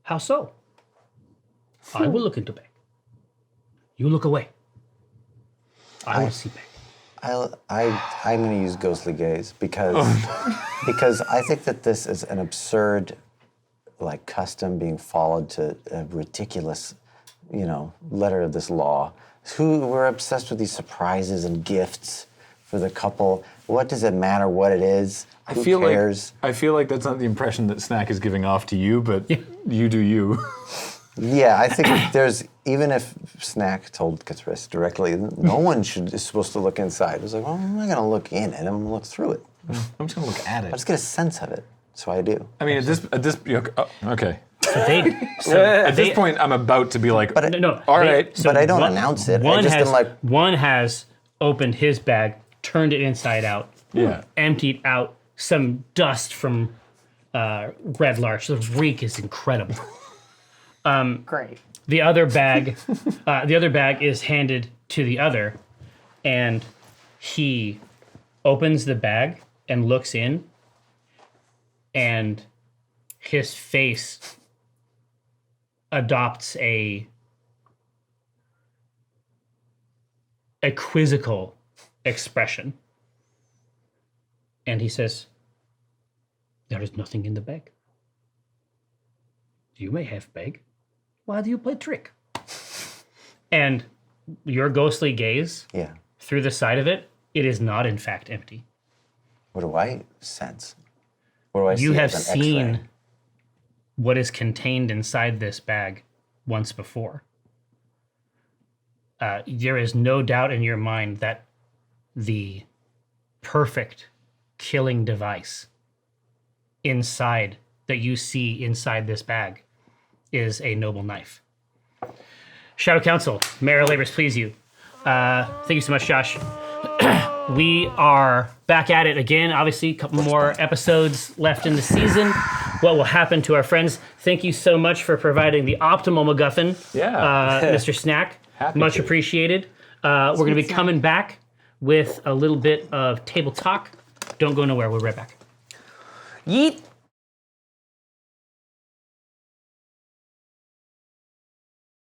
How so? I will look into bag. You look away. I will see bag. I'm going to use ghostly gaze because I think that this is an absurd, like, custom being followed to a ridiculous, letter of this law. We're obsessed with these surprises and gifts for the couple. What does it matter what it is? Who cares? I feel like that's not the impression that Snack is giving off to you, but you do you. Yeah, I think even if Snack told Cthulhu directly, no one is supposed to look inside. It was like, well, I'm not going to look in it. I'm going to look through it. I'm just going to look at I it. just get a sense of it. So I do. I mean, at this okay. At this point, I'm about to be like, all right. But I don't announce it. I just am like, one has opened his bag, turned it inside out, Yeah. emptied out some dust from Red Larch. The reek is incredible. Great. The other bag is handed to the other, and he opens the bag and looks in, and his face adopts a quizzical expression. And he says, there is nothing in the bag. You may have bag. Why do you play trick? And your ghostly gaze through the side of it, it is not in fact empty. What do I sense? What do I see? You have as an seen X-ray? what is contained inside this bag once before. There is no doubt in your mind that the perfect killing device inside that you see inside this bag is a noble knife. Shadow Council, Mayor Labors, please you. Thank you so much, Josh. We are back at it again. Obviously, a couple more episodes left in the season. What will happen to our friends? Thank you so much for providing the optimal MacGuffin, Mr. Snack. Much appreciated. We're going to be coming back with a little bit of table talk. Don't go nowhere. We'll be right back. Yeet.